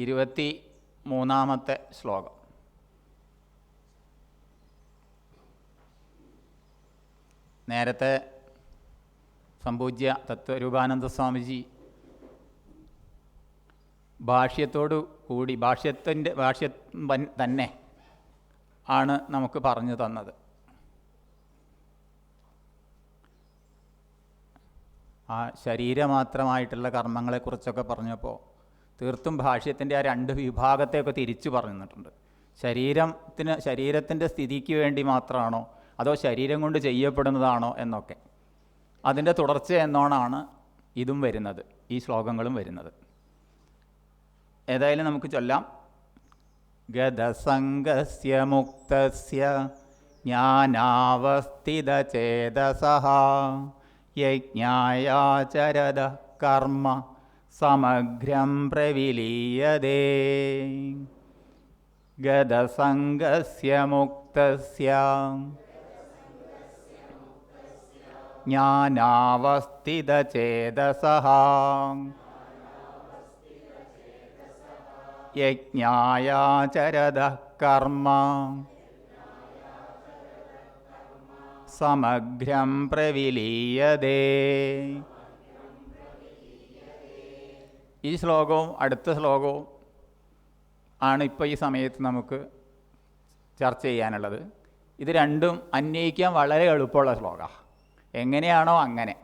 23-ാമത്തെ ശ്ലോകം. നേരത്തെ സംപൂജ്യ തത്വരൂപാനന്ദ സ്വാമിജി ഭാഷ്യത്തോടു കൂടി ഭാഷ്യം തന്നെ ആണ് നമുക്ക് പറഞ്ഞു തന്നത്. ആ ശരീരമാത്രമായിട്ടുള്ള കർമ്മങ്ങളെക്കുറിച്ചൊക്കെ പറഞ്ഞപ്പോൾ തീർത്തും ഭാഷ്യത്തിൻ്റെ ആ രണ്ട് വിഭാഗത്തെയൊക്കെ തിരിച്ചു പറഞ്ഞിട്ടുണ്ട്. ശരീരത്തിൻ്റെ സ്ഥിതിക്ക് വേണ്ടി മാത്രമാണോ അതോ ശരീരം കൊണ്ട് ചെയ്യപ്പെടുന്നതാണോ എന്നൊക്കെ അതിൻ്റെ തുടർച്ച എന്നോണാണ് ഇതും വരുന്നത്, ഈ ശ്ലോകങ്ങളും വരുന്നത്. ഏതായാലും നമുക്ക് ചൊല്ലാം. ഗതസംഗസ്യ മുക്തസ്യ ജ്ഞാനാവസ്ഥിതചേതസഃ യജ്ഞായാചരത കർമ്മ സമഗ്രം പ്രവിലീയതേ. ഗതസംഗസ്യ മുക്തസ്യ ജ്ഞാനാവസ്ഥിതചേതസഃ യജ്ഞായാചരത കർമ്മ സമഗ്രം പ്രവിലീയതേ. ഈ ശ്ലോകവും അടുത്ത ശ്ലോകവും ആണ് ഇപ്പോൾ ഈ സമയത്ത് നമുക്ക് ചർച്ച ചെയ്യാനുള്ളത്. ഇത് രണ്ടും അന്വയിക്കാൻ വളരെ എളുപ്പമുള്ള ശ്ലോകമാണ്. എങ്ങനെയാണോ അങ്ങനെ.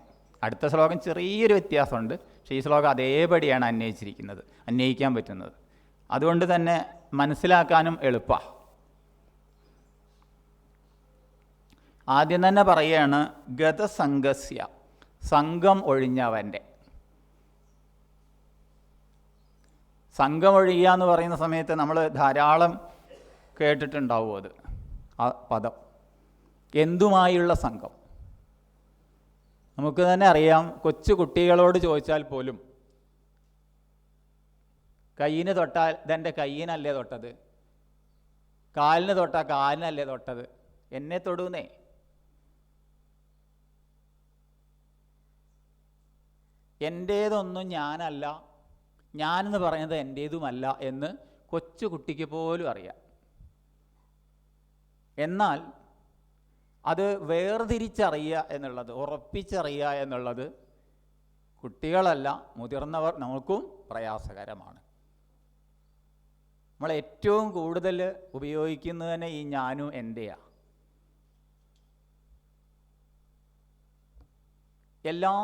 അടുത്ത ശ്ലോകം ചെറിയൊരു വ്യത്യാസമുണ്ട്, പക്ഷേ ഈ ശ്ലോകം അതേപടിയാണ് അന്വയിക്കാൻ പറ്റുന്നത്. അതുകൊണ്ട് തന്നെ മനസ്സിലാക്കാനും എളുപ്പമാണ്. ആദ്യം തന്നെ പറയുകയാണ് ഗതസംഗസ്യ, സംഘം ഒഴിഞ്ഞവൻ്റെ. സംഘം ഒഴിയുക എന്ന് പറയുന്ന സമയത്ത് നമ്മൾ ധാരാളം കേട്ടിട്ടുണ്ടാവും അത്, ആ പദം. എന്തുമായുള്ള സംഘം? നമുക്ക് തന്നെ അറിയാം, കൊച്ചു കുട്ടികളോട് ചോദിച്ചാൽ പോലും കയ്യിന് തൊട്ടാൽ ഇതെൻ്റെ കയ്യിനല്ലേ തൊട്ടത്, കാലിന് തൊട്ടാൽ കാലിനല്ലേ തൊട്ടത്, എന്നെ തൊടുന്നേ. എൻ്റേതൊന്നും ഞാനല്ല, ഞാനെന്ന് പറയുന്നത് എൻ്റേതുമല്ല എന്ന് കൊച്ചു കുട്ടിക്ക് പോലും അറിയാം. എന്നാൽ അത് വേർതിരിച്ചറിയുക എന്നുള്ളത്, ഉറപ്പിച്ചറിയുക എന്നുള്ളത് കുട്ടികളല്ല, മുതിർന്നവർ നമുക്കും പ്രയാസകരമാണ്. നമ്മൾ ഏറ്റവും കൂടുതൽ ഉപയോഗിക്കുന്നത് തന്നെ ഈ ഞാനും എൻ്റെയാണ്. എല്ലാ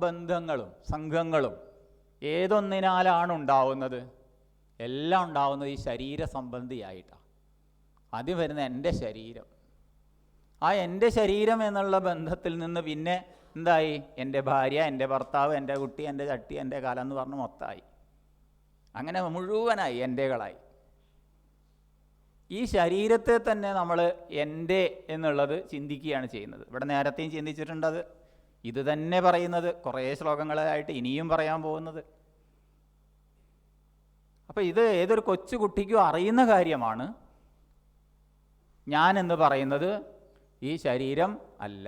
ബന്ധങ്ങളും സംഘങ്ങളും ഏതൊന്നിനാലാണ് ഉണ്ടാവുന്നത്? എല്ലാം ഉണ്ടാവുന്നത് ഈ ശരീര സംബന്ധിയായിട്ടാണ്. ആദ്യം വരുന്ന എൻ്റെ ശരീരം. ആ എൻ്റെ ശരീരം എന്നുള്ള ബന്ധത്തിൽ നിന്ന് പിന്നെ എന്തായി? എൻ്റെ ഭാര്യ, എൻ്റെ ഭർത്താവ്, എൻ്റെ കുട്ടി, എൻ്റെ ചട്ടി, എൻ്റെ കാലം എന്ന് പറഞ്ഞ് മൊത്തമായി. അങ്ങനെ മുഴുവനായി എൻ്റെകളായി. ഈ ശരീരത്തെ തന്നെ നമ്മൾ എൻ്റെ എന്നുള്ളത് ചിന്തിക്കുകയാണ് ചെയ്യുന്നത്. ഇവിടെ നേരത്തെയും ചിന്തിച്ചിട്ടുണ്ടത്. ഇത് തന്നെ പറയുന്നത് കുറേ ശ്ലോകങ്ങളായിട്ട് ഇനിയും പറയാൻ പോകുന്നത്. അപ്പം ഇത് ഏതൊരു കൊച്ചു കുട്ടിക്കും അറിയുന്ന കാര്യമാണ്. ഞാൻ എന്ന് പറയുന്നത് ഈ ശരീരം അല്ല.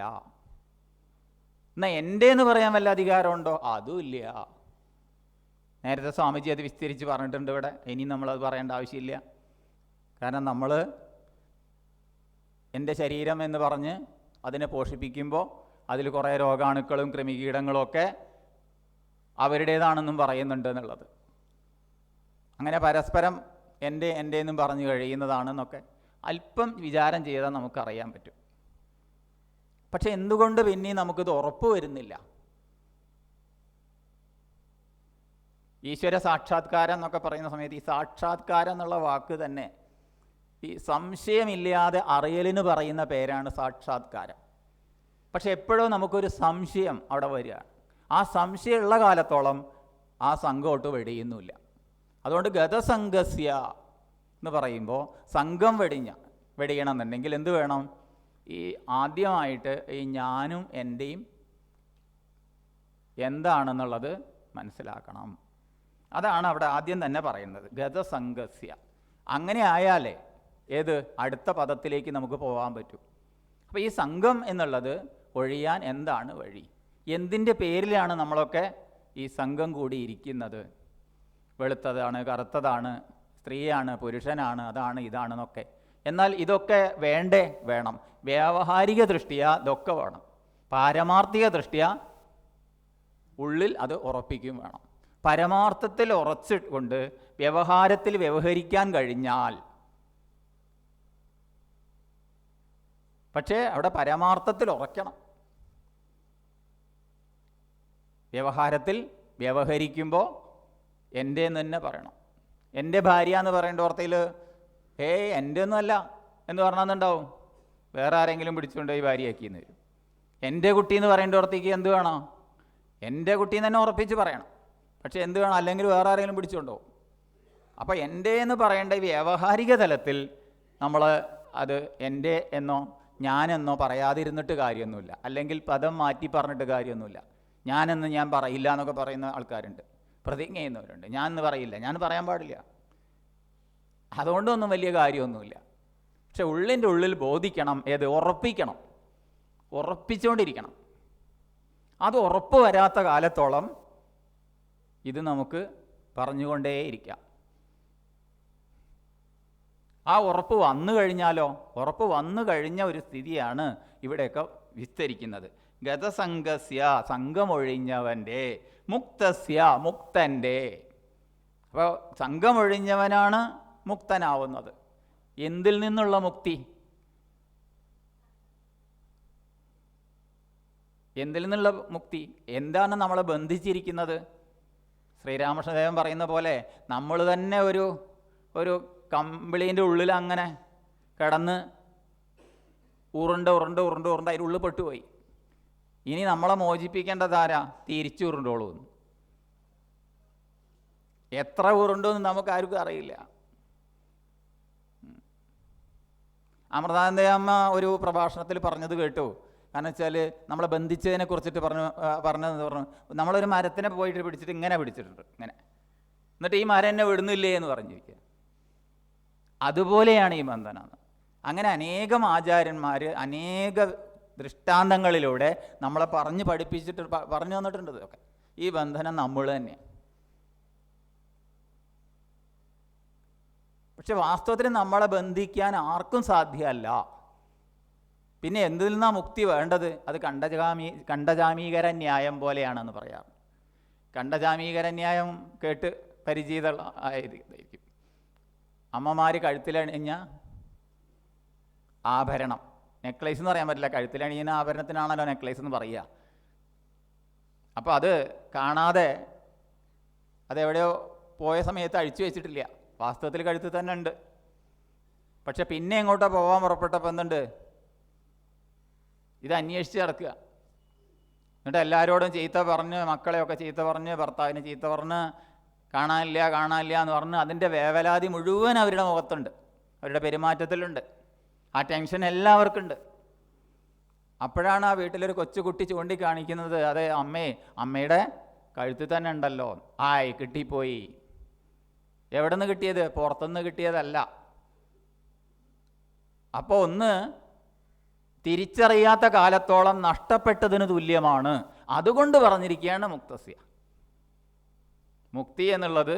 എന്നാൽ എൻ്റെ എന്ന് പറയാൻ വല്ല അധികാരമുണ്ടോ? അതുമില്ല. നേരത്തെ സ്വാമിജി അത് വിസ്തരിച്ച് പറഞ്ഞിട്ടുണ്ട് ഇവിടെ. ഇനി നമ്മളത് പറയേണ്ട ആവശ്യമില്ല. കാരണം നമ്മൾ എൻ്റെ ശരീരം എന്ന് പറഞ്ഞ് അതിനെ പോഷിപ്പിക്കുമ്പോൾ അതിൽ കുറേ രോഗാണുക്കളും കൃമികീടങ്ങളും ഒക്കെ അവരുടേതാണെന്നും പറയുന്നുണ്ട് എന്നുള്ളത്. അങ്ങനെ പരസ്പരം എൻ്റെ എന്നും പറഞ്ഞു കഴിയുന്നതാണെന്നൊക്കെ അല്പം വിചാരം ചെയ്താൽ നമുക്കറിയാൻ പറ്റും. പക്ഷെ എന്തുകൊണ്ട് പിന്നെ നമുക്കിത് ഉറപ്പ് വരുന്നില്ല? ഈശ്വര സാക്ഷാത്കാരം എന്നൊക്കെ പറയുന്ന സമയത്ത് ഈ സാക്ഷാത്കാരം എന്നുള്ള വാക്ക് തന്നെ ഈ സംശയമില്ലാതെ അറിയലിന് പറയുന്ന പേരാണ് സാക്ഷാത്കാരം. പക്ഷെ എപ്പോഴും നമുക്കൊരു സംശയം അവിടെ വരിക. ആ സംശയമുള്ള കാലത്തോളം ആ സംഘമൊട്ട് വെടിയുന്നില്ല. അതുകൊണ്ട് ഗതസംഗസ്യ എന്ന് പറയുമ്പോൾ സംഘം വെടിയണമെന്നുണ്ടെങ്കിൽ എന്ത് വേണം? ഈ ആദ്യമായിട്ട് ഈ ഞാനും എൻ്റെയും എന്താണെന്നുള്ളത് മനസ്സിലാക്കണം. അതാണ് അവിടെ ആദ്യം തന്നെ പറയുന്നത്, ഗതസംഗസ്യ. അങ്ങനെ ആയാലേ ഏത് അടുത്ത പദത്തിലേക്ക് നമുക്ക് പോകാൻ പറ്റും. അപ്പോൾ ഈ സംഘം എന്നുള്ളത് ഒഴിയാൻ എന്താണ് വഴി? എന്തിൻ്റെ പേരിലാണ് നമ്മളൊക്കെ ഈ സംഘം കൂടി ഇരിക്കുന്നത്? വെളുത്തതാണ്, കറുത്തതാണ്, സ്ത്രീയാണ്, പുരുഷനാണ്, അതാണ്, ഇതാണെന്നൊക്കെ. എന്നാൽ ഇതൊക്കെ വേണ്ടേ? വേണം. വ്യാവഹാരിക ദൃഷ്ടിയാ ഇതൊക്കെ വേണം. പാരമാർത്ഥിക ദൃഷ്ടിയാ ഉള്ളിൽ അത് ഉറപ്പിക്കും വേണം. പരമാർത്ഥത്തിൽ ഉറച്ചുകൊണ്ട് വ്യവഹാരത്തിൽ വ്യവഹരിക്കാൻ കഴിഞ്ഞാൽ, പക്ഷേ അവിടെ പരമാർത്ഥത്തിൽ ഉറയ്ക്കണം. വ്യവഹാരത്തിൽ വ്യവഹരിക്കുമ്പോൾ എൻ്റെ എന്ന് തന്നെ പറയണം. എൻ്റെ ഭാര്യ എന്ന് പറയേണ്ട ഓർത്തയിൽ എൻ്റെ ഒന്നുമല്ല എന്ന് പറഞ്ഞാൽ വേറെ ആരെങ്കിലും പിടിച്ചുകൊണ്ട് ഈ ഭാര്യയാക്കിയെന്ന് വരും. എൻ്റെ കുട്ടി എന്ന് പറയേണ്ട ഓർത്തേക്ക് എന്ത് വേണം? എൻ്റെ കുട്ടീന്ന് തന്നെ ഉറപ്പിച്ച് പറയണം. പക്ഷെ എന്ത് വേണം? അല്ലെങ്കിൽ വേറെ ആരെങ്കിലും പിടിച്ചുകൊണ്ടോ? അപ്പോൾ എൻ്റെ എന്ന് പറയേണ്ട ഈ വ്യാവഹാരിക തലത്തിൽ നമ്മൾ അത് എൻ്റെ എന്നോ ഞാനെന്നോ പറയാതിരുന്നിട്ട് കാര്യമൊന്നുമില്ല. അല്ലെങ്കിൽ പദം മാറ്റി പറഞ്ഞിട്ട് കാര്യമൊന്നുമില്ല. ഞാനെന്ന് ഞാൻ പറയില്ല എന്നൊക്കെ പറയുന്ന ആൾക്കാരുണ്ട്, പ്രതിജ്ഞ ചെയ്യുന്നവരുണ്ട്. ഞാൻ എന്ന് പറയില്ല, ഞാൻ പറയാൻ പാടില്ല, അതുകൊണ്ടൊന്നും വലിയ കാര്യമൊന്നുമില്ല. പക്ഷെ ഉള്ളിൻ്റെ ഉള്ളിൽ ബോധിക്കണം, ഏത്? ഉറപ്പിക്കണം, ഉറപ്പിച്ചുകൊണ്ടിരിക്കണം. അത് ഉറപ്പ് വരാത്ത കാലത്തോളം ഇത് നമുക്ക് പറഞ്ഞുകൊണ്ടേയിരിക്കാം. ആ ഉറപ്പ് വന്നു കഴിഞ്ഞാലോ? ഉറപ്പ് വന്നു കഴിഞ്ഞ ഒരു സ്ഥിതിയാണ് ഇവിടെയൊക്കെ വിസ്തരിക്കുന്നത്. ഗതസംഗസ്യ, സംഘമൊഴിഞ്ഞവൻ്റെ, മുക്തസ്യ, മുക്തൻ്റെ. അപ്പോൾ സംഘമൊഴിഞ്ഞവനാണ് മുക്തനാവുന്നത്. എന്തിൽ നിന്നുള്ള മുക്തി? എന്തിൽ നിന്നുള്ള മുക്തി? എന്താണ് നമ്മളെ ബന്ധിച്ചിരിക്കുന്നത്? ശ്രീരാമകൃഷ്ണദേവൻ പറയുന്ന പോലെ നമ്മൾ തന്നെ ഒരു കമ്പിളീൻ്റെ ഉള്ളിൽ അങ്ങനെ കിടന്ന് ഉരുണ്ട് അതിൻ്റെ ഉള്ളിൽ പെട്ടുപോയി. ഇനി നമ്മളെ മോചിപ്പിക്കേണ്ടതാരാ? തിരിച്ചു ഉരുണ്ടോളൂ. എത്ര ഉരുണ്ടെന്ന് നമുക്കാർക്കും അറിയില്ല. അമൃതാനന്ദയമ്മ ഒരു പ്രഭാഷണത്തിൽ പറഞ്ഞത് കേട്ടു. കാരണം വെച്ചാൽ നമ്മളെ ബന്ധിച്ചതിനെ കുറിച്ചിട്ട് പറഞ്ഞതെന്ന് പറഞ്ഞു, നമ്മളൊരു മരത്തിനെ പോയിട്ട് പിടിച്ചിട്ട് ഇങ്ങനെ പിടിച്ചിട്ടുണ്ട്, ഇങ്ങനെ, എന്നിട്ട് ഈ മരം എന്നെ വിടുന്നില്ലേ എന്ന് പറഞ്ഞിരിക്കുക. അതുപോലെയാണ് ഈ ബന്ധനം. അങ്ങനെ അനേകം ആചാര്യന്മാർ അനേക ദൃഷ്ടാന്തങ്ങളിലൂടെ നമ്മളെ പഠിപ്പിച്ചിട്ട് പറഞ്ഞു തന്നിട്ടുണ്ട്. ഇതൊക്കെ ഈ ബന്ധനം നമ്മൾ തന്നെ. പക്ഷെ വാസ്തവത്തിൽ നമ്മളെ ബന്ധിക്കാൻ ആർക്കും സാധ്യമല്ല. പിന്നെ എന്തിൽ നിന്നാണ് മുക്തി വേണ്ടത്? അത് കണ്ഡജാമീകര ന്യായം പോലെയാണെന്ന് പറയാം. കണ്ഡജാമീകര ന്യായം കേട്ട് പരിചിതമായിരിക്കും. അമ്മമാർ കഴുത്തിലണിഞ്ഞ ആഭരണം, നെക്ലേസ് എന്ന് പറയാൻ പറ്റില്ല, കഴുത്തിലണിയുന്ന ആഭരണത്തിനാണല്ലോ നെക്ലേസ് എന്ന് പറയുക. അപ്പോൾ അത് കാണാതെ അതെവിടെയോ പോയ സമയത്ത് അഴിച്ചു വെച്ചിട്ടില്ല. വാസ്തവത്തിൽ കഴുത്തിൽ തന്നെ ഉണ്ട്. പക്ഷെ പിന്നെ എങ്ങോട്ടോ പോകാൻ പുറപ്പെട്ടപ്പോൾ എന്തുണ്ട്? ഇത് അന്വേഷിച്ച് നടക്കുക. എന്നിട്ട് എല്ലാവരോടും ചീത്ത പറഞ്ഞ്, മക്കളെയൊക്കെ ചീത്ത പറഞ്ഞ്, ഭർത്താവിന് ചീത്ത പറഞ്ഞ്, കാണാനില്ല എന്ന് പറഞ്ഞ് അതിൻ്റെ വേവലാതി മുഴുവൻ അവരുടെ മുഖത്തുണ്ട്, അവരുടെ പെരുമാറ്റത്തിലുണ്ട്. ആ ടെൻഷൻ എല്ലാവർക്കും ഉണ്ട്. അപ്പോഴാണ് ആ വീട്ടിലൊരു കൊച്ചുകുട്ടി ചൂണ്ടിക്കാണിക്കുന്നത്, അതെ അമ്മയുടെ കഴുത്തിൽ തന്നെ ഉണ്ടല്ലോ. കിട്ടിപ്പോയി. എവിടെ നിന്ന് കിട്ടിയത്? പുറത്തുനിന്ന് കിട്ടിയതല്ല. അപ്പോൾ ഒന്ന് തിരിച്ചറിയാത്ത കാലത്തോളം നഷ്ടപ്പെട്ടതിന് തുല്യമാണ്. അതുകൊണ്ട് പറഞ്ഞിരിക്കുകയാണ് മുക്തസ്യ. മുക്തി എന്നുള്ളത്,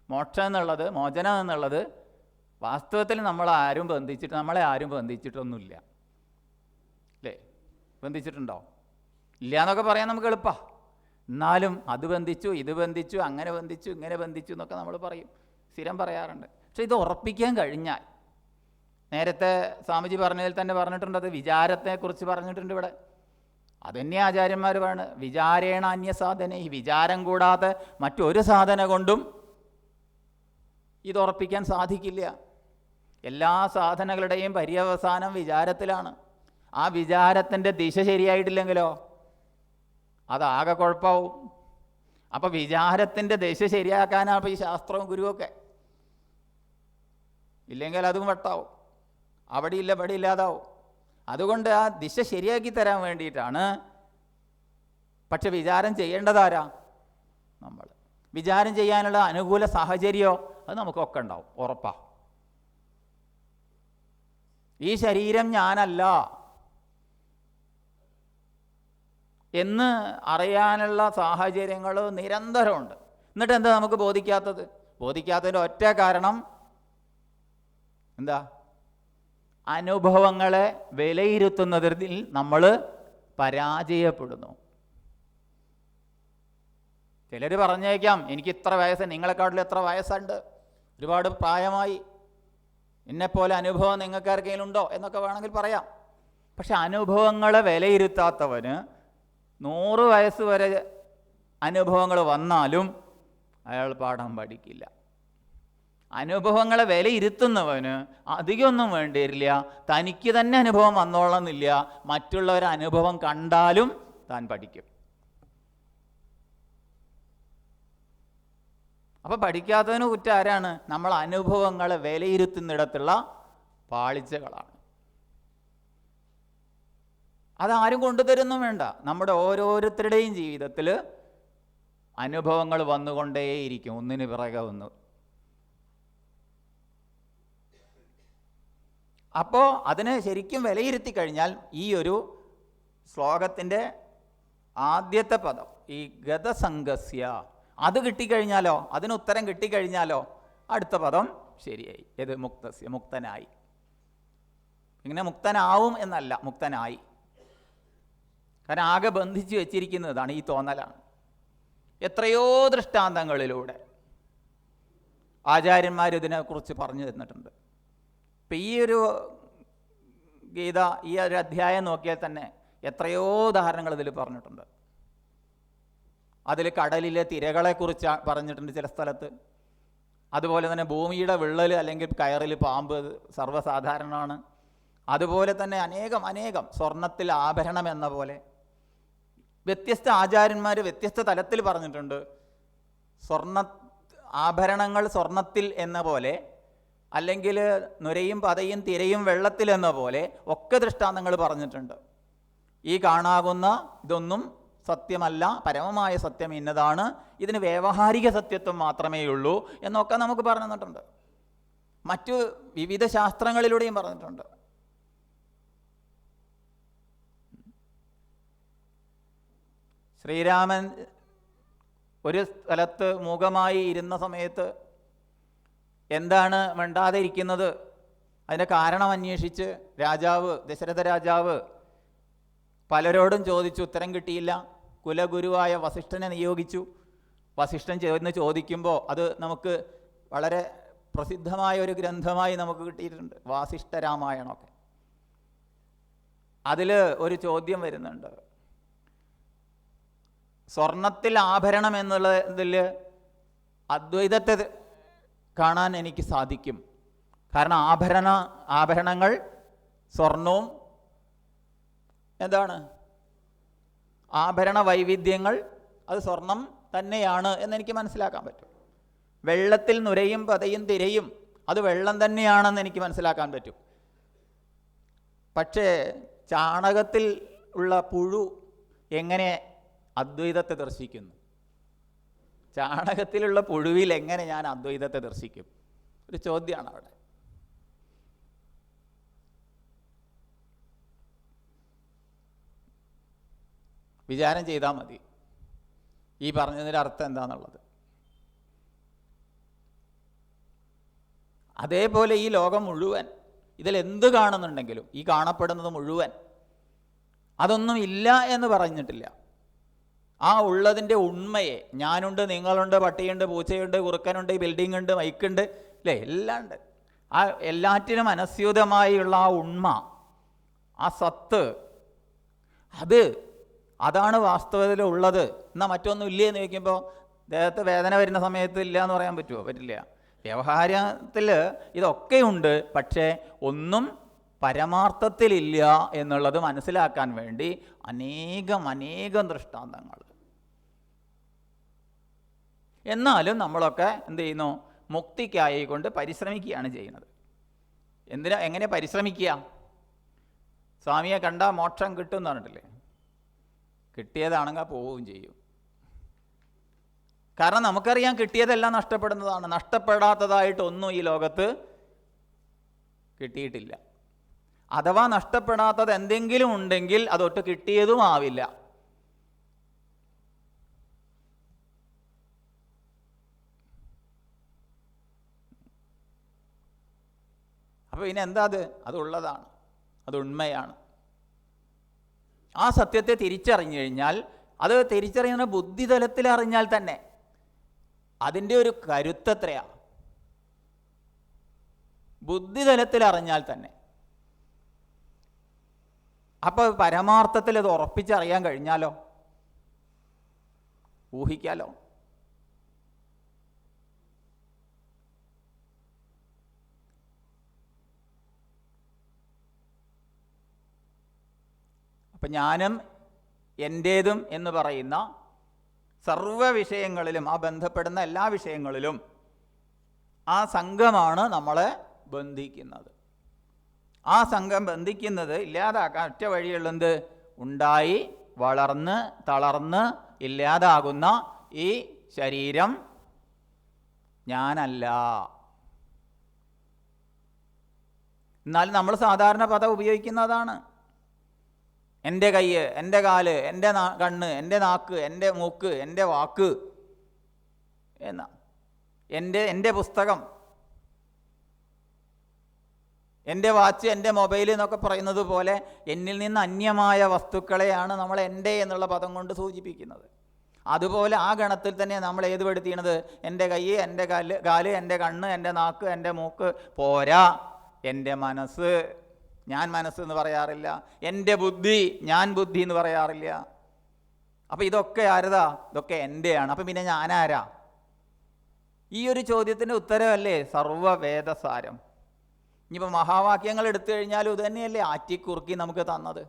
മോക്ഷം എന്നുള്ളത്, മോചനം എന്നുള്ളത് വാസ്തവത്തിൽ നമ്മളെ ആരും ബന്ധിച്ചിട്ടൊന്നുമില്ല. അല്ലേ? ബന്ധിച്ചിട്ടുണ്ടോ? ഇല്ല എന്നൊക്കെ പറയാൻ നമുക്ക് എളുപ്പമാണ്. എന്നാലും അത് ബന്ധിച്ചു, ഇത് ബന്ധിച്ചു, അങ്ങനെ ബന്ധിച്ചു, ഇങ്ങനെ ബന്ധിച്ചു എന്നൊക്കെ നമ്മൾ പറയും, സ്ഥിരം പറയാറുണ്ട്. പക്ഷെ ഇത് ഉറപ്പിക്കാൻ കഴിഞ്ഞാൽ, നേരത്തെ സ്വാമിജി പറഞ്ഞതിൽ തന്നെ പറഞ്ഞിട്ടുണ്ട്, അത് വിചാരത്തെക്കുറിച്ച് പറഞ്ഞിട്ടുണ്ട് ഇവിടെ. അതുതന്നെ ആചാര്യന്മാർ പറയുന്നത്, വിചാരേണ അന്യസാധന. ഈ വിചാരം കൂടാതെ മറ്റൊരു സാധന കൊണ്ടും ഇത് ഉറപ്പിക്കാൻ സാധിക്കില്ല. എല്ലാ സാധനങ്ങളുടെയും പര്യവസാനം വിചാരത്തിലാണ്. ആ വിചാരത്തിൻ്റെ ദിശ ശരിയായിട്ടില്ലെങ്കിലോ അതാകെ കുഴപ്പമാവും. അപ്പോൾ വിചാരത്തിൻ്റെ ദിശ ശരിയാക്കാനാണ് ഇപ്പോൾ ഈ ശാസ്ത്രവും ഗുരുവൊക്കെ. ഇല്ലെങ്കിൽ അതും വട്ടാവും, അവിടെ ഇല്ലാതാവും. അതുകൊണ്ട് ആ ദിശ ശരിയാക്കി തരാൻ വേണ്ടിയിട്ടാണ്. പക്ഷെ വിചാരം ചെയ്യേണ്ടതാരാ? നമ്മൾ. വിചാരം ചെയ്യാനുള്ള അനുകൂല സാഹചര്യമോ അത് നമുക്കൊക്കെ ഉണ്ടാവും, ഉറപ്പാ. ഈ ശരീരം ഞാനല്ല എന്ന് അറിയാനുള്ള സാഹചര്യങ്ങൾ നിരന്തരമുണ്ട്. എന്നിട്ട് എന്താ നമുക്ക് ബോധിക്കാത്തതിൻ്റെ ഒറ്റ കാരണം എന്താ? അനുഭവങ്ങളെ വിലയിരുത്തുന്നതിൽ നമ്മൾ പരാജയപ്പെടുന്നു. ചിലർ പറഞ്ഞേക്കാം, എനിക്ക് ഇത്ര വയസ്സ്, നിങ്ങളെക്കാട്ടിലും എത്ര വയസ്സുണ്ട്, ഒരുപാട് പ്രായമായി, എന്നെപ്പോലെ അനുഭവം നിങ്ങൾക്ക് ആർക്കെങ്കിലും ഉണ്ടോ എന്നൊക്കെ വേണമെങ്കിൽ പറയാം. പക്ഷെ അനുഭവങ്ങളെ വിലയിരുത്താത്തവന് 100 വയസ്സ് വരെ അനുഭവങ്ങൾ വന്നാലും അയാൾ പാഠം പഠിക്കില്ല. അനുഭവങ്ങളെ വിലയിരുത്തുന്നവന് അധികമൊന്നും വേണ്ടി വരില്ല, തനിക്ക് തന്നെ അനുഭവം വന്നോളന്നില്ല, മറ്റുള്ളവരെ അനുഭവം കണ്ടാലും താൻ പഠിക്കും. അപ്പോൾ പഠിക്കാത്തവന് കുറ്റം ആരാണ്? നമ്മൾ അനുഭവങ്ങളെ വിലയിരുത്തുന്നിടത്തുള്ള പാളിച്ചകളാണ്. അതാരും കൊണ്ടുതരുന്നും വേണ്ട. നമ്മുടെ ഓരോരുത്തരുടെയും ജീവിതത്തിൽ അനുഭവങ്ങൾ വന്നുകൊണ്ടേയിരിക്കും, ഒന്നിന് പിറകെ ഒന്ന്. അപ്പോൾ അതിനെ ശരിക്കും വിലയിരുത്തി കഴിഞ്ഞാൽ ഈ ഒരു ശ്ലോകത്തിൻ്റെ ആദ്യത്തെ പദം, ഈ ഗതസംഗസ്യ, അത് കിട്ടിക്കഴിഞ്ഞാലോ, അതിന് ഉത്തരം കിട്ടിക്കഴിഞ്ഞാലോ അടുത്ത പദം ശരിയായി. ഏത്? മുക്തസ്യ, മുക്തനായി. ഇങ്ങനെ മുക്തനാവും എന്നല്ല, മുക്തനായി. കാരണം ആകെ ബന്ധിച്ച് വെച്ചിരിക്കുന്നതാണ് ഈ തോന്നലാണ്. എത്രയോ ദൃഷ്ടാന്തങ്ങളിലൂടെ ആചാര്യന്മാരിതിനെക്കുറിച്ച് പറഞ്ഞു തന്നിട്ടുണ്ട്. ഇപ്പം ഈ ഒരു ഗീത, ഈ ഒരു അധ്യായം നോക്കിയാൽ തന്നെ എത്രയോ ഉദാഹരണങ്ങൾ ഇതിൽ പറഞ്ഞിട്ടുണ്ട്. അതിൽ കടലിലെ തിരകളെക്കുറിച്ച് പറഞ്ഞിട്ടുണ്ട് ചില സ്ഥലത്ത്. അതുപോലെ തന്നെ ഭൂമിയുടെ വിള്ളൽ അല്ലെങ്കിൽ കയറിൽ പാമ്പ് സർവ്വസാധാരണമാണ്. അതുപോലെ തന്നെ അനേകം സ്വർണത്തിൽ ആഭരണം എന്ന പോലെ വ്യത്യസ്ത ആചാര്യന്മാർ വ്യത്യസ്ത തലത്തിൽ പറഞ്ഞിട്ടുണ്ട്. ആഭരണങ്ങൾ സ്വർണത്തിൽ എന്ന പോലെ, അല്ലെങ്കിൽ നുരയും പതയും തിരയും വെള്ളത്തിൽ എന്ന പോലെ ഒക്കെ ദൃഷ്ടാന്തങ്ങൾ പറഞ്ഞിട്ടുണ്ട്. ഈ കാണാകുന്ന ഇതൊന്നും സത്യമല്ല, പരമമായ സത്യം ഇന്നതാണ്, ഇതിന് വ്യാവഹാരിക സത്യത്വം മാത്രമേ ഉള്ളൂ എന്നൊക്കെ നമുക്ക് പറഞ്ഞു തന്നിട്ടുണ്ട്. മറ്റു വിവിധ ശാസ്ത്രങ്ങളിലൂടെയും പറഞ്ഞിട്ടുണ്ട്. ശ്രീരാമൻ ഒരു സ്ഥലത്ത് മൂകമായി ഇരുന്ന സമയത്ത് എന്താണ് മിണ്ടാതെ ഇരിക്കുന്നത്? അതിൻ്റെ കാരണം അന്വേഷിച്ച് ദശരഥ രാജാവ് പലരോടും ചോദിച്ചു, ഉത്തരം കിട്ടിയില്ല. കുലഗുരുവായ വസിഷ്ഠനെ നിയോഗിച്ചു. വസിഷ്ഠൻ ചെന്ന് ചോദിക്കുമ്പോൾ അത് നമുക്ക് വളരെ പ്രസിദ്ധമായ ഒരു ഗ്രന്ഥമായി നമുക്ക് കിട്ടിയിട്ടുണ്ട്, വാസിഷ്ഠ രാമായണമൊക്കെ. അതിൽ ഒരു ചോദ്യം വരുന്നുണ്ട്, സ്വർണത്തിൽ ആഭരണം എന്നുള്ളതിൽ അദ്വൈതത്തെ കാണാൻ എനിക്ക് സാധിക്കും. കാരണം ആഭരണങ്ങൾ സ്വർണവും എന്താണ്, ആഭരണ വൈവിധ്യങ്ങൾ അത് സ്വർണം തന്നെയാണ് എന്നെനിക്ക് മനസ്സിലാക്കാൻ പറ്റും. വെള്ളത്തിൽ നുരയും പതയും തിരയും അത് വെള്ളം തന്നെയാണെന്ന് എനിക്ക് മനസ്സിലാക്കാൻ പറ്റും. പക്ഷേ ചാണകത്തിൽ ഉള്ള പുഴു എങ്ങനെ അദ്വൈതത്തെ ദർശിക്കുന്നു? ചാണകത്തിലുള്ള പുഴുവിൽ എങ്ങനെ ഞാൻ അദ്വൈതത്തെ ദർശിക്കും? ഒരു ചോദ്യമാണ് അവിടെ. വിചാരം ചെയ്താൽ മതി ഈ പറഞ്ഞതിൻ്റെ അർത്ഥം എന്താണെന്നുള്ളത്. അതേപോലെ ഈ ലോകം മുഴുവൻ, ഇതിലെന്ത് കാണുന്നുണ്ടെങ്കിലും ഈ കാണപ്പെടുന്നത് മുഴുവൻ അതൊന്നും ഇല്ല എന്ന് പറഞ്ഞിട്ടില്ല. ആ ഉള്ളതിൻ്റെ ഉണ്മയെ, ഞാനുണ്ട്, നിങ്ങളുണ്ട്, പട്ടിയുണ്ട്, പൂച്ചയുണ്ട്, കുറുക്കനുണ്ട്, ബിൽഡിംഗ് ഉണ്ട്, മൈക്കുണ്ട്, അല്ലേ, എല്ലാം ഉണ്ട്. ആ എല്ലാറ്റിനും അനസ്യൂതമായുള്ള ആ ഉണ്മ, ആ സത്ത്, അതാണ് വാസ്തവത്തിൽ ഉള്ളത്. എന്നാൽ മറ്റൊന്നും ഇല്ലേ എന്ന് ചോദിക്കുമ്പോൾ ദേഹത്ത് വേദന വരുന്ന സമയത്ത് ഇല്ല എന്ന് പറയാൻ പറ്റുമോ? പറ്റില്ല. വ്യവഹാരത്തിൽ ഇതൊക്കെയുണ്ട്, പക്ഷേ ഒന്നും പരമാർത്ഥത്തിലില്ല എന്നുള്ളത് മനസ്സിലാക്കാൻ വേണ്ടി അനേകം ദൃഷ്ടാന്തങ്ങൾ. എന്നാലും നമ്മളൊക്കെ എന്ത് ചെയ്യുന്നു? മുക്തിക്കായി കൊണ്ട് പരിശ്രമിക്കുകയാണ് ചെയ്യുന്നത്. എങ്ങനെ പരിശ്രമിക്കുക? സ്വാമിയെ കണ്ടാൽ മോക്ഷം കിട്ടും എന്ന് പറഞ്ഞിട്ടില്ലേ? കിട്ടിയതാണെങ്കിൽ പോവുകയും ചെയ്യും. കാരണം നമുക്കറിയാം കിട്ടിയതെല്ലാം നഷ്ടപ്പെടുന്നതാണ്. നഷ്ടപ്പെടാത്തതായിട്ടൊന്നും ഈ ലോകത്ത് കിട്ടിയിട്ടില്ല. അഥവാ നഷ്ടപ്പെടാത്തത് എന്തെങ്കിലും ഉണ്ടെങ്കിൽ അതൊട്ട് കിട്ടിയതും ആവില്ല. അപ്പോൾ പിന്നെ എന്താ അതുള്ളതാണ്, അത് ഉണ്മയാണ്. ആ സത്യത്തെ തിരിച്ചറിഞ്ഞു കഴിഞ്ഞാൽ, അത് തിരിച്ചറിയുന്ന ബുദ്ധിതലത്തിൽ അറിഞ്ഞാൽ തന്നെ അതിൻ്റെ ഒരു കരുത്തത്രയാ. ബുദ്ധിതലത്തിൽ അറിഞ്ഞാൽ തന്നെ. അപ്പോൾ പരമാർത്ഥത്തിൽ അത് ഉറപ്പിച്ചറിയാൻ കഴിഞ്ഞാലോ, ഊഹിക്കാലോ. അപ്പം ഞാനും എൻ്റേതും എന്ന് പറയുന്ന സർവ്വ വിഷയങ്ങളിലും, ആ ബന്ധപ്പെടുന്ന എല്ലാ വിഷയങ്ങളിലും ആ സംഘമാണ് നമ്മളെ ബന്ധിക്കുന്നത്. ആ സംഘം ബന്ധിക്കുന്നത് ഇല്ലാതാക്കാൻ ഒറ്റ വഴിയുള്ളത് ഉണ്ടായി വളർന്ന് തളർന്ന് ഇല്ലാതാകുന്ന ഈ ശരീരം ഞാനല്ല. എന്നാലും നമ്മൾ സാധാരണ പദം ഉപയോഗിക്കുന്നതാണ്. എൻ്റെ കൈ, എൻ്റെ കാല്, എൻ്റെ കണ്ണ്, എൻ്റെ നാക്ക്, എൻ്റെ മൂക്ക്, എൻ്റെ വാക്ക് എന്നാ. എൻ്റെ പുസ്തകം, എൻ്റെ വാച്ച്, എൻ്റെ മൊബൈൽ എന്നൊക്കെ പറയുന്നത് പോലെ എന്നിൽ നിന്ന് അന്യമായ വസ്തുക്കളെയാണ് നമ്മൾ എൻ്റെ എന്നുള്ള പദം കൊണ്ട് സൂചിപ്പിക്കുന്നത്. അതുപോലെ ആ ഗണത്തിൽ തന്നെ നമ്മൾ ഏത് പെടുത്തിയത്? എൻ്റെ കൈ, എൻ്റെ കാല്, എൻ്റെ കണ്ണ്, എൻ്റെ നാക്ക്, എൻ്റെ മൂക്ക് പോരാ. എൻ്റെ മനസ്സ്, ഞാൻ മനസ്സെന്ന് പറയാറില്ല. എൻ്റെ ബുദ്ധി, ഞാൻ ബുദ്ധി എന്ന് പറയാറില്ല. അപ്പം ഇതൊക്കെ ആരതാ? ഇതൊക്കെ എൻ്റെയാണ്. അപ്പം പിന്നെ ഞാനാരാ? ഈ ഒരു ചോദ്യത്തിൻ്റെ ഉത്തരവല്ലേ സർവ്വവേദസാരം. ഇനിയിപ്പോൾ മഹാവാക്യങ്ങൾ എടുത്തു കഴിഞ്ഞാലും ഇത് തന്നെയല്ലേ ആറ്റിക്കുറുക്കി നമുക്ക് തന്നത്.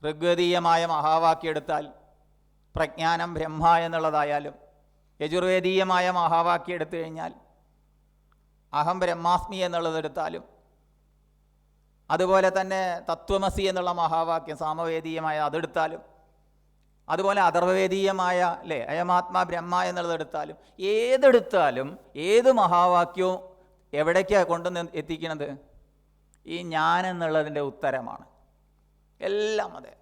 ഋഗ്വേദീയമായ മഹാവാക്യം എടുത്താൽ പ്രജ്ഞാനം ബ്രഹ്മ എന്നുള്ളതായാലും, യജുർവേദീയമായ മഹാവാക്യം എടുത്തു കഴിഞ്ഞാൽ അഹം ബ്രഹ്മാസ്മി എന്നുള്ളതെടുത്താലും, അതുപോലെ തന്നെ തത്വമസി എന്നുള്ള മഹാവാക്യം സാമവേദീയമായ അതെടുത്താലും, അതുപോലെ അഥർവവേദീയമായ അല്ലേ അയമാത്മാ ബ്രഹ്മ എന്നുള്ളതെടുത്താലും, ഏതെടുത്താലും ഏത് മഹാവാക്യവും എവിടേക്കാണ് കൊണ്ടുവന്ന് എത്തിക്കുന്നത്? ഈ ഞാൻ എന്നുള്ളതിൻ്റെ ഉത്തരമാണ്. എല്ലാം അതെ,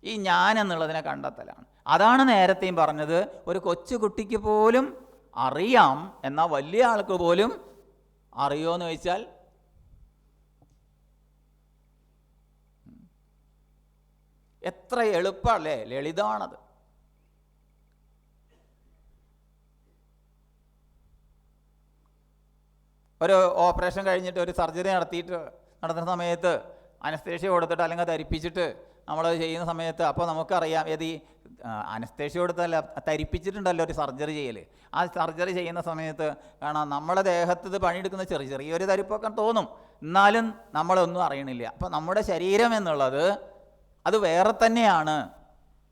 ഈ ഞാൻ എന്നുള്ളതിനെ കണ്ടെത്തലാണ്. അതാണ് നേരത്തെയും പറഞ്ഞത്, ഒരു കൊച്ചു കുട്ടിക്ക് പോലും അറിയാം, എന്നാൽ വലിയ ആൾക്ക് പോലും അറിയുമോ എന്ന് ചോദിച്ചാൽ എത്ര എളുപ്പമല്ലേ, ലളിതമാണത്. ഒരു ഓപ്പറേഷൻ കഴിഞ്ഞിട്ട് ഒരു സർജറി നടത്തുന്ന സമയത്ത് അനസ്തേഷ്യ കൊടുത്തിട്ട് അല്ലെങ്കിൽ ധരിപ്പിച്ചിട്ട് നമ്മളത് ചെയ്യുന്ന സമയത്ത് അപ്പോൾ നമുക്കറിയാം ഏത് ഈ അനസ്തേഷ്യ കൊടുത്തല്ല, ധരിപ്പിച്ചിട്ടുണ്ടല്ലോ ഒരു സർജറി ചെയ്യൽ. ആ സർജറി ചെയ്യുന്ന സമയത്ത് കാണാം നമ്മുടെ ദേഹത്ത് ഇത് പണിയെടുക്കുന്ന ചെറിയൊരു ധരിപ്പൊക്കെ തോന്നും, എന്നാലും നമ്മളൊന്നും അറിയണില്ല. അപ്പോൾ നമ്മുടെ ശരീരം എന്നുള്ളത് അത് വേറെ തന്നെയാണ്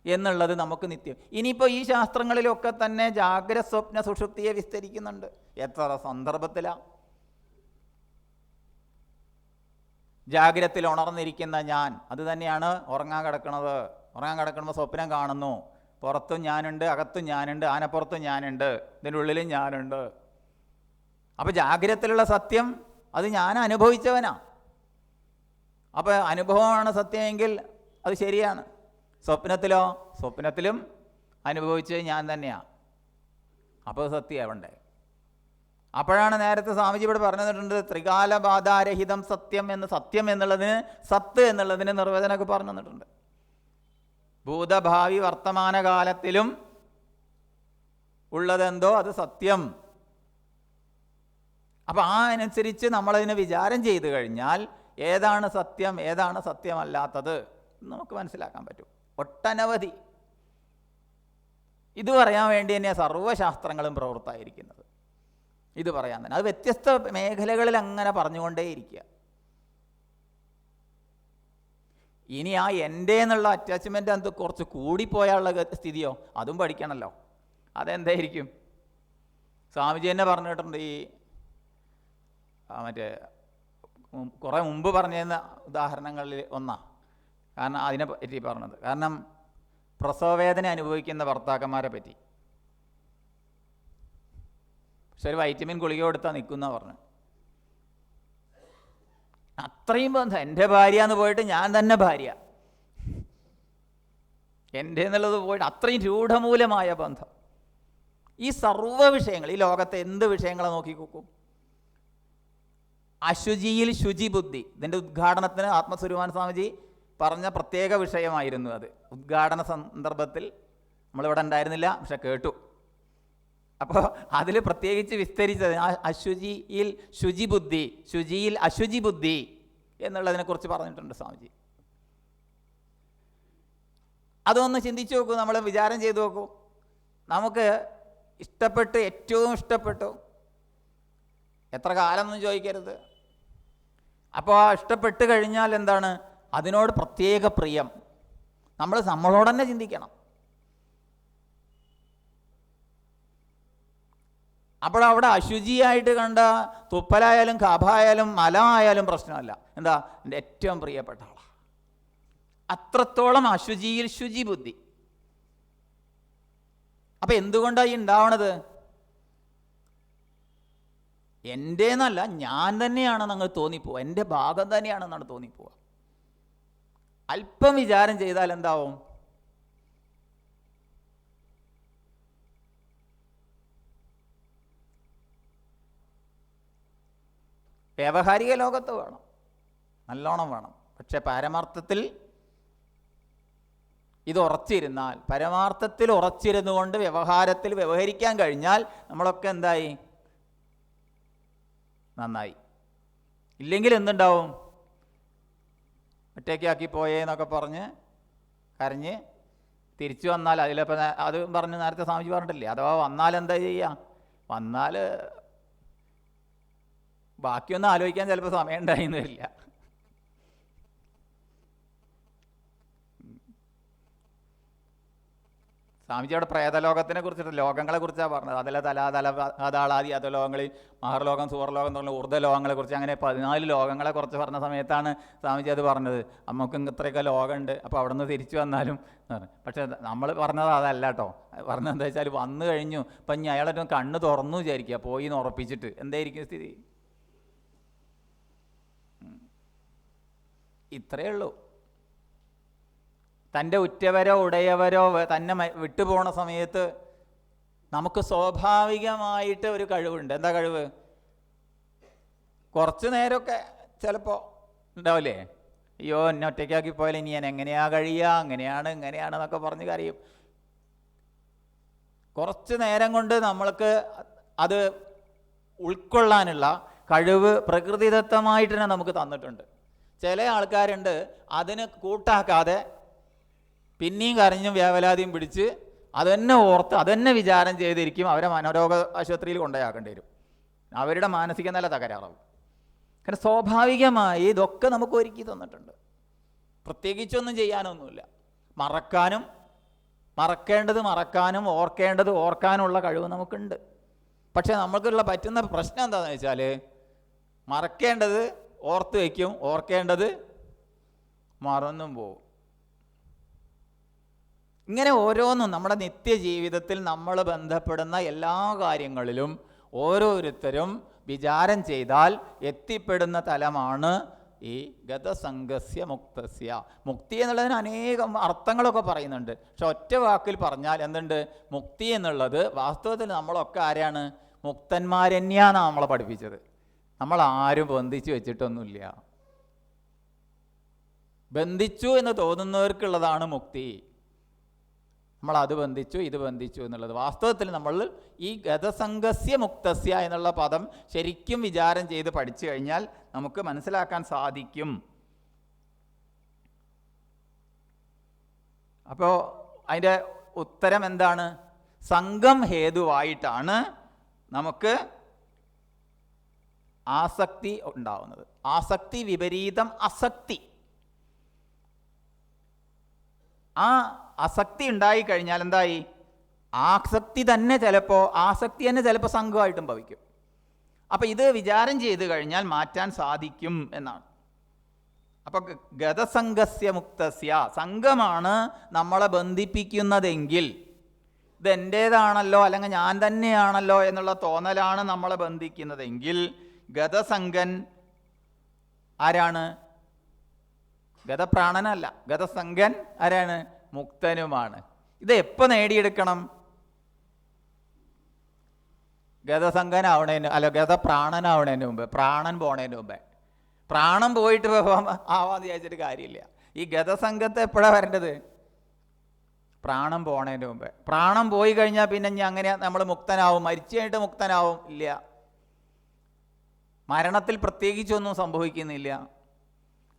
എന്നുള്ളത് നമുക്ക് നിത്യം. ഇനിയിപ്പോൾ ഈ ശാസ്ത്രങ്ങളിലൊക്കെ തന്നെ ജാഗ്രത സ്വപ്ന സുഷുപ്തിയെ വിസ്തരിക്കുന്നുണ്ട്. എത്ര സന്ദർഭത്തിലാണ് ജാഗ്രതത്തിൽ ഉണർന്നിരിക്കുന്ന ഞാൻ അത് തന്നെയാണ് ഉറങ്ങാൻ കിടക്കുന്നത്. ഉറങ്ങാൻ കിടക്കുമ്പോൾ സ്വപ്നം കാണുന്നു, പുറത്തും ഞാനുണ്ട്, അകത്തും ഞാനുണ്ട്, ആനപ്പുറത്തും ഞാനുണ്ട്, ഇതിൻ്റെ ഉള്ളിലും ഞാനുണ്ട്. അപ്പോൾ ജാഗ്രതത്തിലുള്ള സത്യം അത് ഞാൻ അനുഭവിച്ചവനാ. അപ്പോൾ അനുഭവമാണ് സത്യമെങ്കിൽ അത് ശരിയാണ്. സ്വപ്നത്തിലോ? സ്വപ്നത്തിലും അനുഭവിച്ചത് ഞാൻ തന്നെയാണ്. അപ്പോൾ സത്യമാവണ്ടേ? അപ്പോഴാണ് നേരത്തെ സ്വാമിജി ഇവിടെ പറഞ്ഞു തന്നിട്ടുണ്ട്, ത്രികാലബാധാരഹിതം സത്യം എന്ന്. സത്യം എന്നുള്ളതിന്, സത്ത് എന്നുള്ളതിന് നിർവചനമൊക്കെ പറഞ്ഞു തന്നിട്ടുണ്ട്. ഭൂതഭാവി വർത്തമാനകാലത്തിലും ഉള്ളതെന്തോ അത് സത്യം. അപ്പം ആ അനുസരിച്ച് നമ്മളതിനെ വിചാരം ചെയ്തു കഴിഞ്ഞാൽ ഏതാണ് സത്യം, ഏതാണ് സത്യമല്ലാത്തത് നമുക്ക് മനസ്സിലാക്കാൻ പറ്റും. ഒട്ടനവധി ഇത് പറയാൻ വേണ്ടി തന്നെയാണ് സർവ്വശാസ്ത്രങ്ങളും പ്രവൃത്തായിരിക്കുന്നത്. ഇത് പറയാൻ തന്നെ അത് വ്യത്യസ്ത മേഖലകളിൽ അങ്ങനെ പറഞ്ഞുകൊണ്ടേയിരിക്കുക. ഇനി ആ എൻ്റെ എന്നുള്ള അറ്റാച്ച്മെൻ്റ് അത് കുറച്ച് കൂടിപ്പോയാലുള്ള സ്ഥിതിയോ അതും പഠിക്കണമല്ലോ. അതെന്തായിരിക്കും? സ്വാമിജി തന്നെ പറഞ്ഞിട്ടുണ്ട്. ഈ മറ്റേ കുറേ മുമ്പ് പറഞ്ഞിരുന്ന ഉദാഹരണങ്ങളിൽ ഒന്നാണ്. കാരണം അതിനെ പറ്റി പറഞ്ഞത്, കാരണം പ്രസവവേദന അനുഭവിക്കുന്ന ഭർത്താക്കന്മാരെ പറ്റി. പക്ഷെ ഒരു വൈറ്റമിൻ ഗുളിക കൊടുത്താൽ നിൽക്കുന്ന പറഞ്ഞു. അത്രയും ബന്ധം. എൻ്റെ ഭാര്യ എന്ന് പോയിട്ട് ഞാൻ തന്നെ ഭാര്യ, എൻ്റെ എന്നുള്ളത് പോയിട്ട് അത്രയും രൂഢമൂലമായ ബന്ധം. ഈ സർവ്വ വിഷയങ്ങൾ, ഈ ലോകത്തെ എന്ത് വിഷയങ്ങളെ നോക്കിക്കോക്കും, അശുചിയിൽ ശുചിബുദ്ധി. ഇതിൻ്റെ ഉദ്ഘാടനത്തിന് ആത്മസ്വരൂപാനന്ദ സ്വാമിജി പറഞ്ഞ പ്രത്യേക വിഷയമായിരുന്നു അത്. ഉദ്ഘാടന സന്ദർഭത്തിൽ നമ്മളിവിടെ ഉണ്ടായിരുന്നില്ല, പക്ഷെ കേട്ടു. അപ്പോൾ അതിൽ പ്രത്യേകിച്ച് വിസ്തരിച്ചത് അശുചിയിൽ ശുചിബുദ്ധി, ശുചിയിൽ അശുചി ബുദ്ധി എന്നുള്ളതിനെക്കുറിച്ച് പറഞ്ഞിട്ടുണ്ട് സ്വാമിജി. അതൊന്ന് ചിന്തിച്ചു നോക്കൂ, നമ്മൾ വിചാരം ചെയ്തു നോക്കൂ. നമുക്ക് ഇഷ്ടപ്പെട്ട്, ഏറ്റവും ഇഷ്ടപ്പെട്ടു, എത്ര കാലം ഒന്നും ചോദിക്കരുത്. അപ്പോൾ ആ ഇഷ്ടപ്പെട്ട് കഴിഞ്ഞാൽ എന്താണ്? അതിനോട് പ്രത്യേക പ്രിയം നമ്മളോട് തന്നെ ചിന്തിക്കണം. അപ്പോൾ അവിടെ അശുചിയായിട്ട് കണ്ട തുപ്പലായാലും കഫായാലും മലമായാലും പ്രശ്നമല്ല. എന്താ? എൻ്റെ ഏറ്റവും പ്രിയപ്പെട്ട ആളാണ്. അത്രത്തോളം അശുചിയിൽ ശുചിബുദ്ധി. അപ്പം എന്തുകൊണ്ടാണ് ഈ ഉണ്ടാവണത്? എൻ്റെന്നല്ല, ഞാൻ തന്നെയാണെന്ന് അങ്ങ് തോന്നിപ്പോവുക, എൻ്റെ ഭാഗം തന്നെയാണെന്നാണ് തോന്നിപ്പോവുക. അല്പം വിചാരം ചെയ്താൽ എന്താവും? വ്യാവഹാരിക ലോകത്ത് വേണം, നല്ലോണം വേണം. പക്ഷെ പാരമാർത്ഥത്തിൽ ഇത് ഉറച്ചിരുന്നാൽ, പരമാർത്ഥത്തിൽ ഉറച്ചിരുന്നുകൊണ്ട് വ്യവഹാരത്തിൽ വ്യവഹരിക്കാൻ കഴിഞ്ഞാൽ നമ്മളൊക്കെ എന്തായി? നന്നായി. ഇല്ലെങ്കിൽ എന്തുണ്ടാവും? ഒറ്റയ്ക്കാക്കി പോയേന്നൊക്കെ പറഞ്ഞ് കരഞ്ഞ് തിരിച്ചു വന്നാൽ അതിലിപ്പോൾ അത് പറഞ്ഞ് നേരത്തെ സ്വാമിജി പറഞ്ഞിട്ടില്ലേ, അഥവാ വന്നാൽ എന്താ ചെയ്യുക? വന്നാൽ ബാക്കിയൊന്നും ആലോചിക്കാൻ ചിലപ്പോൾ സമയം ഉണ്ടായിന്ന് വരില്ല. സ്വാമിജിയുടെ പ്രേതലോകത്തിനെ കുറിച്ചിട്ട്, ലോകങ്ങളെ കുറിച്ചാണ് പറഞ്ഞത്. അതിലെ അതാളാദി അധലോകങ്ങളിൽ മഹർലോകം, സുവർലോകം എന്ന് പറഞ്ഞ ഊർജ്ജലോകങ്ങളെ കുറിച്ച്, അങ്ങനെ 14 ലോകങ്ങളെ കുറിച്ച് പറഞ്ഞ സമയത്താണ് സ്വാമിജി അത് പറഞ്ഞത്. നമുക്കും ഇത്രയൊക്കെ ലോകമുണ്ട്, അപ്പോൾ അവിടെ നിന്ന് തിരിച്ചു വന്നാലും. പക്ഷേ നമ്മൾ പറഞ്ഞത് അതല്ല കേട്ടോ. പറഞ്ഞത് എന്താ വെച്ചാൽ, വന്നു കഴിഞ്ഞു, ഇപ്പം ഇനി അയാളൊരു കണ്ണ് തുറന്നു വിചാരിക്കുക, പോയി എന്ന് ഉറപ്പിച്ചിട്ട്, എന്തായിരിക്കും സ്ഥിതി? ഇത്രയേ ഉള്ളൂ. തൻ്റെ ഉറ്റവരോ ഉടയവരോ തന്നെ വിട്ടുപോണ സമയത്ത് നമുക്ക് സ്വാഭാവികമായിട്ട് ഒരു കഴിവുണ്ട്. എന്താ കഴിവ്? കുറച്ച് നേരമൊക്കെ ചിലപ്പോൾ ഉണ്ടാവില്ലേ, അയ്യോ എന്നെ ഒറ്റയ്ക്കാക്കി പോയാൽ ഇനി ഞാൻ എങ്ങനെയാ കഴിയുക, അങ്ങനെയാണ് എന്നൊക്കെ പറഞ്ഞ് കരയും. കുറച്ച് നേരം കൊണ്ട് നമ്മൾക്ക് അത് ഉൾക്കൊള്ളാനുള്ള കഴിവ് പ്രകൃതിദത്തമായിട്ട് തന്നെ നമുക്ക് തന്നിട്ടുണ്ട്. ചില ആൾക്കാരുണ്ട് അതിന് കൂട്ടാക്കാതെ പിന്നെയും കരഞ്ഞും വ്യാവലാതിയും പിടിച്ച് അതന്നെ ഓർത്ത് അതന്നെ വിചാരം ചെയ്തിരിക്കും. അവരെ മനോരോഗ ആശുപത്രിയിൽ കൊണ്ടുപോയാക്കേണ്ടി വരും. അവരുടെ മാനസിക നില തകരാറാവും. കാരണം സ്വാഭാവികമായി ഇതൊക്കെ നമുക്ക് ഒരുക്കി തന്നിട്ടുണ്ട്. പ്രത്യേകിച്ചൊന്നും ചെയ്യാനൊന്നുമില്ല. മറക്കേണ്ടത് മറക്കാനും ഓർക്കേണ്ടത് ഓർക്കാനുള്ള കഴിവ് നമുക്കുണ്ട്. പക്ഷേ നമുക്കുള്ള പറ്റുന്ന പ്രശ്നം എന്താണെന്ന് വെച്ചാൽ, മറക്കേണ്ടത് ഓർത്ത് വയ്ക്കും, ഓർക്കേണ്ടത് മറന്നും പോവും. ഇങ്ങനെ ഓരോന്നും നമ്മുടെ നിത്യജീവിതത്തിൽ നമ്മൾ ബന്ധപ്പെടുന്ന എല്ലാ കാര്യങ്ങളിലും ഓരോരുത്തരും വിചാരം ചെയ്താൽ എത്തിപ്പെടുന്ന തലമാണ് ഈ ഗതസംഗസ്യ മുക്തസ്യ. മുക്തി എന്നുള്ളതിന് അനേകം അർത്ഥങ്ങളൊക്കെ പറയുന്നുണ്ട്. പക്ഷെ ഒറ്റ വാക്കിൽ പറഞ്ഞാൽ എന്തുണ്ട്? മുക്തി എന്നുള്ളത് വാസ്തവത്തിൽ നമ്മളൊക്കെ ആരാണ്? മുക്തന്മാരെന്നെയാണ് നമ്മളെ പഠിപ്പിച്ചത്. നമ്മൾ ആരും ബന്ധിച്ച് വെച്ചിട്ടൊന്നുമില്ല. ബന്ധിച്ചു എന്ന് തോന്നുന്നവർക്കുള്ളതാണ് മുക്തി. നമ്മളത് ബന്ധിച്ചു ഇത് ബന്ധിച്ചു എന്നുള്ളത്. വാസ്തവത്തിൽ നമ്മൾ ഈ ഗതസംഗസ്യ മുക്തസ്യ എന്നുള്ള പദം ശരിക്കും വിചാരം ചെയ്ത് പഠിച്ചു കഴിഞ്ഞാൽ നമുക്ക് മനസ്സിലാക്കാൻ സാധിക്കും. അപ്പോൾ അതിൻ്റെ ഉത്തരം എന്താണ്? സംഘം ഹേതുവായിട്ടാണ് നമുക്ക് ആസക്തി ഉണ്ടാവുന്നത്. ആസക്തി വിപരീതം അസക്തി. ആ അസക്തി ഉണ്ടായിക്കഴിഞ്ഞാൽ എന്തായി? ആസക്തി തന്നെ ചിലപ്പോൾ സംഘമായിട്ടും ഭവിക്കും. അപ്പം ഇത് വിചാരം ചെയ്ത് കഴിഞ്ഞാൽ മാറ്റാൻ സാധിക്കും എന്നാണ്. അപ്പം ഗതസംഗസ്യ മുക്തസ്യ, സംഘമാണ് നമ്മളെ ബന്ധിപ്പിക്കുന്നതെങ്കിൽ, ഇത് എൻ്റേതാണല്ലോ അല്ലെങ്കിൽ ഞാൻ തന്നെയാണല്ലോ എന്നുള്ള തോന്നലാണ് നമ്മളെ ബന്ധിക്കുന്നതെങ്കിൽ, ഗതസംഗൻ ആരാണ്? ഗതപ്രാണനല്ല, ഗതസംഗൻ ആരാണ്? മുക്തനുമാണ്. ഇത് എപ്പോൾ നേടിയെടുക്കണം? ഗതസംഗനാവണേന് അല്ല ഗതപ്രാണനാവണേന് മുമ്പ്, പ്രാണൻ പോണേന് മുമ്പേ. പ്രാണൻ പോയിട്ട് ആവാന്ന് വിചാരിച്ചിട്ട് കാര്യമില്ല. ഈ ഗതസംഗത്തെ എപ്പോഴാണ് വരേണ്ടത്? പ്രാണൻ പോണേൻ്റെ മുമ്പേ. പ്രാണൻ പോയി കഴിഞ്ഞാൽ പിന്നെ ഇനി അങ്ങനെ നമ്മൾ മുക്തനാവും, മരിച്ചു കഴിഞ്ഞിട്ട് മുക്തനാവും? ഇല്ല. മരണത്തിൽ പ്രത്യേകിച്ചൊന്നും സംഭവിക്കുന്നില്ല.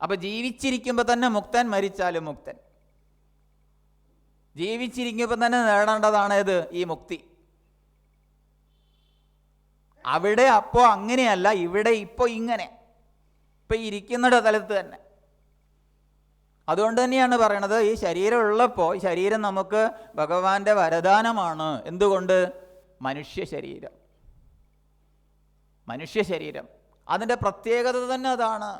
അപ്പം ജീവിച്ചിരിക്കുമ്പോൾ തന്നെ മുക്തൻ, മരിച്ചാലും മുക്തൻ. ജീവിച്ചിരിക്കുമ്പോൾ തന്നെ നേടേണ്ടതാണ് ഇത്, ഈ മുക്തി. അവിടെ അപ്പോൾ അങ്ങനെയല്ല, ഇവിടെ ഇപ്പോൾ ഇങ്ങനെ, ഇപ്പം ഇരിക്കുന്ന തലത്ത് തന്നെ. അതുകൊണ്ട് തന്നെയാണ് പറയണത്, ഈ ശരീരം ഉള്ളപ്പോൾ ഈ ശരീരം നമുക്ക് ഭഗവാന്റെ വരദാനമാണ്. എന്തുകൊണ്ട്? മനുഷ്യ ശരീരം. മനുഷ്യ ശരീരം അതിൻ്റെ പ്രത്യേകത തന്നെ അതാണ്.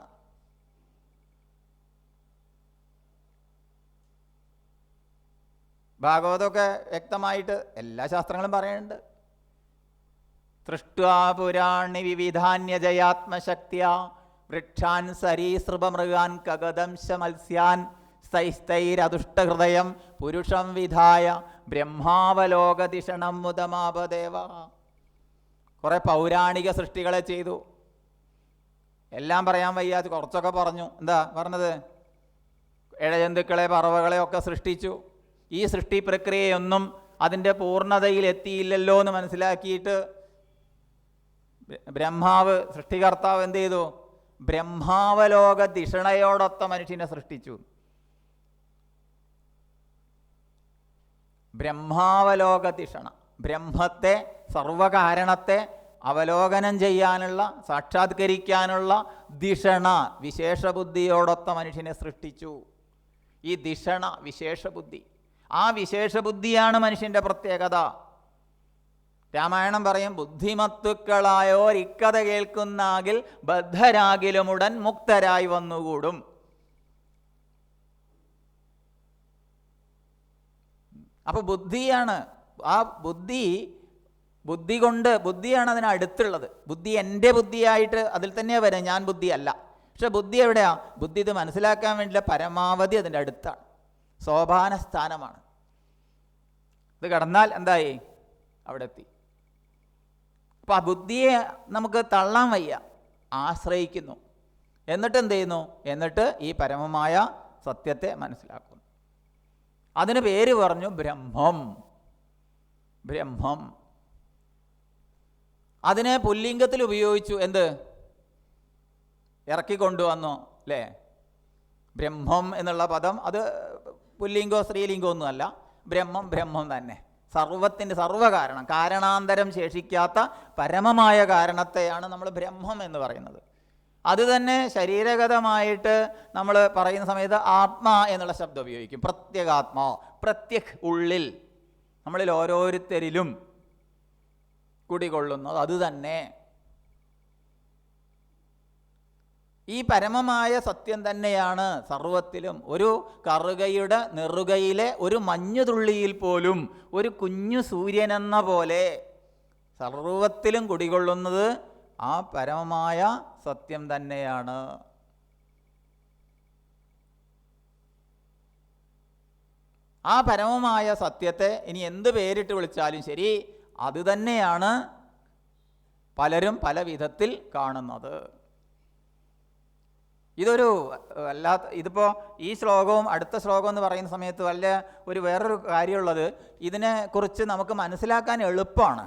ഭാഗവതമൊക്കെ വ്യക്തമായിട്ട് എല്ലാ ശാസ്ത്രങ്ങളും പറയുന്നുണ്ട്. സൃഷ്ട്വാ പുരാണി വിവിധാന്യജയാത്മശക്തിയ വൃക്ഷാൻ സരീസൃപമൃഗാൻ കഗദംശ മത്സ്യാൻ സ്ഥൈസ്ഥൈരതുഷ്ടഹൃദയം പുരുഷം വിധായ ബ്രഹ്മാവലോകതിഷണം മുദമാപദേവ. കുറേ പൗരാണിക സൃഷ്ടികളെ ചെയ്തു. എല്ലാം പറയാൻ വയ്യാതെ കുറച്ചൊക്കെ പറഞ്ഞു. എന്താ പറഞ്ഞത്? ഇഴജന്തുക്കളെ, പറവകളെ ഒക്കെ സൃഷ്ടിച്ചു. ഈ സൃഷ്ടി പ്രക്രിയയൊന്നും അതിൻ്റെ പൂർണ്ണതയിൽ എത്തിയില്ലല്ലോ എന്ന് മനസ്സിലാക്കിയിട്ട് ബ്രഹ്മാവ്, സൃഷ്ടികർത്താവ് എന്ത് ചെയ്തു? ബ്രഹ്മാവലോക ദിഷണയോടൊത്ത മനുഷ്യനെ സൃഷ്ടിച്ചു. ബ്രഹ്മാവലോക ദിഷണ, ബ്രഹ്മത്തെ, സർവകാരണത്തെ അവലോകനം ചെയ്യാനുള്ള, സാക്ഷാത്കരിക്കാനുള്ള ദിഷണ, വിശേഷബുദ്ധിയോടൊത്ത മനുഷ്യനെ സൃഷ്ടിച്ചു. ഈ ദിഷണ, വിശേഷബുദ്ധി, ആ വിശേഷബുദ്ധിയാണ് മനുഷ്യൻ്റെ പ്രത്യേകത. രാമായണം പറയും, ബുദ്ധിമത്തുക്കളായോർ ഇക്കഥ കേൾക്കുന്നാകിൽ ബദ്ധരാകിലുമുടൻ മുക്തരായി വന്നുകൂടും. അപ്പോൾ ബുദ്ധിയാണ്, ആ ബുദ്ധി കൊണ്ട്, ബുദ്ധിയാണ് അതിന് അടുത്തുള്ളത്. ബുദ്ധി എൻ്റെ ബുദ്ധിയായിട്ട് അതിൽ തന്നെ വരാം, ഞാൻ ബുദ്ധിയല്ല. പക്ഷെ ബുദ്ധി എവിടെയാ? ബുദ്ധി ഇത് മനസ്സിലാക്കാൻ വേണ്ടിയുള്ള പരമാവധി അതിൻ്റെ അടുത്താണ്, സോപാന സ്ഥാനമാണ്. ഇത് കടന്നാൽ എന്തായി? അവിടെ എത്തി. അപ്പോൾ ആ ബുദ്ധിയെ നമുക്ക് തള്ളാൻ വയ്യ, ആശ്രയിക്കുന്നു. എന്നിട്ട് എന്ത് ചെയ്യുന്നു? എന്നിട്ട് ഈ പരമമായ സത്യത്തെ മനസ്സിലാക്കുന്നു. അതിന് പേര് പറഞ്ഞു ബ്രഹ്മം. ബ്രഹ്മം അതിനെ പുല്ലിംഗത്തിൽ ഉപയോഗിച്ചു. എന്ത്? ഇറക്കിക്കൊണ്ടുവന്നു അല്ലേ? ബ്രഹ്മം എന്നുള്ള പദം അത് പുല്ലിംഗോ സ്ത്രീലിംഗോ ഒന്നുമല്ല. ബ്രഹ്മം ബ്രഹ്മം തന്നെ. സർവത്തിൻ്റെ സർവകാരണം, കാരണാന്തരം ശേഷിക്കാത്ത പരമമായ കാരണത്തെയാണ് നമ്മൾ ബ്രഹ്മം എന്ന് പറയുന്നത്. അത് തന്നെ ശരീരഗതമായിട്ട് നമ്മൾ പറയുന്ന സമയത്ത് ആത്മാ എന്നുള്ള ശബ്ദം ഉപയോഗിക്കും. പ്രത്യേകാത്മാ, പ്രത്യക്, ഉള്ളിൽ, നമ്മളിൽ ഓരോരുത്തരിലും കുടികൊള്ളുന്നത് അത് തന്നെ. ഈ പരമമായ സത്യം തന്നെയാണ് സർവത്തിലും. ഒരു കറുകയുടെ നെറുകയിലെ ഒരു മഞ്ഞുതുള്ളിയിൽ പോലും ഒരു കുഞ്ഞു സൂര്യനെന്ന പോലെ സർവത്തിലും കുടികൊള്ളുന്നത് ആ പരമമായ സത്യം തന്നെയാണ്. ആ പരമമായ സത്യത്തെ ഇനി എന്ത് പേരിട്ട് വിളിച്ചാലും ശരി, അത് തന്നെയാണ് പലരും പല വിധത്തിൽ കാണുന്നത്. ഇതൊരു ഇതിപ്പോൾ ഈ ശ്ലോകവും അടുത്ത ശ്ലോകം എന്ന് പറയുന്ന സമയത്ത് വേറൊരു കാര്യമുള്ളത്, ഇതിനെക്കുറിച്ച് നമുക്ക് മനസ്സിലാക്കാൻ എളുപ്പമാണ്.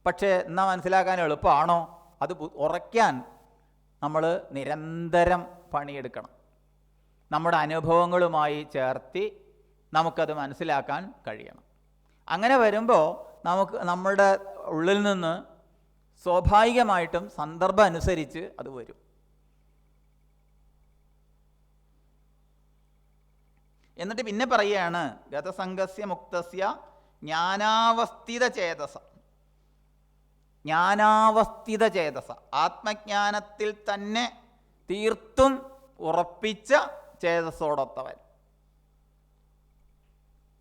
പക്ഷേ എന്നാൽ മനസ്സിലാക്കാൻ എളുപ്പമാണോ? അത് ഉറയ്ക്കാൻ നമ്മൾ നിരന്തരം പണിയെടുക്കണം. നമ്മുടെ അനുഭവങ്ങളുമായി ചേർത്തി നമുക്കത് മനസ്സിലാക്കാൻ കഴിയണം. അങ്ങനെ വരുമ്പോൾ നമ്മളുടെ ഉള്ളിൽ നിന്ന് സ്വാഭാവികമായിട്ടും സന്ദർഭം അനുസരിച്ച് അത് വരും. എന്നിട്ട് പിന്നെ പറയുകയാണ്, ഗതസംഗസ്യ മുക്തസ്യ ജ്ഞാനാവസ്ഥിത ചേതസ. ജ്ഞാനാവസ്ഥിത ചേതസ, ആത്മജ്ഞാനത്തിൽ തന്നെ തീർത്തും ഉറപ്പിച്ച ചേതസ്സോടൊത്തവൻ.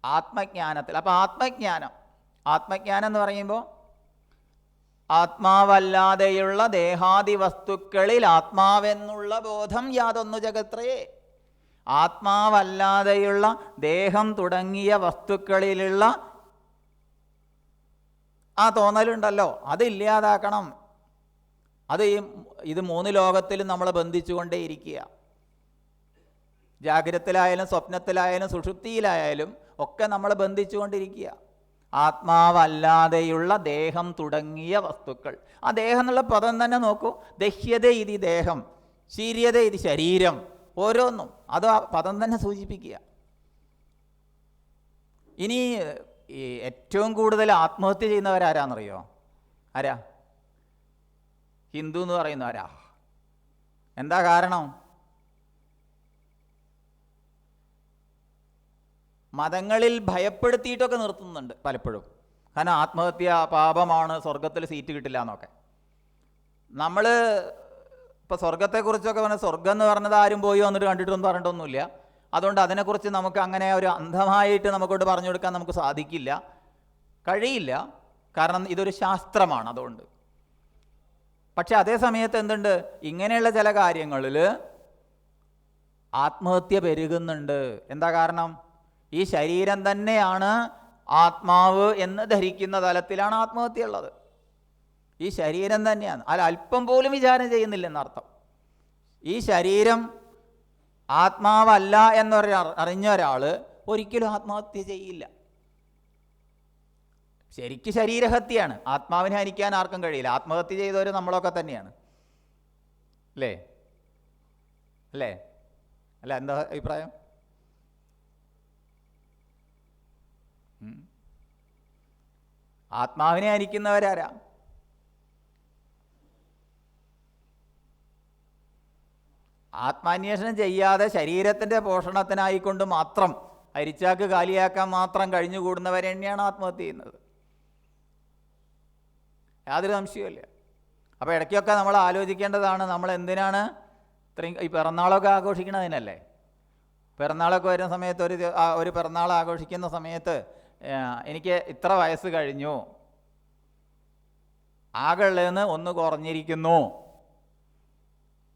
ആത്മജ്ഞാനത്തിൽ. അപ്പം ആത്മജ്ഞാനം എന്ന് പറയുമ്പോൾ ആത്മാവല്ലാതെയുള്ള ദേഹാദി വസ്തുക്കളിൽ ആത്മാവെന്നുള്ള ബോധം യാതൊന്നു ജഗത്രയേ. ആത്മാവല്ലാതെയുള്ള ദേഹം തുടങ്ങിയ വസ്തുക്കളിലുള്ള ആ തോന്നലുണ്ടല്ലോ, അത് ഇല്ലാതാക്കണം. അത് ഇത് 3 ലോകത്തിലും നമ്മളെ ബന്ധിച്ചുകൊണ്ടേയിരിക്കുക. ജാഗ്രതത്തിലായാലും സ്വപ്നത്തിലായാലും സുഷുപ്തിയിലായാലും ഒക്കെ നമ്മളെ ബന്ധിച്ചുകൊണ്ടിരിക്കുക. ആത്മാവല്ലാതെയുള്ള ദേഹം തുടങ്ങിയ വസ്തുക്കൾ. ആ ദേഹം എന്നുള്ള പദം തന്നെ നോക്കൂ. ദഹ്യത ഇത് ദേഹം, ശീര്യത ഇത് ശരീരം, ഓരോന്നും അത് ആ പദം തന്നെ സൂചിപ്പിക്കുക. ഇനി ഈ ഏറ്റവും കൂടുതൽ ആത്മഹത്യ ചെയ്യുന്നവരാരാന്നറിയോ? ആരാ? ഹിന്ദു എന്ന് പറയുന്നവരാ. എന്താ കാരണം? മതങ്ങളിൽ ഭയപ്പെടുത്തിയിട്ടൊക്കെ നിർത്തുന്നുണ്ട് പലപ്പോഴും. കാരണം ആത്മഹത്യ പാപമാണ്, സ്വർഗത്തിൽ സീറ്റ് കിട്ടില്ല എന്നൊക്കെ. നമ്മൾ ഇപ്പോൾ സ്വർഗത്തെക്കുറിച്ചൊക്കെ പറഞ്ഞാൽ സ്വർഗം എന്ന് പറഞ്ഞത് ആരും പോയി വന്നിട്ട് കണ്ടിട്ടൊന്നും പറഞ്ഞിട്ടൊന്നുമില്ല. അതുകൊണ്ട് അതിനെക്കുറിച്ച് നമുക്ക് അങ്ങനെ ഒരു അന്ധമായിട്ട് നമുക്കോട്ട് പറഞ്ഞു കൊടുക്കാൻ നമുക്ക് സാധിക്കില്ല, കഴിയില്ല. കാരണം ഇതൊരു ശാസ്ത്രമാണ്. അതുകൊണ്ട് പക്ഷെ അതേ സമയത്ത് എന്തുണ്ട്, ഇങ്ങനെയുള്ള ചില കാര്യങ്ങളിൽ ആത്മഹത്യ പെരുകുന്നുണ്ട്. എന്താ കാരണം? ഈ ശരീരം തന്നെയാണ് ആത്മാവ് എന്ന് ധരിക്കുന്ന തലത്തിലാണ് ആത്മഹത്യ ഉള്ളത്. ഈ ശരീരം തന്നെയാണ്, അത് അല്പം പോലും വിചാരം ചെയ്യുന്നില്ലെന്നർത്ഥം. ഈ ശരീരം ആത്മാവല്ല എന്നറിഞ്ഞ ഒരാൾ ഒരിക്കലും ആത്മഹത്യ ചെയ്യില്ല. ശരിക്കും ശരീരഹത്യയാണ്. ആത്മാവിനെ ഹനിക്കാൻ ആർക്കും കഴിയില്ല. ആത്മഹത്യ ചെയ്തവർ നമ്മളൊക്കെ തന്നെയാണ്. അല്ലേ? അല്ലേ? അല്ല, എന്താ അഭിപ്രായം? ആത്മാവിനെ ഹനിക്കുന്നവരാരാ? ആത്മാന്വേഷണം ചെയ്യാതെ ശരീരത്തിൻ്റെ പോഷണത്തിനായിക്കൊണ്ട് മാത്രം അരിച്ചാക്ക് കാലിയാക്കാൻ മാത്രം കഴിഞ്ഞുകൂടുന്നവരെ തന്നെയാണ് ആത്മഹത്യ ചെയ്യുന്നത്. യാതൊരു സംശയമില്ല. അപ്പോൾ ഇടയ്ക്കൊക്കെ നമ്മൾ ആലോചിക്കേണ്ടതാണ്, നമ്മൾ എന്തിനാണ് ഇത്രയും ഈ പിറന്നാളൊക്കെ ആഘോഷിക്കണതിനല്ലേ? പിറന്നാളൊക്കെ വരുന്ന സമയത്ത് ഒരു പിറന്നാൾ ആഘോഷിക്കുന്ന സമയത്ത് എനിക്ക് ഇത്ര വയസ്സ് കഴിഞ്ഞു, ആകെയുള്ളതെന്ന് 1 കുറഞ്ഞിരിക്കുന്നു,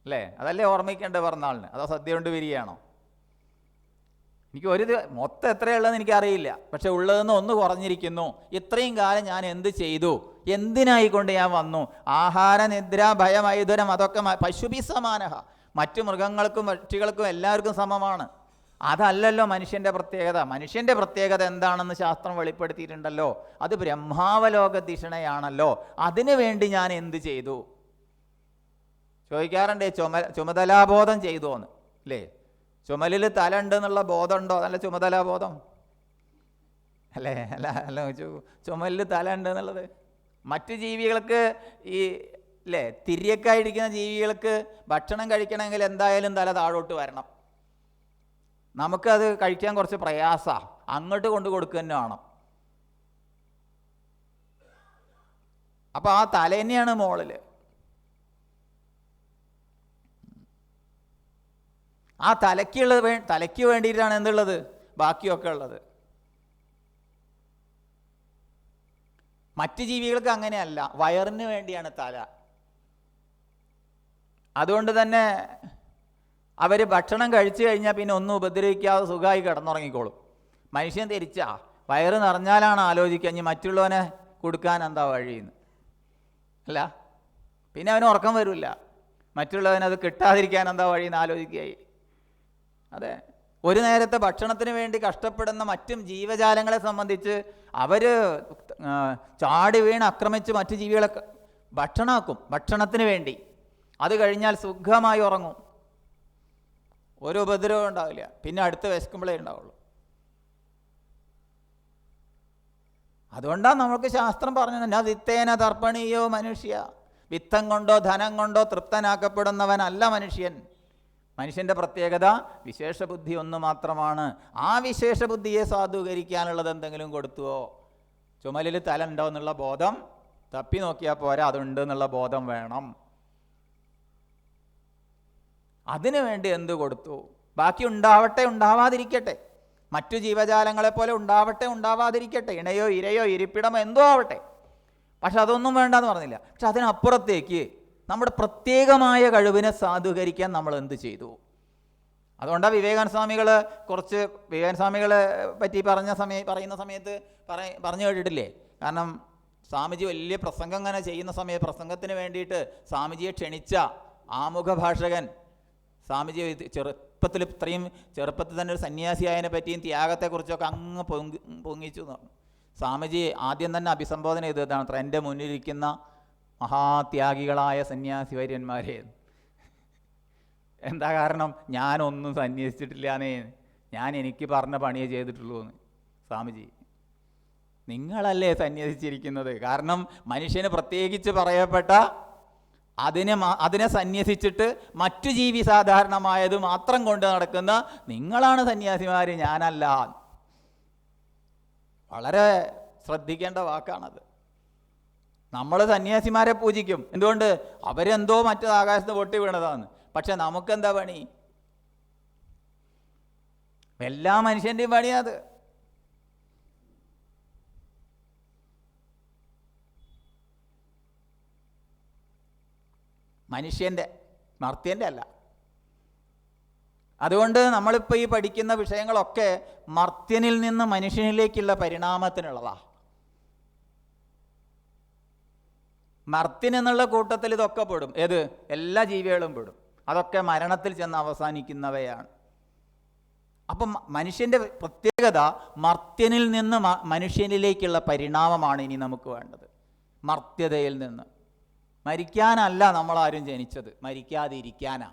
അല്ലേ? അതല്ലേ ഓർമ്മിക്കേണ്ടത് പിറന്നാളിന്? അതോ സദ്യ കൊണ്ട് വരികയാണോ? എനിക്ക് മൊത്തം എത്രയുള്ളതെന്ന് എനിക്കറിയില്ല, പക്ഷെ ഉള്ളതെന്ന് 1 കുറഞ്ഞിരിക്കുന്നു. ഇത്രയും കാലം ഞാൻ എന്ത് ചെയ്തു? എന്തിനായിക്കൊണ്ട് ഞാൻ വന്നു? ആഹാര, നിദ്ര, ഭയം, ഐതുരം അതൊക്കെ പശുഭി സമാനഹ, മറ്റു മൃഗങ്ങൾക്കും പക്ഷികൾക്കും എല്ലാവർക്കും സമമാണ്. അതല്ലല്ലോ മനുഷ്യൻ്റെ പ്രത്യേകത. മനുഷ്യൻ്റെ പ്രത്യേകത എന്താണെന്ന് ശാസ്ത്രം വെളിപ്പെടുത്തിയിട്ടുണ്ടല്ലോ. അത് ബ്രഹ്മാവലോക ധിഷണയാണല്ലോ. അതിനു വേണ്ടി ഞാൻ എന്ത് ചെയ്തു? ചോദിക്കാറുണ്ട്, ചുമതലാബോധം ചെയ്തോന്ന്, അല്ലേ? ചുമലിൽ തല ഉണ്ട് എന്നുള്ള ബോധമുണ്ടോ? നല്ല ചുമതലാബോധം അല്ലേ? അല്ല ചുമലിൽ തല ഉണ്ട് എന്നുള്ളത്. മറ്റ് ജീവികൾക്ക് ഈ അല്ലേ തിര്യക്കായിരിക്കുന്ന ജീവികൾക്ക് ഭക്ഷണം കഴിക്കണമെങ്കിൽ എന്തായാലും തല താഴോട്ട് വരണം. നമുക്കത് കഴിക്കാൻ കുറച്ച് പ്രയാസമാണ്, അങ്ങോട്ട് കൊണ്ട് കൊടുക്കുക തന്നെ വേണം. അപ്പോൾ ആ തല തന്നെയാണ് മോളിൽ. ആ തലയ്ക്ക് വേണ്ടിയിട്ടാണ് എന്തുള്ളത്? ബാക്കിയൊക്കെ ഉള്ളത്. മറ്റ് ജീവികൾക്ക് അങ്ങനെയല്ല, വയറിന് വേണ്ടിയാണ് തല. അതുകൊണ്ട് തന്നെ അവർ ഭക്ഷണം കഴിച്ചു കഴിഞ്ഞാൽ പിന്നെ ഒന്നും ഉപദ്രവിക്കാതെ സുഖമായി കിടന്നുറങ്ങിക്കോളും. മനുഷ്യൻ തിരിച്ചാ, വയറ് നിറഞ്ഞാലാണ് ആലോചിക്കുക ഇനി മറ്റുള്ളവനെ കൊടുക്കാൻ എന്താ വഴിയെന്ന്. അല്ല, പിന്നെ അവന് ഉറക്കം വരില്ല. മറ്റുള്ളവനത് കിട്ടാതിരിക്കാൻ എന്താ വഴിയെന്ന് ആലോചിക്കുകയായി. അതെ, ഒരു നേരത്തെ ഭക്ഷണത്തിന് വേണ്ടി കഷ്ടപ്പെടുന്ന മറ്റും ജീവജാലങ്ങളെ സംബന്ധിച്ച് അവർ ചാടി വീണ് ആക്രമിച്ച് മറ്റു ജീവികളെ ഭക്ഷണമാക്കും ഭക്ഷണത്തിന് വേണ്ടി. അത് കഴിഞ്ഞാൽ സുഖമായി ഉറങ്ങും, ഒരു ഉപദ്രവം ഉണ്ടാവില്ല. പിന്നെ അടുത്ത് വിശക്കുമ്പോഴേ ഉണ്ടാവുള്ളൂ. അതുകൊണ്ടാണ് നമുക്ക് ശാസ്ത്രം പറഞ്ഞത്, വിത്തേന തർപ്പണീയോ മനുഷ്യ, വിത്തം കൊണ്ടോ ധനം കൊണ്ടോ തൃപ്തനാക്കപ്പെടുന്നവനല്ല മനുഷ്യൻ. മനുഷ്യൻ്റെ പ്രത്യേകത വിശേഷബുദ്ധി ഒന്ന് മാത്രമാണ്. ആ വിശേഷബുദ്ധിയെ സാധൂകരിക്കാനുള്ളത് എന്തെങ്കിലും കൊടുത്തുവോ? ചുമലിൽ തല ഉണ്ടോ എന്നുള്ള ബോധം തപ്പി നോക്കിയാൽ പോരാ, അതുണ്ട് എന്നുള്ള ബോധം വേണം. അതിനു വേണ്ടി എന്ത് കൊടുത്തു? ബാക്കി ഉണ്ടാവട്ടെ ഉണ്ടാവാതിരിക്കട്ടെ, മറ്റു ജീവജാലങ്ങളെപ്പോലെ ഉണ്ടാവട്ടെ ഉണ്ടാവാതിരിക്കട്ടെ, ഇണയോ ഇരയോ ഇരിപ്പിടമോ എന്തോ ആവട്ടെ, പക്ഷെ അതൊന്നും വേണ്ടെന്ന് പറഞ്ഞില്ല. പക്ഷെ അതിനപ്പുറത്തേക്ക് നമ്മുടെ പ്രത്യേകമായ കഴിവിനെ സാധൂകരിക്കാൻ നമ്മൾ എന്ത് ചെയ്തു? അതുകൊണ്ടാണ് വിവേകാനന്ദ സ്വാമികളെ പറ്റി പറയുന്ന സമയത്ത് പറഞ്ഞു കേട്ടിട്ടില്ലേ? കാരണം സ്വാമിജി വലിയ പ്രസംഗം ഇങ്ങനെ ചെയ്യുന്ന സമയത്ത് പ്രസംഗത്തിന് വേണ്ടിയിട്ട് സ്വാമിജിയെ ക്ഷണിച്ച ആമുഖ ഭാഷകൻ സ്വാമിജി ഇത്രയും ചെറുപ്പത്തിൽ തന്നെ ഒരു സന്യാസിയായതിനെ പറ്റിയും ത്യാഗത്തെക്കുറിച്ചൊക്കെ അങ്ങ് പൊങ്ങിച്ചു എന്ന് പറഞ്ഞു. സ്വാമിജി ആദ്യം തന്നെ അഭിസംബോധന ചെയ്തതാണ് അത്ര, എൻ്റെ മുന്നിലിരിക്കുന്ന മഹാത്യാഗികളായ സന്യാസി വര്യന്മാരെ. എന്താ കാരണം? ഞാനൊന്നും സന്യസിച്ചിട്ടില്ലാന്നേ, ഞാൻ എനിക്ക് പറഞ്ഞ പണിയേ ചെയ്തിട്ടുള്ളൂ എന്ന്. സ്വാമിജി, നിങ്ങളല്ലേ സന്യസിച്ചിരിക്കുന്നത്. കാരണം മനുഷ്യന് പ്രത്യേകിച്ച് പറയപ്പെട്ട അതിനെ സന്യസിച്ചിട്ട് മറ്റു ജീവി സാധാരണമായത് മാത്രം കൊണ്ട് നടക്കുന്ന നിങ്ങളാണ് സന്യാസിമാർ, ഞാനല്ല. വളരെ ശ്രദ്ധിക്കേണ്ട വാക്കാണത്. നമ്മൾ സന്യാസിമാരെ പൂജിക്കും. എന്തുകൊണ്ട്? അവരെന്തോ മറ്റു ആകാശത്ത് പൊട്ടി വീണതാണ്. പക്ഷെ നമുക്കെന്താ പണി? എല്ലാ മനുഷ്യൻ്റെയും പണിയത്. മനുഷ്യൻ്റെ, മർത്യൻ്റെ അല്ല. അതുകൊണ്ട് നമ്മളിപ്പോൾ ഈ പഠിക്കുന്ന വിഷയങ്ങളൊക്കെ മർത്യനിൽ നിന്ന് മനുഷ്യനിലേക്കുള്ള പരിണാമത്തിനുള്ളതാണ്. മർത്യൻ എന്നുള്ള കൂട്ടത്തിൽ ഇതൊക്കെ പെടും. ഏത്? എല്ലാ ജീവികളും പെടും. അതൊക്കെ മരണത്തിൽ ചെന്ന് അവസാനിക്കുന്നവയാണ്. അപ്പം മനുഷ്യൻ്റെ പ്രത്യേകത മർത്യനിൽ നിന്ന് മനുഷ്യനിലേക്കുള്ള പരിണാമമാണ് ഇനി നമുക്ക് വേണ്ടത്. മർത്യതയിൽ നിന്ന്. മരിക്കാനല്ല നമ്മളാരും ജനിച്ചത്, മരിക്കാതിരിക്കാനാ.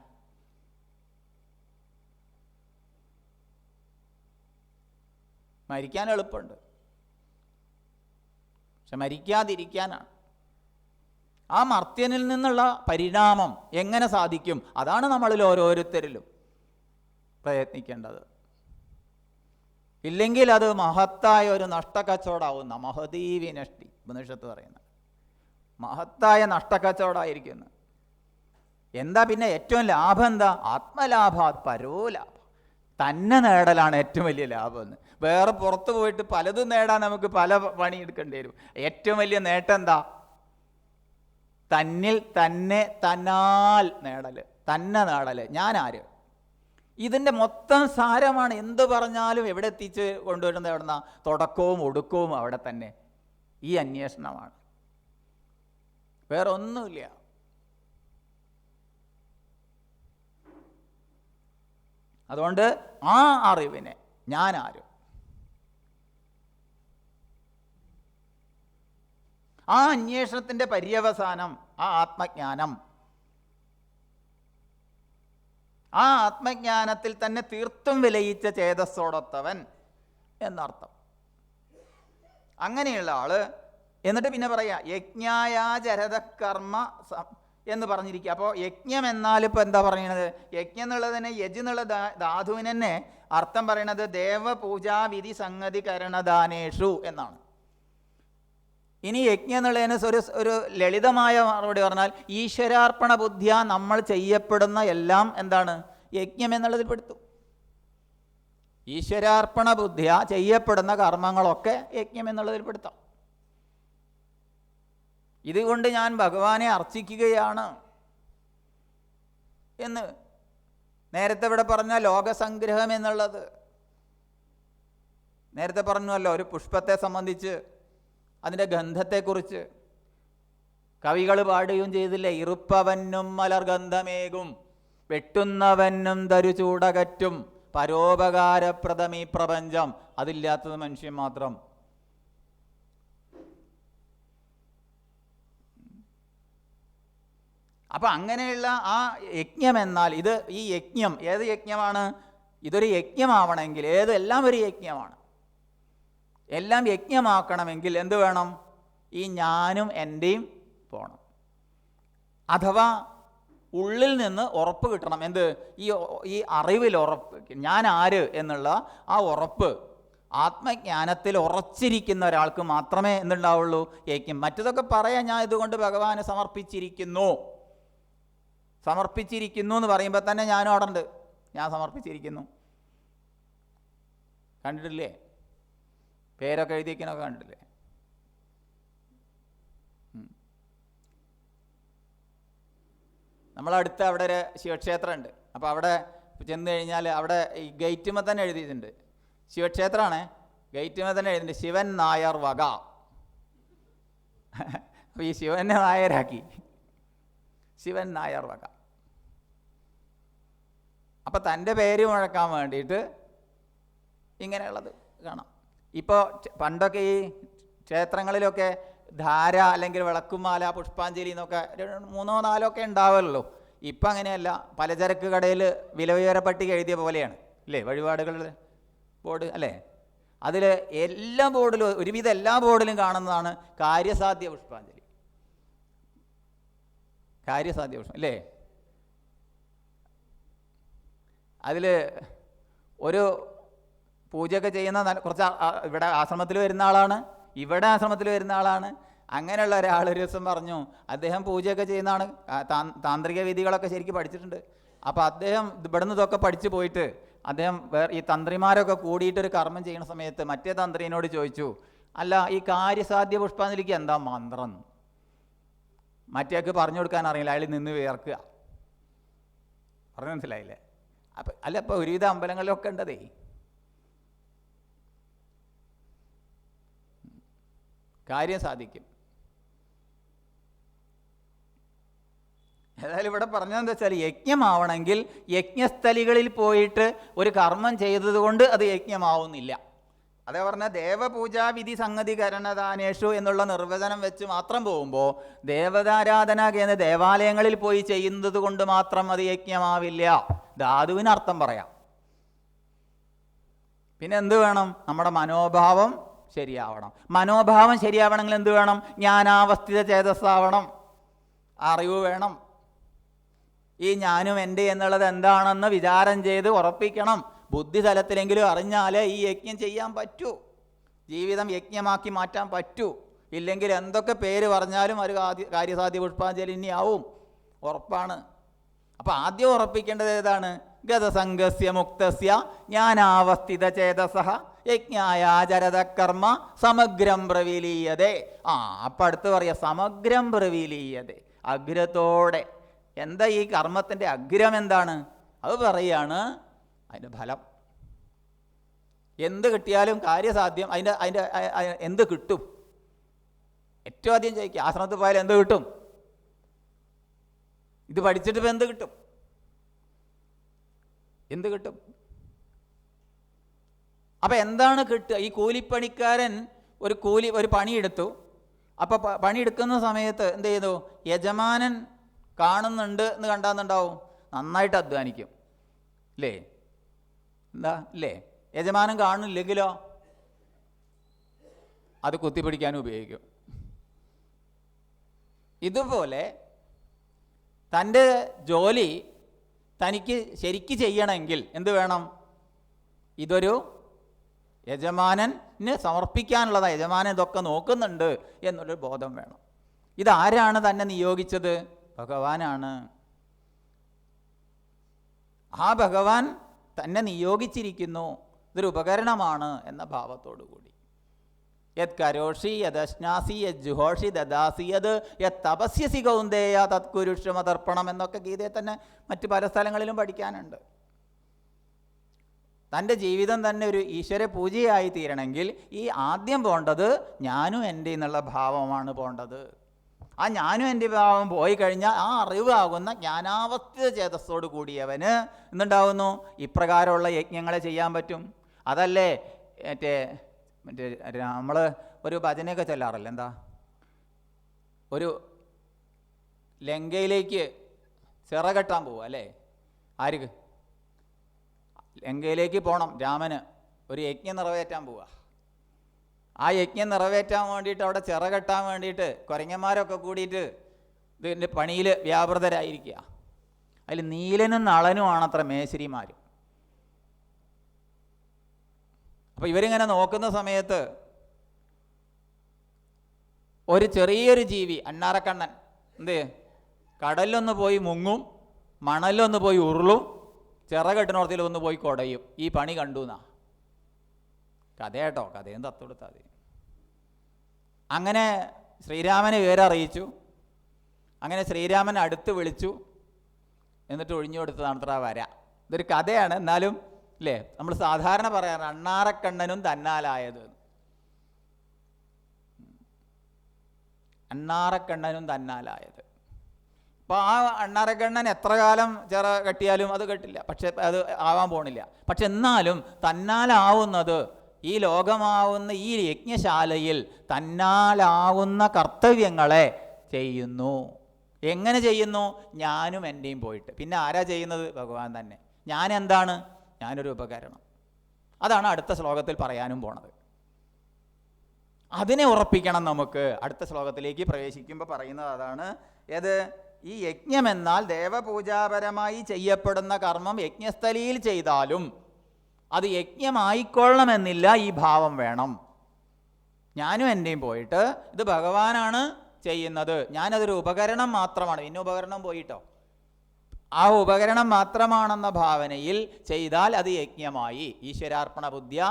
മരിക്കാൻ എളുപ്പമുണ്ട്, പക്ഷെ മരിക്കാതിരിക്കാനാണ്. ആ മർത്യനിൽ നിന്നുള്ള പരിണാമം എങ്ങനെ സാധിക്കും? അതാണ് നമ്മളിൽ ഓരോരുത്തരിലും പ്രയത്നിക്കേണ്ടത്. ഇല്ലെങ്കിൽ അത് മഹത്തായ ഒരു നഷ്ടക്കച്ചവടമാവുന്ന മഹതീ വിനഷ്ടി ഉപനിഷത്ത് പറയുന്നത് മഹത്തായ നഷ്ടക്കച്ചവടമായിരിക്കുന്നു. എന്താ പിന്നെ ഏറ്റവും ലാഭം? എന്താ? ആത്മലാഭാത് പരോലാഭം. തന്നെ നേടലാണ് ഏറ്റവും വലിയ ലാഭം എന്ന്. വേറെ പുറത്ത് പോയിട്ട് പലതും നേടാൻ നമുക്ക് പല പണിയെടുക്കേണ്ടി വരും. ഏറ്റവും വലിയ നേട്ടം എന്താ? തന്നിൽ തന്നെ തന്നാൽ നേടല്, തന്നെ നേടല്. ഞാൻ ആര്? ഇതിൻ്റെ മൊത്തം സാരമാണ്. എന്ത് പറഞ്ഞാലും എവിടെ എത്തിച്ച് കൊണ്ടുവരുന്നത് എവിടുന്ന? തുടക്കവും ഒടുക്കവും അവിടെ തന്നെ. ഈ അന്വേഷണമാണ്, വേറെ ഒന്നുമില്ല. അതുകൊണ്ട് ആ അറിവിനെ ഞാൻ ആര്, ആ അന്വേഷണത്തിൻ്റെ പര്യവസാനം ആ ആത്മജ്ഞാനം, ആ ആത്മജ്ഞാനത്തിൽ തന്നെ തീർത്തും വിലയിച്ച ചേതസ്സോടൊത്തവൻ എന്നർത്ഥം. അങ്ങനെയുള്ള ആള്. എന്നിട്ട് പിന്നെ പറയാ യജ്ഞായാചരത കർമ്മ എന്ന് പറഞ്ഞിരിക്കുക. അപ്പോൾ യജ്ഞം എന്നാൽ ഇപ്പോൾ എന്താ പറയുന്നത്? യജ്ഞം എന്നുള്ളതിനെ യജ് എന്നുള്ള ധാതുവിന് തന്നെ അർത്ഥം പറയണത് ദേവപൂജാവിധി സംഗതി കരണദാനേഷു എന്നാണ്. ഇനി യജ്ഞം എന്നുള്ളതിന് ഒരു ലളിതമായ മറുപടി പറഞ്ഞാൽ ഈശ്വരാർപ്പണ ബുദ്ധിയ നമ്മൾ ചെയ്യപ്പെടുന്ന എല്ലാം എന്താണ്? യജ്ഞം എന്നുള്ളതിൽ പെടുത്തും. ഈശ്വരാർപ്പണ ബുദ്ധിയ ചെയ്യപ്പെടുന്ന കർമ്മങ്ങളൊക്കെ യജ്ഞം എന്നുള്ളതിൽ പെടുത്താം. ഇതുകൊണ്ട് ഞാൻ ഭഗവാനെ അർച്ചിക്കുകയാണ് എന്ന് നേരത്തെ ഇവിടെ പറഞ്ഞ ലോകസംഗ്രഹം എന്നുള്ളത് നേരത്തെ പറഞ്ഞല്ലോ. ഒരു പുഷ്പത്തെ സംബന്ധിച്ച് അതിൻ്റെ ഗന്ധത്തെക്കുറിച്ച് കവികൾ പാടുകയും ചെയ്തില്ലേ? ഇറുപ്പവനും മലർഗന്ധമേകും വെട്ടുന്നവനും തരുചൂടകറ്റും പരോപകാരപ്രദമീ പ്രപഞ്ചം. അതില്ലാത്തത് മനുഷ്യൻ മാത്രം. അപ്പം അങ്ങനെയുള്ള ആ യജ്ഞം എന്നാൽ ഈ യജ്ഞം ഏത് യജ്ഞമാണ്? ഇതൊരു യജ്ഞമാവണമെങ്കിൽ എല്ലാം ഒരു യജ്ഞമാണ്. എല്ലാം യജ്ഞമാക്കണമെങ്കിൽ എന്ത് വേണം? ഈ ഞാനും എൻ്റെയും പോകണം. അഥവാ ഉള്ളിൽ നിന്ന് ഉറപ്പ് കിട്ടണം. എന്ത്? ഈ അറിവിൽ ഉറപ്പ്, ഞാൻ ആര് എന്നുള്ള ആ ഉറപ്പ് ആത്മജ്ഞാനത്തിൽ ഉറച്ചിരിക്കുന്ന ഒരാൾക്ക് മാത്രമേ എന്തുണ്ടാവുള്ളൂ? യജ്ഞം. മറ്റതൊക്കെ പറയാം, ഞാൻ ഇതുകൊണ്ട് ഭഗവാനെ സമർപ്പിച്ചിരിക്കുന്നു എന്ന് പറയുമ്പോൾ തന്നെ ഞാനും അവിടെ ഉണ്ട്. ഞാൻ സമർപ്പിച്ചിരിക്കുന്നു. കണ്ടിട്ടില്ലേ? പേരൊക്കെ എഴുതിയിരിക്കുന്നൊക്കെ കണ്ടിട്ടില്ലേ? നമ്മളടുത്ത് അവിടെ ഒരു ശിവക്ഷേത്രമുണ്ട്. അപ്പോൾ അവിടെ ചെന്ന് കഴിഞ്ഞാൽ അവിടെ ഈ ഗേറ്റുമ്പോൾ തന്നെ എഴുതിയിട്ടുണ്ട്. ശിവക്ഷേത്രമാണ്. ഗേറ്റുമ്പോൾ തന്നെ എഴുതിയിട്ടുണ്ട് ശിവൻ നായർ വക. അപ്പോൾ ഈ ശിവനെ നായരാക്കി, ശിവൻ നായർ വക. അപ്പം തൻ്റെ പേര് മുഴക്കാൻ വേണ്ടിയിട്ട് ഇങ്ങനെയുള്ളത് കാണാം. ഇപ്പോൾ പണ്ടൊക്കെ ഈ ക്ഷേത്രങ്ങളിലൊക്കെ ധാര അല്ലെങ്കിൽ വിളക്കുമാല, പുഷ്പാഞ്ജലി എന്നൊക്കെ 3-4 ഒക്കെ ഉണ്ടാവുമല്ലോ. ഇപ്പം അങ്ങനെയല്ല, പലചരക്ക് കടയിൽ വിലവിവര പട്ടിക എഴുതിയ പോലെയാണ് അല്ലേ വഴിപാടുകളുടെ ബോർഡ് അല്ലേ. അതിൽ എല്ലാ ബോർഡിലും, ഒരുവിധം എല്ലാ ബോർഡിലും കാണുന്നതാണ് കാര്യസാധ്യ പുഷ്പാഞ്ജലി, കാര്യസാധ്യ പുഷ്പം അല്ലേ. അതിൽ ഒരു പൂജയൊക്കെ ചെയ്യുന്ന കുറച്ച് ഇവിടെ ആശ്രമത്തിൽ വരുന്ന ആളാണ്, ഇവിടെ ആശ്രമത്തിൽ വരുന്ന ആളാണ്. അങ്ങനെയുള്ള ഒരാൾ ഒരു ദിവസം പറഞ്ഞു, അദ്ദേഹം പൂജയൊക്കെ ചെയ്യുന്നതാണ്, താന്ത്രിക വിധികളൊക്കെ ശരിക്കും പഠിച്ചിട്ടുണ്ട്. അപ്പോൾ അദ്ദേഹം ഇവിടുന്ന് ഇതൊക്കെ പഠിച്ചു പോയിട്ട് അദ്ദേഹം ഈ തന്ത്രിമാരൊക്കെ കൂടിയിട്ടൊരു കർമ്മം ചെയ്യുന്ന സമയത്ത് മറ്റേ തന്ത്രിനോട് ചോദിച്ചു, അല്ല ഈ കാര്യസാധ്യ പുഷ്പാഞ്ജലിക്ക് എന്താ മന്ത്രം? മറ്റേക്ക് പറഞ്ഞു കൊടുക്കാൻ അറിയില്ല, അയാൾ നിന്ന് വിയർക്കുക. പറഞ്ഞു മനസ്സിലായില്ലേ? അപ്പം അല്ല, ഇപ്പോൾ ഒരുവിധ അമ്പലങ്ങളിലൊക്കെ ഉണ്ടതേ. കാര്യം സാധിക്കും. ഏതായാലും ഇവിടെ പറഞ്ഞതെന്താ വെച്ചാൽ, യജ്ഞമാവണമെങ്കിൽ യജ്ഞസ്ഥലികളിൽ പോയിട്ട് ഒരു കർമ്മം ചെയ്തതുകൊണ്ട് അത് യജ്ഞമാവുന്നില്ല. അതേ പറഞ്ഞാൽ ദേവപൂജാവിധി സംഗതികരണദാനേഷു എന്നുള്ള നിർവചനം വെച്ച് മാത്രം പോകുമ്പോൾ ദേവതാരാധന കേന്ദ്ര ദേവാലയങ്ങളിൽ പോയി ചെയ്യുന്നത് കൊണ്ട് മാത്രം അത് യജ്ഞമാവില്ല. ധാതുവിന് അർത്ഥം പറയാം. പിന്നെ എന്ത് വേണം? നമ്മുടെ മനോഭാവം ശരിയാവണം. മനോഭാവം ശരിയാവണമെങ്കിൽ എന്ത് വേണം? ജ്ഞാനാവസ്ഥിത ചേതസ്സാവണം, അറിവ് വേണം. ഈ ഞാനും എൻ്റെ എന്നുള്ളത് എന്താണെന്ന് വിചാരം ചെയ്ത് ഉറപ്പിക്കണം. ബുദ്ധി തലത്തിലെങ്കിലും അറിഞ്ഞാലേ ഈ യജ്ഞം ചെയ്യാൻ പറ്റൂ, ജീവിതം യജ്ഞമാക്കി മാറ്റാൻ പറ്റൂ. ഇല്ലെങ്കിൽ എന്തൊക്കെ പേര് പറഞ്ഞാലും ഒരു കാര്യസാധ്യ പുഷ്പാഞ്ജലി ഇനിയാവും, ഉറപ്പാണ്. അപ്പം ആദ്യം ഉറപ്പിക്കേണ്ടത് ഏതാണ്? ഗതസംഗസ്യ മുക്തസ്യ ജ്ഞാനാവസ്ഥിത ചേതസഃ യജ്ഞായാചരത കർമ്മ സമഗ്രം പ്രവിലീയതേ. അപ്പം അടുത്ത് പറയാം സമഗ്രം പ്രവിലീയതേ, അഗ്രത്തോടെ. എന്താ ഈ കർമ്മത്തിൻ്റെ അഗ്രം എന്താണ്? അത് പറയാണ് അതിൻ്റെ ഫലം. എന്ത് കിട്ടിയാലും കാര്യസാധ്യം, അതിൻ്റെ എന്ത് കിട്ടും? ഏറ്റവും ആദ്യം ചോദിക്കുക, ആശ്രമത്തിൽ പോയാൽ എന്ത് കിട്ടും? ഇത് പഠിച്ചിട്ട് ഇപ്പം എന്ത് കിട്ടും? എന്ത് കിട്ടും? അപ്പം എന്താണ് കിട്ടുക? ഈ കൂലിപ്പണിക്കാരൻ ഒരു പണിയെടുത്തു. അപ്പോൾ പണിയെടുക്കുന്ന സമയത്ത് എന്ത് ചെയ്തു? യജമാനൻ കാണുന്നുണ്ട് എന്ന് കണ്ടാന്നുണ്ടാവും, നന്നായിട്ട് അധ്വാനിക്കും അല്ലേ? എന്താ അല്ലേ? യജമാനൻ കാണുന്നില്ലെങ്കിലോ അത് കുത്തിപ്പിടിക്കാനും ഉപയോഗിക്കും. ഇതുപോലെ തൻ്റെ ജോലി തനിക്ക് ശരിക്ക് ചെയ്യണമെങ്കിൽ എന്ത് വേണം? ഇതൊരു യജമാനന് സമർപ്പിക്കാനുള്ളതാണ്, യജമാനൻ ഇതൊക്കെ നോക്കുന്നുണ്ട് എന്നുള്ളൊരു ബോധം വേണം. ഇതാരാണ് തന്നെ നിയോഗിച്ചത്? ഭഗവാനാണ്. ആ ഭഗവാൻ തന്നെ നിയോഗിച്ചിരിക്കുന്നു, ഇതൊരു ഉപകരണമാണ് എന്ന ഭാവത്തോടു കൂടി. യത് കരോഷി യദശ്നാസി യജ്ജുഹോഷി ദദാസി യത് യത് തപസ്യസി കൗന്ദേയ തത്കുരുഷ്മതർപ്പണം എന്നൊക്കെ ഗീതയിൽ തന്നെ മറ്റ് പല സ്ഥലങ്ങളിലും പഠിക്കാനുണ്ട്. തൻ്റെ ജീവിതം തന്നെ ഒരു ഈശ്വര പൂജയായി തീരണമെങ്കിൽ ഈ ആദ്യം പോകേണ്ടത് ഞാനും എൻ്റെ എന്നുള്ള ഭാവമാണ് പോകേണ്ടത്. ആ ഞാനും എൻ്റെ ഭാവം പോയി കഴിഞ്ഞാൽ ആ അറിവാകുന്ന ജ്ഞാനാവസ്ഥിത ചേതസ്സോട് കൂടിയവന് എന്തുണ്ടാവുന്നു? ഇപ്രകാരമുള്ള യജ്ഞങ്ങളെ ചെയ്യാൻ പറ്റും. അതല്ലേ മറ്റേ നമ്മൾ ഒരു ഭജനയൊക്കെ ചൊല്ലാറില്ല, എന്താ? ഒരു ലങ്കയിലേക്ക് ചിറകെട്ടാൻ പോവുക അല്ലേ? ആർക്ക്? ലങ്കയിലേക്ക് പോകണം രാമന്, ഒരു യജ്ഞം നിറവേറ്റാൻ പോവുക. ആ യജ്ഞം നിറവേറ്റാൻ വേണ്ടിയിട്ട് അവിടെ ചിറകെട്ടാൻ വേണ്ടിയിട്ട് കുരങ്ങന്മാരൊക്കെ കൂടിയിട്ട് ഇതിൻ്റെ പണിയിൽ വ്യാപൃതരായിരിക്കുക. അതിൽ നീലനും നളനുമാണത്ര മേശരിമാർ. അപ്പോൾ ഇവരിങ്ങനെ നോക്കുന്ന സമയത്ത് ഒരു ചെറിയൊരു ജീവി, അണ്ണാറക്കണ്ണൻ, എന്ത് കടലിലൊന്ന് പോയി മുങ്ങും, മണലിലൊന്ന് പോയി ഉരുളും, ചിറകെട്ടിനോർത്തിലൊന്ന് പോയി കുടയും. ഈ പണി കണ്ടു എന്നാ കഥ കേട്ടോ, കഥയും തത്തെടുത്താൽ മതി. അങ്ങനെ ശ്രീരാമനെ വിവരം അറിയിച്ചു. അങ്ങനെ ശ്രീരാമൻ അടുത്ത് വിളിച്ചു, എന്നിട്ട് ഒഴിഞ്ഞു കൊടുത്തതാണ് അത്ര വര. ഇതൊരു കഥയാണ്, എന്നാലും അല്ലേ നമ്മൾ സാധാരണ പറയാറ് അണ്ണാറക്കണ്ണനും തന്നാലായത്. അണ്ണാറക്കണ്ണനും തന്നാലായത്. അപ്പോൾ ആ അണ്ണാറക്കണ്ണൻ എത്ര കാലം ചിറ കെട്ടിയാലും അത് കെട്ടില്ല, പക്ഷെ അത് ആവാൻ പോണില്ല. പക്ഷെ എന്നാലും തന്നാലാവുന്നത്, ഈ ലോകമാവുന്ന ഈ യജ്ഞശാലയിൽ തന്നാലാവുന്ന കർത്തവ്യങ്ങളെ ചെയ്യുന്നു. എങ്ങനെ ചെയ്യുന്നു? ഞാനും എൻ്റെയും പോയിട്ട്. പിന്നെ ആരാ ചെയ്യുന്നത്? ഭഗവാൻ തന്നെ. ഞാൻ എന്താണ്? ഞാനൊരു ഉപകരണം. അതാണ് അടുത്ത ശ്ലോകത്തിൽ പറയാനും പോണത്. അതിനെ ഉറപ്പിക്കണം നമുക്ക്. അടുത്ത ശ്ലോകത്തിലേക്ക് പ്രവേശിക്കുമ്പോൾ പറയുന്നത് അതാണ്. ഏത്? ഈ യജ്ഞമെന്നാൽ ദേവപൂജാപരമായി ചെയ്യപ്പെടുന്ന കർമ്മം യജ്ഞസ്ഥലിയിൽ ചെയ്താലും അത് യജ്ഞമായിക്കൊള്ളണമെന്നില്ല. ഈ ഭാവം വേണം. ഞാനും എൻ്റെയും പോയിട്ട് ഇത് ഭഗവാനാണ് ചെയ്യുന്നത്, ഞാനതൊരു ഉപകരണം മാത്രമാണ്. പിന്നെ ഉപകരണം പോയിട്ടോ, ആ ഉപകരണം മാത്രമാണെന്ന ഭാവനയിൽ ചെയ്താൽ അത് യജ്ഞമായി, ഈശ്വരാർപ്പണ ബുദ്ധ്യ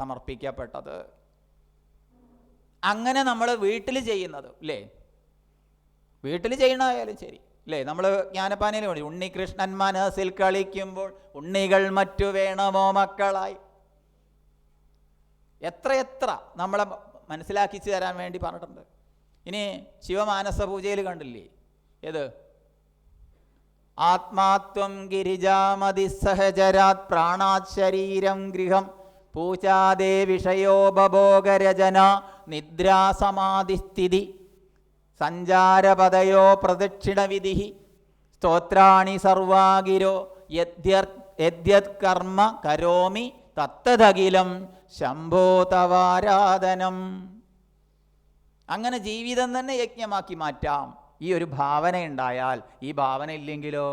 സമർപ്പിക്കപ്പെട്ടത്. അങ്ങനെ നമ്മൾ വീട്ടിൽ ചെയ്യുന്നത് അല്ലേ, വീട്ടിൽ ചെയ്യണമായാലും ശരി അല്ലേ. നമ്മൾ ജ്ഞാനപ്പാനയിൽ വേണ്ടി ഉണ്ണികൃഷ്ണൻ മനസ്സിൽ കളിക്കുമ്പോൾ ഉണ്ണികൾ മറ്റു വേണമോ മക്കളായി, എത്ര നമ്മളെ മനസ്സിലാക്കിച്ചു തരാൻ വേണ്ടി പറഞ്ഞിട്ടുണ്ട്. ഇനി ശിവമാനസ പൂജയിൽ കണ്ടില്ലേ, ഏത്? ആത്മാത്വം ഗിരിജാമതി സഹചരാത് പ്രാണാത് ശരീരം ഗൃഹം പൂജാദേ വിഷയോപഭോഗരചന നിദ്രാസമാധിസ്ഥിതി സഞ്ചാരപദയോ പ്രദക്ഷിണവിധി സ്തോത്രാണി സർവാഗിരോ യദ്യത് കർമ്മ കരോമി തത്തദഖിലം ശംഭോ തവാരാധനം. അങ്ങനെ ജീവിതം തന്നെ യജ്ഞമാക്കി മാറ്റാം. ഈ ഒരു ഭാവന ഉണ്ടായാൽ. ഈ ഭാവന ഇല്ലെങ്കിലോ?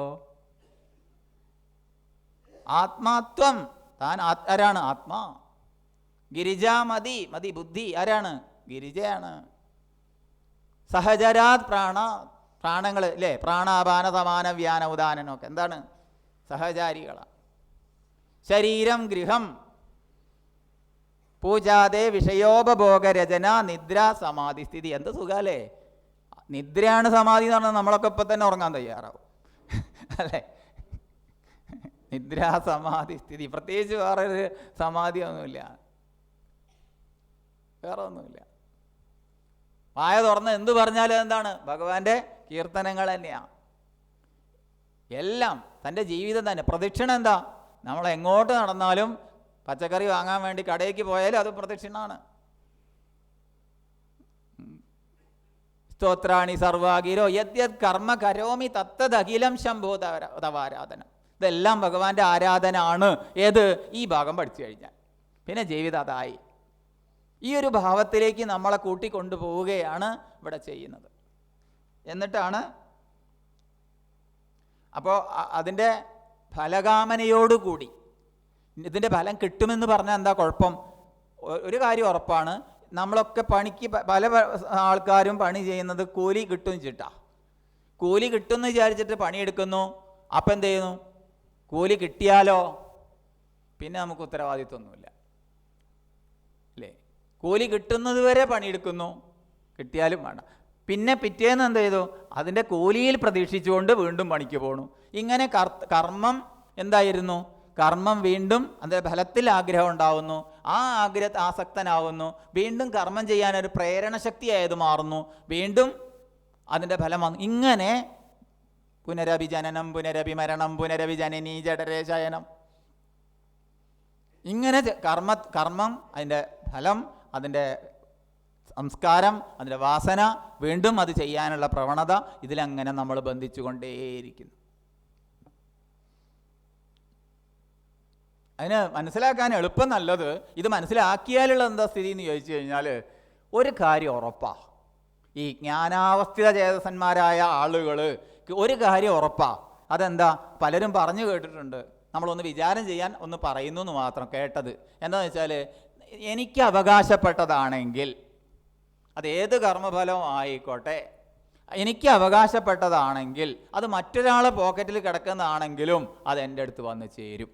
ആത്മാത്വം, താൻ ആരാണ്? ആത്മാ. ഗിരിജാമതി, മതി ബുദ്ധി, ആരാണ്? ഗിരിജയാണ്. സഹചരാത് പ്രാണങ്ങൾ അല്ലേ, പ്രാണാപാന സമാന വ്യാന ഉദാനനൊക്കെ എന്താണ്? സഹചാരികളാണ്. ശരീരം ഗൃഹം പൂജാതെ വിഷയോപഭോഗരചന നിദ്ര സമാധി സ്ഥിതി. എന്ത് സുഖാലേ! നിദ്രയാണ് സമാധി എന്ന് പറഞ്ഞാൽ നമ്മളൊക്കെ ഇപ്പം തന്നെ ഉറങ്ങാൻ തയ്യാറാവും അല്ലേ. നിദ്രാ സമാധി സ്ഥിതി, പ്രത്യേകിച്ച് വേറൊരു സമാധി ഒന്നുമില്ല, വേറെ ഒന്നുമില്ല. വായ തുറന്ന് എന്ത് പറഞ്ഞാലും എന്താണ്? ഭഗവാന്റെ കീർത്തനങ്ങൾ തന്നെയാണ് എല്ലാം. തൻ്റെ ജീവിതം തന്നെ പ്രദക്ഷിണം. എന്താ? നമ്മൾ എങ്ങോട്ട് നടന്നാലും, പച്ചക്കറി വാങ്ങാൻ വേണ്ടി കടയ്ക്ക് പോയാലും അത് പ്രദക്ഷിണമാണ്. സ്തോത്രാണി സർവാഗിരോ യദ്യത് കർമ്മ കരോമി തത്തദഖിലം ശംഭോ തവാരാധനം. ഇതെല്ലാം ഭഗവാന്റെ ആരാധന ആണ്. ഏത്? ഈ ഭാഗം പഠിച്ചു കഴിഞ്ഞാൽ പിന്നെ ജീവിതം അതായി. ഈ ഒരു ഭാവത്തിലേക്ക് നമ്മളെ കൂട്ടിക്കൊണ്ടു പോവുകയാണ് ഇവിടെ ചെയ്യുന്നത്. എന്നിട്ടാണ് അപ്പോൾ അതിൻ്റെ ഫലകാമനയോടുകൂടി ഇതിൻ്റെ ഫലം കിട്ടുമെന്ന് പറഞ്ഞാൽ എന്താ കുഴപ്പം? ഒരു കാര്യം ഉറപ്പാണ്, നമ്മളൊക്കെ പണിക്ക് പല ആൾക്കാരും പണി ചെയ്യുന്നത് കൂലി കിട്ടും ചിട്ടാ. കൂലി കിട്ടുമെന്ന് വിചാരിച്ചിട്ട് പണിയെടുക്കുന്നു. അപ്പം എന്ത് ചെയ്യുന്നു? കൂലി കിട്ടിയാലോ പിന്നെ നമുക്ക് ഉത്തരവാദിത്വമൊന്നുമില്ല അല്ലേ. കൂലി കിട്ടുന്നത് വരെ പണിയെടുക്കുന്നു, കിട്ടിയാലും വേണ്ട. പിന്നെ പിറ്റേന്ന് എന്ത് ചെയ്തു? അതിൻ്റെ കൂലിയിൽ പ്രതീക്ഷിച്ചുകൊണ്ട് വീണ്ടും പണിക്ക് പോകണു. ഇങ്ങനെ കർമ്മം എന്തായിരുന്നു? കർമ്മം വീണ്ടും അതിൻ്റെ ഫലത്തിൽ ആഗ്രഹം ഉണ്ടാവുന്നു, ആ ആഗ്രഹത്തെ ആസക്തനാവുന്നു, വീണ്ടും കർമ്മം ചെയ്യാനൊരു പ്രേരണശക്തിയായത് മാറുന്നു, വീണ്ടും അതിൻ്റെ ഫലം വന്നു. ഇങ്ങനെ പുനരഭിജനനം പുനരഭിമരണം പുനരഭിജനനീ ജഠരേ ശയനം. ഇങ്ങനെ കർമ്മം അതിൻ്റെ ഫലം, അതിൻ്റെ സംസ്കാരം, അതിൻ്റെ വാസന, വീണ്ടും അത് ചെയ്യാനുള്ള പ്രവണത, ഇതിലങ്ങനെ നമ്മൾ ബന്ധിച്ചു കൊണ്ടേയിരിക്കുന്നു. അതിന് മനസ്സിലാക്കാൻ എളുപ്പം നല്ലത്, ഇത് മനസ്സിലാക്കിയാലുള്ള എന്താ സ്ഥിതി എന്ന് ചോദിച്ചു കഴിഞ്ഞാൽ ഒരു കാര്യം ഉറപ്പാണ്. ഈ ജ്ഞാനാവസ്ഥിത ചേതസന്മാരായ ആളുകൾ ഒരു കാര്യം ഉറപ്പാണ്. അതെന്താ? പലരും പറഞ്ഞു കേട്ടിട്ടുണ്ട്, നമ്മളൊന്ന് വിചാരം ചെയ്യാൻ ഒന്ന് പറയുന്നു എന്ന് മാത്രം കേട്ടത്. എന്താണെന്ന് വെച്ചാൽ, എനിക്ക് അവകാശപ്പെട്ടതാണെങ്കിൽ, അത് ഏത് കർമ്മഫലം ആയിക്കോട്ടെ, എനിക്ക് അവകാശപ്പെട്ടതാണെങ്കിൽ, അത് മറ്റൊരാളെ പോക്കറ്റിൽ കിടക്കുന്നതാണെങ്കിലും അത് എൻ്റെ അടുത്ത് വന്ന് ചേരും.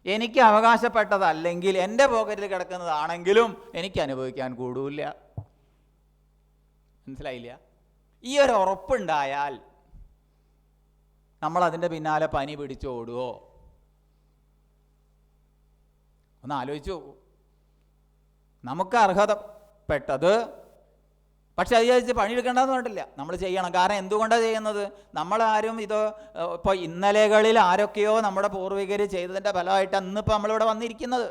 എനിക്ക് അവകാശപ്പെട്ടതല്ലെങ്കിൽ, എൻ്റെ പോക്കറ്റിൽ കിടക്കുന്നതാണെങ്കിലും എനിക്ക് അനുഭവിക്കാൻ കൂടില്ല. മനസ്സിലായില്ല? ഈ ഒരു ഉറപ്പുണ്ടായാൽ നമ്മളതിൻ്റെ പിന്നാലെ പനി പിടിച്ചോടുവോ? ഒന്ന് ആലോചിച്ച് നോക്കൂ. നമുക്ക് അർഹതപ്പെട്ടത് പക്ഷെ അത് ചോദിച്ച് പണിയെടുക്കേണ്ടതെന്ന് പറഞ്ഞിട്ടില്ല, നമ്മൾ ചെയ്യണം. കാരണം എന്തുകൊണ്ടാണ് ചെയ്യുന്നത്? നമ്മളാരും ഇത് ഇപ്പോൾ ഇന്നലെകളിൽ ആരൊക്കെയോ നമ്മുടെ പൂർവികർ ചെയ്തതിൻ്റെ ഫലമായിട്ട് ഇന്നിപ്പോൾ നമ്മളിവിടെ വന്നിരിക്കുന്നത്,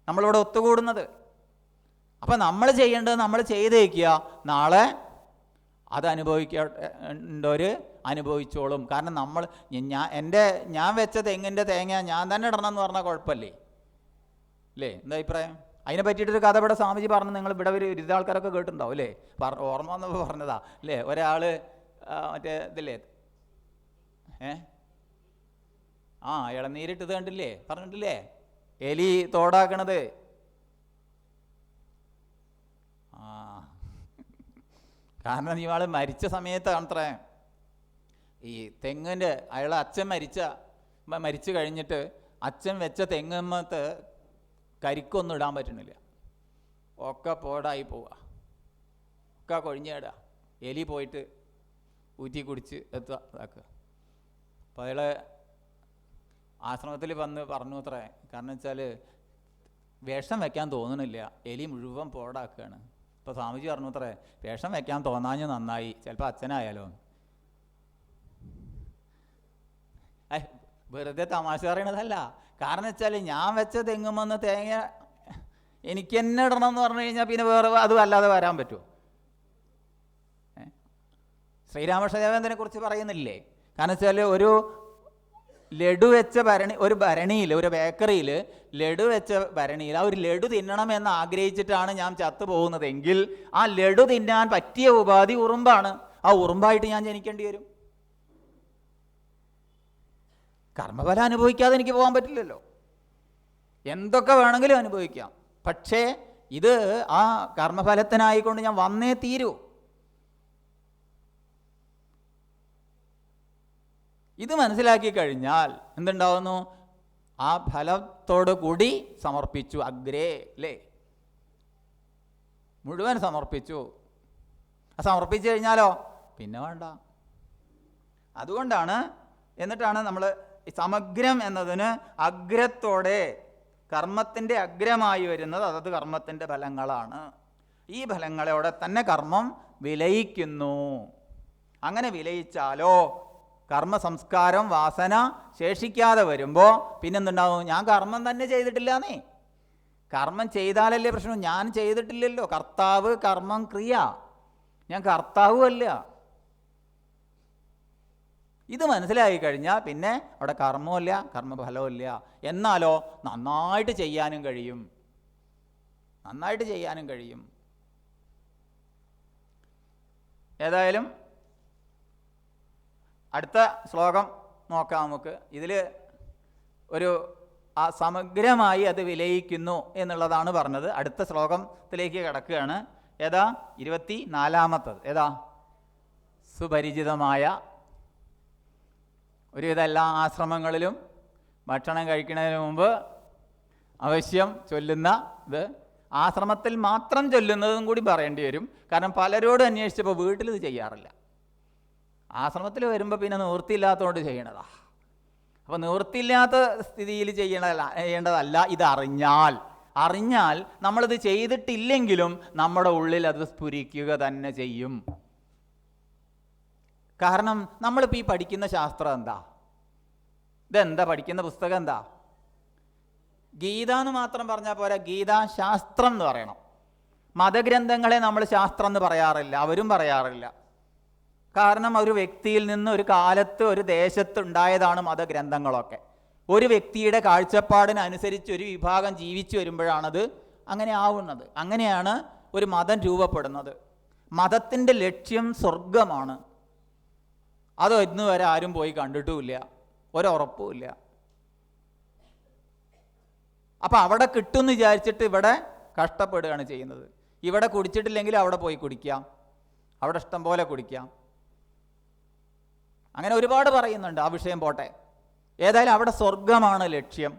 നമ്മളിവിടെ ഒത്തുകൂടുന്നത്. അപ്പം നമ്മൾ ചെയ്യേണ്ടത് നമ്മൾ ചെയ്തേക്കുക, നാളെ അത് അനുഭവിക്കേണ്ടവർ അനുഭവിച്ചോളും. കാരണം ഞാൻ വെച്ച തെങ്ങിൻ്റെ തേങ്ങ ഞാൻ തന്നെ ഇടണം എന്ന് പറഞ്ഞാൽ കുഴപ്പമില്ലേ? അല്ലേ? എന്താ അഭിപ്രായം? അതിനെ പറ്റിയിട്ടൊരു കഥ ഇവിടെ സ്വാമിജി പറഞ്ഞു, നിങ്ങൾ ഇവിടെ ഒരു ആൾക്കാരൊക്കെ കേട്ടിട്ടുണ്ടാവും അല്ലേ? ഓർമ്മ വന്നപ്പോൾ പറഞ്ഞതാ അല്ലേ? ഒരാൾ മറ്റേ ഇതില്ലേ ഇളനീരിട്ടത് കണ്ടില്ലേ, പറഞ്ഞിട്ടില്ലേ? എലി തോടാക്കണത്. കാരണം ഇയാൾ മരിച്ച സമയത്താണത്രേ ഈ തെങ്ങിൻ്റെ, അയാളെ അച്ഛൻ മരിച്ചു കഴിഞ്ഞിട്ട് അച്ഛൻ വെച്ച തെങ്ങമ്മത്ത് കരിക്കൊന്നും ഇടാൻ പറ്റണില്ല, ഒക്കെ പോടായി പോവുക, ഒക്കെ കൊഴിഞ്ഞിടുക. എലി പോയിട്ട് ഊറ്റി കുടിച്ച് ഇതാക്കുക. അപ്പോൾ അയാൾ ആശ്രമത്തിൽ വന്ന് പറഞ്ഞു അത്രേ, കാരണം വെച്ചാൽ വേഷം വയ്ക്കാൻ തോന്നണില്ല, എലി മുഴുവൻ പോടാക്കുകയാണ്. ഇപ്പോൾ സ്വാമിജി പറഞ്ഞു അത്രേ, വേഷം വയ്ക്കാൻ തോന്നാഞ്ഞ് നന്നായി, ചിലപ്പോൾ അച്ഛനായാലോ. വെറുതെ തമാശ പറയണതല്ല. കാരണം വെച്ചാൽ ഞാൻ വെച്ച തെങ്ങുമെന്ന് തേങ്ങ എനിക്ക് തന്നെ ഇടണം എന്ന് പറഞ്ഞു കഴിഞ്ഞാൽ പിന്നെ വേറെ അതും അല്ലാതെ വരാൻ പറ്റുമോ? ശ്രീരാമകൃഷ്ണദേവനെ കുറിച്ച് പറയുന്നില്ലേ? കാരണം വെച്ചാൽ ഒരു ലഡു വെച്ച ഒരു ഭരണിയിൽ, ഒരു ബേക്കറിയിൽ ലഡു വെച്ച ഭരണിയിൽ ആ ഒരു ലഡു തിന്നണമെന്ന് ആഗ്രഹിച്ചിട്ടാണ് ഞാൻ ചത്തു പോകുന്നതെങ്കിൽ ആ ലഡു തിന്നാൻ പറ്റിയ ഉപാധി ഉറുമ്പാണ്. ആ ഉറുമ്പായിട്ട് ഞാൻ ജനിക്കേണ്ടി വരും. കർമ്മഫലം അനുഭവിക്കാതെ എനിക്ക് പോകാൻ പറ്റില്ലല്ലോ. എന്തൊക്കെ വേണമെങ്കിലും അനുഭവിക്കാം, പക്ഷേ ഇത് ആ കർമ്മഫലത്തിനായിക്കൊണ്ട് ഞാൻ വന്നേ തീരൂ. ഇത് മനസ്സിലാക്കി കഴിഞ്ഞാൽ എന്തുണ്ടാവുന്നു? ആ ഫലത്തോടു കൂടി സമർപ്പിച്ചു, അഗ്രേ അല്ലേ, മുഴുവൻ സമർപ്പിച്ചു. സമർപ്പിച്ചു കഴിഞ്ഞാലോ പിന്നെ വേണ്ട. അതുകൊണ്ടാണ് എന്നിട്ടാണ് നമ്മൾ സമഗ്രം എന്നതിന് അഗ്രത്തോടെ, കർമ്മത്തിൻ്റെ അഗ്രമായി വരുന്നത് അതത് കർമ്മത്തിൻ്റെ ഫലങ്ങളാണ്. ഈ ഫലങ്ങളോടെ തന്നെ കർമ്മം വിലയിക്കുന്നു. അങ്ങനെ വിലയിച്ചാലോ കർമ്മ സംസ്കാരം വാസന ശേഷിക്കാതെ വരുമ്പോൾ പിന്നെന്തുണ്ടാവും? ഞാൻ കർമ്മം തന്നെ ചെയ്തിട്ടില്ലാന്നേ. കർമ്മം ചെയ്താലല്ലേ പ്രശ്നം. ഞാൻ ചെയ്തിട്ടില്ലല്ലോ. കർത്താവ്, കർമ്മം, ക്രിയ. ഞാൻ കർത്താവും അല്ല. ഇത് മനസ്സിലായി കഴിഞ്ഞാൽ പിന്നെ അവിടെ കർമ്മമില്ല, കർമ്മഫലമില്ല. എന്നാലോ നന്നായിട്ട് ചെയ്യാനും കഴിയും, നന്നായിട്ട് ചെയ്യാനും കഴിയും. ഏതായാലും അടുത്ത ശ്ലോകം നോക്കാം നമുക്ക്. ഇതിൽ ഒരു സമഗ്രമായി അത് വിലയിക്കുന്നു എന്നുള്ളതാണ് പറഞ്ഞത്. അടുത്ത ശ്ലോകത്തിലേക്ക് കിടക്കുകയാണ്. ഏതാ? 24-ാമത്തത്. ഏതാ? സുപരിചിതമായ, ഒരുവിധ എല്ലാ ആശ്രമങ്ങളിലും ഭക്ഷണം കഴിക്കുന്നതിന് മുമ്പ് അവശ്യം ചൊല്ലുന്ന ഇത്, ആശ്രമത്തിൽ മാത്രം ചൊല്ലുന്നതും കൂടി പറയേണ്ടി വരും. കാരണം പലരോടും അന്വേഷിച്ചപ്പോൾ വീട്ടിൽ ഇത് ചെയ്യാറില്ല. ആശ്രമത്തിൽ വരുമ്പോൾ പിന്നെ നിവൃത്തിയില്ലാത്തതുകൊണ്ട് ചെയ്യണതാ. അപ്പോൾ നിവൃത്തിയില്ലാത്ത സ്ഥിതിയിൽ ചെയ്യേണ്ടതല്ല. ഇത് അറിഞ്ഞാൽ നമ്മളിത് ചെയ്തിട്ടില്ലെങ്കിലും നമ്മുടെ ഉള്ളിൽ അത് സ്ഫുരിക്കുക തന്നെ ചെയ്യും. കാരണം നമ്മളിപ്പോൾ ഈ പഠിക്കുന്ന ശാസ്ത്രം എന്താ? ഇതെന്താ പഠിക്കുന്ന പുസ്തകം? എന്താ? ഗീത എന്ന് മാത്രം പറഞ്ഞാൽ പോരാ, ഗീതാശാസ്ത്രം എന്ന് പറയണം. മതഗ്രന്ഥങ്ങളെ നമ്മൾ ശാസ്ത്രം എന്ന് പറയാറില്ല, അവരും പറയാറില്ല. കാരണം ഒരു വ്യക്തിയിൽ നിന്ന് ഒരു കാലത്ത് ഒരു ദേശത്ത് ഉണ്ടായതാണ് മതഗ്രന്ഥങ്ങളൊക്കെ. ഒരു വ്യക്തിയുടെ കാഴ്ചപ്പാടിനനുസരിച്ച് ഒരു വിഭാഗം ജീവിച്ചു വരുമ്പോഴാണത് അങ്ങനെ ആവുന്നത്. അങ്ങനെയാണ് ഒരു മതം രൂപപ്പെടുന്നത്. മതത്തിൻ്റെ ലക്ഷ്യം സ്വർഗമാണ്. അത് ഇന്ന് വരെ ആരും പോയി കണ്ടിട്ടുമില്ല, ഒരുറപ്പുമില്ല. അപ്പം അവിടെ കിട്ടുമെന്ന് വിചാരിച്ചിട്ട് ഇവിടെ കഷ്ടപ്പെടുകയാണ് ചെയ്യുന്നത്. ഇവിടെ കുടിച്ചിട്ടില്ലെങ്കിൽ അവിടെ പോയി കുടിക്കാം, അവിടെ ഇഷ്ടം പോലെ കുടിക്കാം. അങ്ങനെ ഒരുപാട് പറയുന്നുണ്ട്. ആ വിഷയം പോട്ടെ. ഏതായാലും അവിടെ സ്വർഗമാണ് ലക്ഷ്യം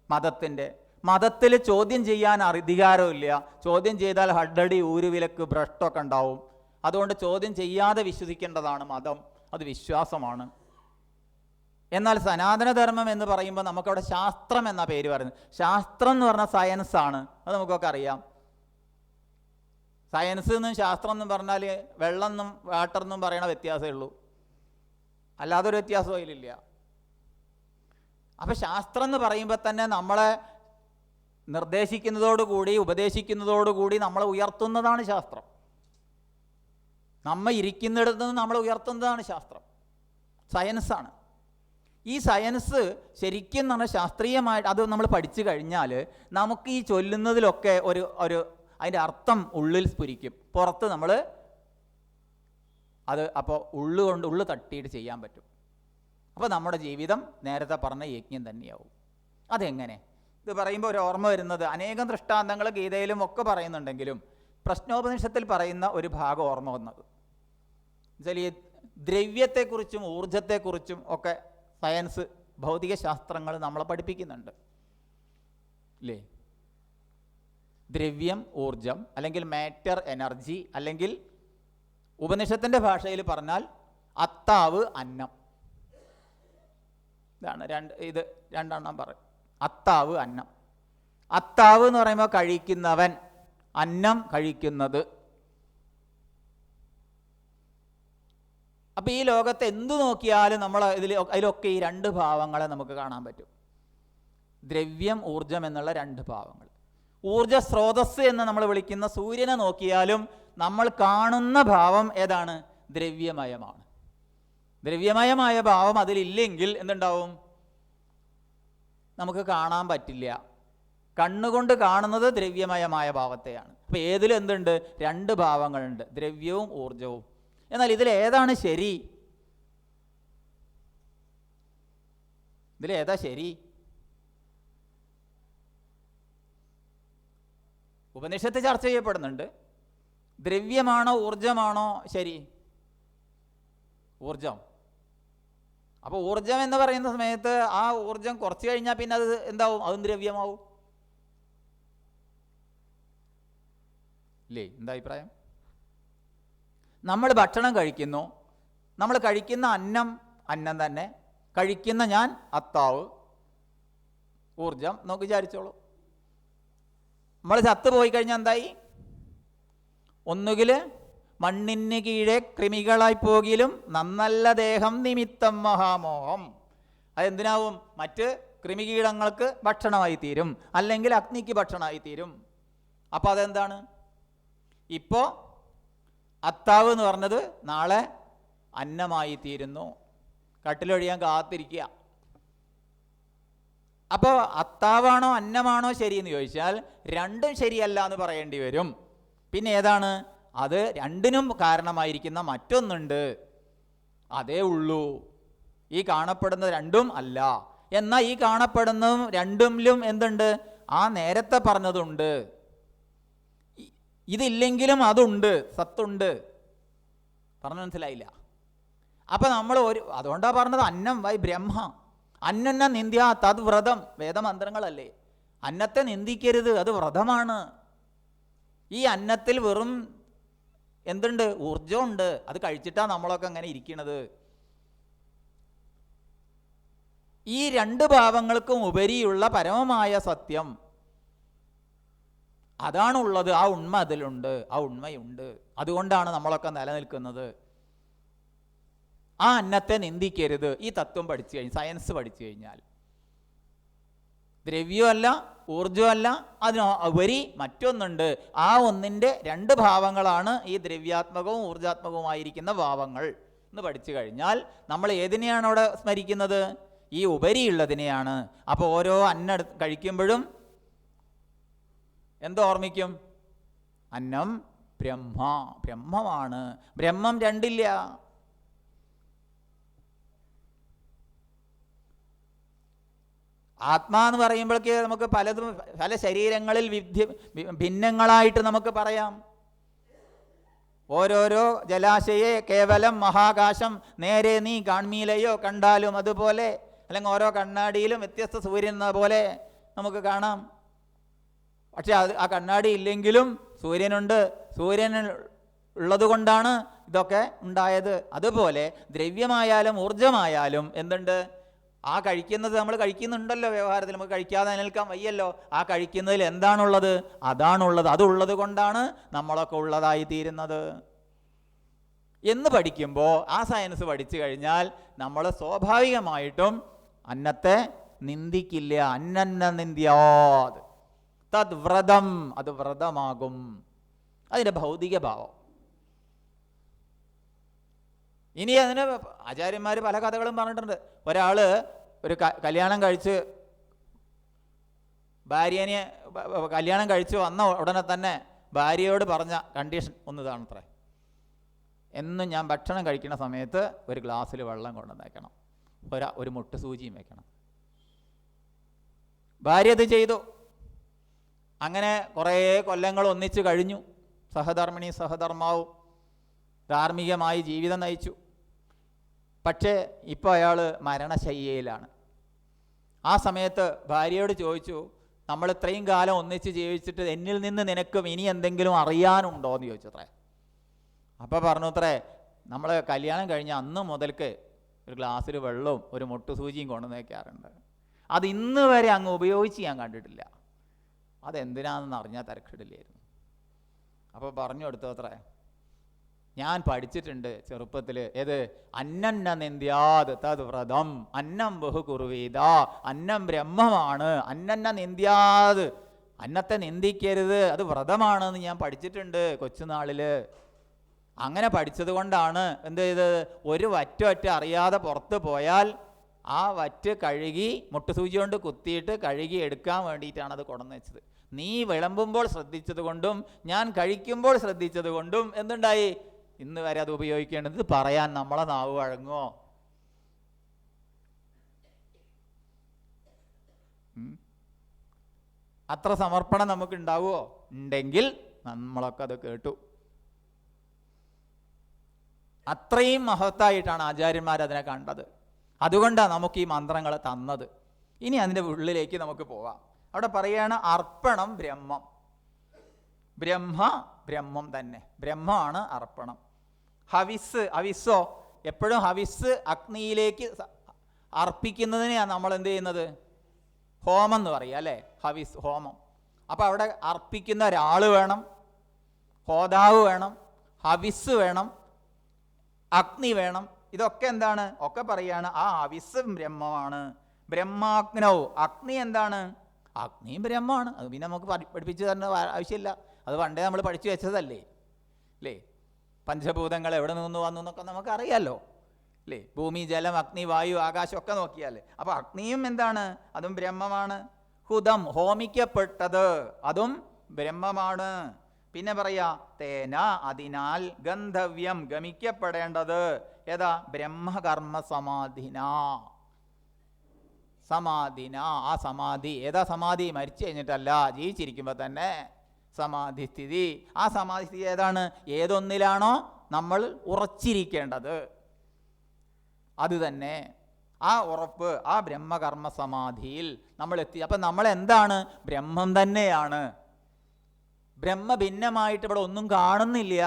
മതത്തിൻ്റെ. മതത്തിൽ ചോദ്യം ചെയ്യാൻ അധികാരമില്ല. ചോദ്യം ചെയ്താൽ ഹഡ്ഡടി, ഊരുവിലക്ക്, ഭ്രഷ്ടമൊക്കെ ഉണ്ടാവും. അതുകൊണ്ട് ചോദ്യം ചെയ്യാതെ വിശ്വസിക്കേണ്ടതാണ് മതം. അത് വിശ്വാസമാണ്. എന്നാൽ സനാതനധർമ്മം എന്ന് പറയുമ്പോൾ നമുക്കവിടെ ശാസ്ത്രം എന്ന പേര് പറയുന്നത്. ശാസ്ത്രം എന്ന് പറഞ്ഞാൽ സയൻസാണ്, അത് നമുക്കൊക്കെ അറിയാം. സയൻസ് എന്നും ശാസ്ത്രം എന്നും പറഞ്ഞാൽ വെള്ളം എന്നും വാട്ടർ എന്നും പറയണ വ്യത്യാസമേ ഉള്ളൂ, അല്ലാതൊരു വ്യത്യാസവും അതിലില്ല. അപ്പം ശാസ്ത്രം എന്ന് പറയുമ്പോൾ തന്നെ നമ്മളെ നിർദ്ദേശിക്കുന്നതോടുകൂടി ഉപദേശിക്കുന്നതോടുകൂടി നമ്മളെ ഉയർത്തുന്നതാണ് ശാസ്ത്രം. നമ്മ ഇരിക്കുന്നിടത്ത് നിന്ന് നമ്മളെ ഉയർത്തുന്നതാണ് ശാസ്ത്രം, സയൻസാണ്. ഈ സയൻസ് ശരിക്കും എന്ന് പറഞ്ഞാൽ ശാസ്ത്രീയമായിട്ട് അത് നമ്മൾ പഠിച്ചു കഴിഞ്ഞാൽ നമുക്ക് ഈ ചൊല്ലുന്നതിലൊക്കെ ഒരു അതിൻ്റെ അർത്ഥം ഉള്ളിൽ സ്ഫുരിക്കും. പുറത്ത് നമ്മൾ അത് അപ്പോൾ ഉള്ളു തട്ടിയിട്ട് ചെയ്യാൻ പറ്റും. അപ്പോൾ നമ്മുടെ ജീവിതം നേരത്തെ പറഞ്ഞ യജ്ഞം തന്നെയാവും. അതെങ്ങനെ? ഇത് പറയുമ്പോൾ ഒരു ഓർമ്മ വരുന്നത്, അനേകം ദൃഷ്ടാന്തങ്ങൾ ഗീതയിലും ഒക്കെ പറയുന്നുണ്ടെങ്കിലും പ്രശ്നോപനിഷത്തിൽ പറയുന്ന ഒരു ഭാഗം ഓർമ്മ വന്നത് എന്നുവെച്ചാൽ ഈ ദ്രവ്യത്തെക്കുറിച്ചും ഊർജത്തെക്കുറിച്ചും ഒക്കെ സയൻസ്, ഭൗതിക ശാസ്ത്രങ്ങൾ നമ്മളെ പഠിപ്പിക്കുന്നുണ്ട് അല്ലേ? ദ്രവ്യം, ഊർജം, അല്ലെങ്കിൽ മാറ്റർ, എനർജി, അല്ലെങ്കിൽ ഉപനിഷത്തിൻ്റെ ഭാഷയിൽ പറഞ്ഞാൽ അത്താവ്, അന്നം. ഇതാണ് ഇത് രണ്ടെണ്ണം പറയും. അത്താവ്, അന്നം. അത്താവ് എന്ന് പറയുമ്പോൾ കഴിക്കുന്നവൻ, അന്നം കഴിക്കുന്നത്. അപ്പം ഈ ലോകത്ത് എന്തു നോക്കിയാലും നമ്മൾ അതിലൊക്കെ ഈ രണ്ട് ഭാവങ്ങളെ നമുക്ക് കാണാൻ പറ്റും. ദ്രവ്യം, ഊർജം എന്നുള്ള രണ്ട് ഭാവങ്ങൾ. ഊർജ സ്രോതസ് എന്ന് നമ്മൾ വിളിക്കുന്ന സൂര്യനെ നോക്കിയാലും നമ്മൾ കാണുന്ന ഭാവം ഏതാണ്? ദ്രവ്യമയമാണ്. ദ്രവ്യമയമായ ഭാവം അതിലില്ലെങ്കിൽ എന്തുണ്ടാവും? നമുക്ക് കാണാൻ പറ്റില്ല. കണ്ണുകൊണ്ട് കാണുന്നത് ദ്രവ്യമയമായ ഭാവത്തെയാണ്. അപ്പോൾ ഏതിലും എന്തുണ്ട്? രണ്ട് ഭാവങ്ങളുണ്ട്, ദ്രവ്യവും ഊർജവും. എന്നാൽ ഇതിലേതാണ് ശരി? ഇതിലേതാ ശരി? ഉപനിഷത്ത് ചർച്ച ചെയ്യപ്പെടുന്നുണ്ട്. ദ്രവ്യമാണോ ഊർജമാണോ ശരി? ഊർജം. അപ്പോൾ ഊർജം എന്ന് പറയുന്ന സമയത്ത് ആ ഊർജം കുറച്ച് കഴിഞ്ഞാൽ പിന്നെ അത് എന്താവും? അതും ദ്രവ്യമാവും ഇല്ലേ? എന്താ അഭിപ്രായം? നമ്മൾ ഭക്ഷണം കഴിക്കുന്നു, നമ്മൾ കഴിക്കുന്ന അന്നം തന്നെ, കഴിക്കുന്ന ഞാൻ അത്താവ്, ഊർജം. നോക്കി വിചാരിച്ചോളൂ, നമ്മൾ ചത്ത് പോയി കഴിഞ്ഞാൽ എന്തായി? ഒന്നുകിൽ മണ്ണിന് കീഴെ കൃമികളായി പോകിലും നന്നല്ല ദേഹം നിമിത്തം മഹാമോഹം. അതെന്തിനാവും? മറ്റ് കൃമികീടങ്ങൾക്ക് ഭക്ഷണമായി തീരും, അല്ലെങ്കിൽ അഗ്നിക്ക് ഭക്ഷണമായി തീരും. അപ്പോൾ അതെന്താണ്? ഇപ്പോൾ അത്താവ് എന്ന് പറഞ്ഞത് നാളെ അന്നമായി തീരുന്നു. കട്ടിലൊഴിയാൻ കാത്തിരിക്കുക. അപ്പോൾ അത്താവാണോ അന്നമാണോ ശരിയെന്ന് ചോദിച്ചാൽ രണ്ടും ശരിയല്ല എന്ന് പറയേണ്ടി വരും. പിന്നെ ഏതാണ്? അത് രണ്ടിനും കാരണമായിരിക്കുന്ന മറ്റൊന്നുണ്ട്, അതേ ഉള്ളൂ. ഈ കാണപ്പെടുന്നത് രണ്ടും അല്ല. എന്നാൽ ഈ കാണപ്പെടുന്നതും രണ്ടിലും എന്തുണ്ട്? ആ നേരത്തെ പറഞ്ഞതുണ്ട്. ഇതില്ലെങ്കിലും അതുണ്ട്, സത്തുണ്ട്. പറഞ്ഞു മനസ്സിലായില്ല? അപ്പം നമ്മൾ അതുകൊണ്ടാണ് പറഞ്ഞത് അന്നം വൈ ബ്രഹ്മ. അന്നന്ന നിന്ദ്യ തത് വ്രതം. വേദമന്ത്രങ്ങളല്ലേ? അന്നത്തെ നിന്ദിക്കരുത്, അത് വ്രതമാണ്. ഈ അന്നത്തിൽ വെറും എന്തുണ്ട്? ഊർജമുണ്ട്. അത് കഴിച്ചിട്ടാണ് നമ്മളൊക്കെ അങ്ങനെ ഇരിക്കുന്നത്. ഈ രണ്ട് ഭാവങ്ങൾക്കും ഉപരിയുള്ള പരമമായ സത്യം അതാണുള്ളത്. ആ ഉണ്മ അതിലുണ്ട്, ആ ഉണ്മയുണ്ട്. അതുകൊണ്ടാണ് നമ്മളൊക്കെ നിലനിൽക്കുന്നത്. ആ അന്നത്തെ നിന്ദിക്കരുത്. ഈ തത്വം പഠിച്ചു കഴിഞ്ഞാൽ, സയൻസ് പഠിച്ചു കഴിഞ്ഞാൽ ദ്രവ്യമല്ല, ഊർജമല്ല, അതിനുപരി മറ്റൊന്നുണ്ട്. ആ ഒന്നിൻ്റെ രണ്ട് ഭാവങ്ങളാണ് ഈ ദ്രവ്യാത്മകവും ഊർജാത്മകവുമായിരിക്കുന്ന ഭാവങ്ങൾ എന്ന് പഠിച്ചു കഴിഞ്ഞാൽ നമ്മൾ ഏതിനെയാണ് അവിടെ സ്മരിക്കുന്നത്? ഈ ഉപരിയുള്ളതിനെയാണ്. അപ്പോൾ ഓരോ അന്നം കഴിക്കുമ്പോഴും എന്തോർമ്മിക്കും? അന്നം ബ്രഹ്മമാണ്. ബ്രഹ്മം രണ്ടില്ല. ആത്മാ എന്ന് പറയുമ്പോഴേക്ക് നമുക്ക് പലതും പല ശരീരങ്ങളിൽ ഭിന്നങ്ങളായിട്ട് നമുക്ക് പറയാം. ഓരോരോ ജലാശയെ കേവലം മഹാകാശം നേരെ നീ കാൺമീലയോ കണ്ടാലും അതുപോലെ, അല്ലെങ്കിൽ ഓരോ കണ്ണാടിയിലും വ്യത്യസ്ത സൂര്യൻ എന്ന പോലെ നമുക്ക് കാണാം. പക്ഷെ ആ കണ്ണാടി ഇല്ലെങ്കിലും സൂര്യനുണ്ട്. സൂര്യൻ ഉള്ളത് കൊണ്ടാണ് ഇതൊക്കെ ഉണ്ടായത്. അതുപോലെ ദ്രവ്യമായാലും ഊർജമായാലും എന്തുണ്ട്? ആ കഴിക്കുന്നത് നമ്മൾ കഴിക്കുന്നുണ്ടല്ലോ, വ്യവഹാരത്തിൽ നമുക്ക് കഴിക്കാതെ നിലനിൽക്കാൻ വയ്യല്ലോ. ആ കഴിക്കുന്നതിൽ എന്താണുള്ളത്? അതാണുള്ളത്. അതുള്ളത് കൊണ്ടാണ് നമ്മളൊക്കെ ഉള്ളതായി തീരുന്നത് എന്ന് പഠിക്കുമ്പോൾ, ആ സയൻസ് പഠിച്ചു കഴിഞ്ഞാൽ നമ്മൾ സ്വാഭാവികമായിട്ടും അന്നത്തെ നിന്ദിക്കില്ല. അന്നന്ന നിന്ദ്യാത് തദ് വ്രതം, അത് വ്രതമാകും. അതിൻ്റെ ഭൗതിക ഭാവം. ഇനി അതിന് ആചാര്യന്മാർ പല കഥകളും പറഞ്ഞിട്ടുണ്ട്. ഒരാൾ ഒരു കല്യാണം കഴിച്ച് ഭാര്യനെ കല്യാണം കഴിച്ച് വന്ന ഉടനെ തന്നെ ഭാര്യയോട് പറഞ്ഞ കണ്ടീഷൻ ഒന്നിതാണത്രേ: എന്നും ഞാൻ ഭക്ഷണം കഴിക്കുന്ന സമയത്ത് ഒരു ഗ്ലാസ്സിൽ വെള്ളം കൊണ്ടുവന്നേക്കണം, ഒരു മുട്ട് സൂചിയും വെക്കണം. ഭാര്യ അത് ചെയ്തു. അങ്ങനെ കുറേ കൊല്ലങ്ങൾ ഒന്നിച്ച് കഴിഞ്ഞു. സഹധർമ്മിണി സഹധർമ്മാവും ധാർമ്മികമായി ജീവിതം നയിച്ചു. പക്ഷേ ഇപ്പോൾ അയാൾ മരണശയ്യയിലാണ്. ആ സമയത്ത് ഭാര്യയോട് ചോദിച്ചു, നമ്മൾ ഇത്രയും കാലം ഒന്നിച്ച് ജീവിച്ചിട്ട് എന്നിൽ നിന്ന് നിനക്ക് ഇനി എന്തെങ്കിലും അറിയാനുണ്ടോ എന്ന് ചോദിച്ചത്രേ. അപ്പോൾ പറഞ്ഞു അത്രേ, നമ്മൾ കല്യാണം കഴിഞ്ഞ അന്ന് മുതൽക്ക് ഒരു ഗ്ലാസ്സിൽ വെള്ളവും ഒരു മുട്ടുസൂചിയും കൊണ്ടുവന്ന് വയ്ക്കാറുണ്ട്. അത് ഇന്ന് വരെ അങ്ങ് ഉപയോഗിച്ച് ഞാൻ കണ്ടിട്ടില്ല. അതെന്തിനാണെന്ന് അറിഞ്ഞാൽ തിരക്കിടില്ലായിരുന്നു. അപ്പോൾ പറഞ്ഞു കൊടുത്തു അത്രേ, ഞാൻ പഠിച്ചിട്ടുണ്ട് ചെറുപ്പത്തിൽ. ഏത്? അന്നന്ന നിന്ദ്യാത് തദ് വ്രതം, അന്നം ബഹു കുറുവീത, അന്നം ബ്രഹ്മമാണ്, അന്നന്ന നിന്ദ്യാത്, അന്നത്തെ നിന്ദിക്കരുത്, അത് വ്രതമാണെന്ന് ഞാൻ പഠിച്ചിട്ടുണ്ട് കൊച്ചുനാളിൽ. അങ്ങനെ പഠിച്ചത് കൊണ്ടാണ് എന്ത് ചെയ്തത്? ഒരു വറ്റൊറ്റ അറിയാതെ പുറത്ത് പോയാൽ ആ വറ്റ് കഴുകി മുട്ടുസൂചി കൊണ്ട് കുത്തിയിട്ട് കഴുകി എടുക്കാൻ വേണ്ടിയിട്ടാണ് അത് കൊണ്ടുവന്ന് വെച്ചത്. നീ വിളമ്പുമ്പോൾ ശ്രദ്ധിച്ചത് കൊണ്ടും ഞാൻ കഴിക്കുമ്പോൾ ശ്രദ്ധിച്ചത് കൊണ്ടും എന്തുണ്ടായി? ഇന്ന് വരെ അത് ഉപയോഗിക്കേണ്ടത്. ഇത് പറയാൻ നമ്മളെ നാവ് വഴങ്ങുമോ? അത്ര സമർപ്പണം നമുക്ക് ഉണ്ടാവുമോ? ഉണ്ടെങ്കിൽ നമ്മളൊക്കെ അത് കേട്ടു. അത്രയും മഹത്തായിട്ടാണ് ആചാര്യന്മാർ അതിനെ കണ്ടത്. അതുകൊണ്ടാണ് നമുക്ക് ഈ മന്ത്രങ്ങൾ തന്നത്. ഇനി അതിൻ്റെ ഉള്ളിലേക്ക് നമുക്ക് പോവാം. അവിടെ പറയുകയാണ് അർപ്പണം ബ്രഹ്മം. ബ്രഹ്മം തന്നെ, ബ്രഹ്മമാണ് അർപ്പണം. ഹവിസ്സോ എപ്പോഴും ഹവിസ് അഗ്നിയിലേക്ക് അർപ്പിക്കുന്നതിനെയാണ് നമ്മൾ എന്ത് ചെയ്യുന്നത്? ഹോമം എന്ന് പറയുക അല്ലേ? ഹവിസ് ഹോമം. അപ്പോൾ അവിടെ അർപ്പിക്കുന്ന ഒരാൾ വേണം, ഹോതാവ് വേണം, ഹവിസ് വേണം, അഗ്നി വേണം. ഇതൊക്കെ എന്താണ്? ഒക്കെ പറയാണ് ആ ഹവിസ് ബ്രഹ്മമാണ്. ബ്രഹ്മാഗ്നൗ, അഗ്നി എന്താണ്? അഗ്നിയും ബ്രഹ്മമാണ്. അത് പിന്നെ നമുക്ക് പഠിപ്പിച്ചു തരേണ്ട ആവശ്യമില്ല. അത് പണ്ടേ നമ്മൾ പഠിച്ചു വെച്ചതല്ലേ അല്ലേ? പഞ്ചഭൂതങ്ങൾ എവിടെ നിന്ന് വന്നു എന്നൊക്കെ നമുക്കറിയാമല്ലോ അല്ലേ? ഭൂമി, ജലം, അഗ്നി, വായു, ആകാശം ഒക്കെ നോക്കിയാൽ. അപ്പോൾ അഗ്നിയും എന്താണ്? അതും ബ്രഹ്മമാണ്. ഹുതം, ഹോമിക്കപ്പെട്ടത്, അതും ബ്രഹ്മമാണ്. പിന്നെ പറയാ തേന, അതിനാൽ, ഗന്ധവ്യം, ഗമിക്കപ്പെടേണ്ടത് ഏതാ? ബ്രഹ്മകർമ്മ സമാധിന. ആ സമാധി ഏതാ? സമാധി മരിച്ചു കഴിഞ്ഞിട്ടല്ല, ജീവിച്ചിരിക്കുമ്പോൾ തന്നെ സമാധി സ്ഥിതി. ആ സമാധി സ്ഥിതി ഏതാണ്? ഏതൊന്നിലാണോ നമ്മൾ ഉറച്ചിരിക്കേണ്ടത് അത് തന്നെ. ആ ഉറപ്പ്, ആ ബ്രഹ്മകർമ്മ സമാധിയിൽ നമ്മൾ എത്തി. അപ്പം നമ്മൾ എന്താണ്? ബ്രഹ്മം തന്നെയാണ്. ബ്രഹ്മ ഭിന്നമായിട്ട് ഇവിടെ ഒന്നും കാണുന്നില്ല.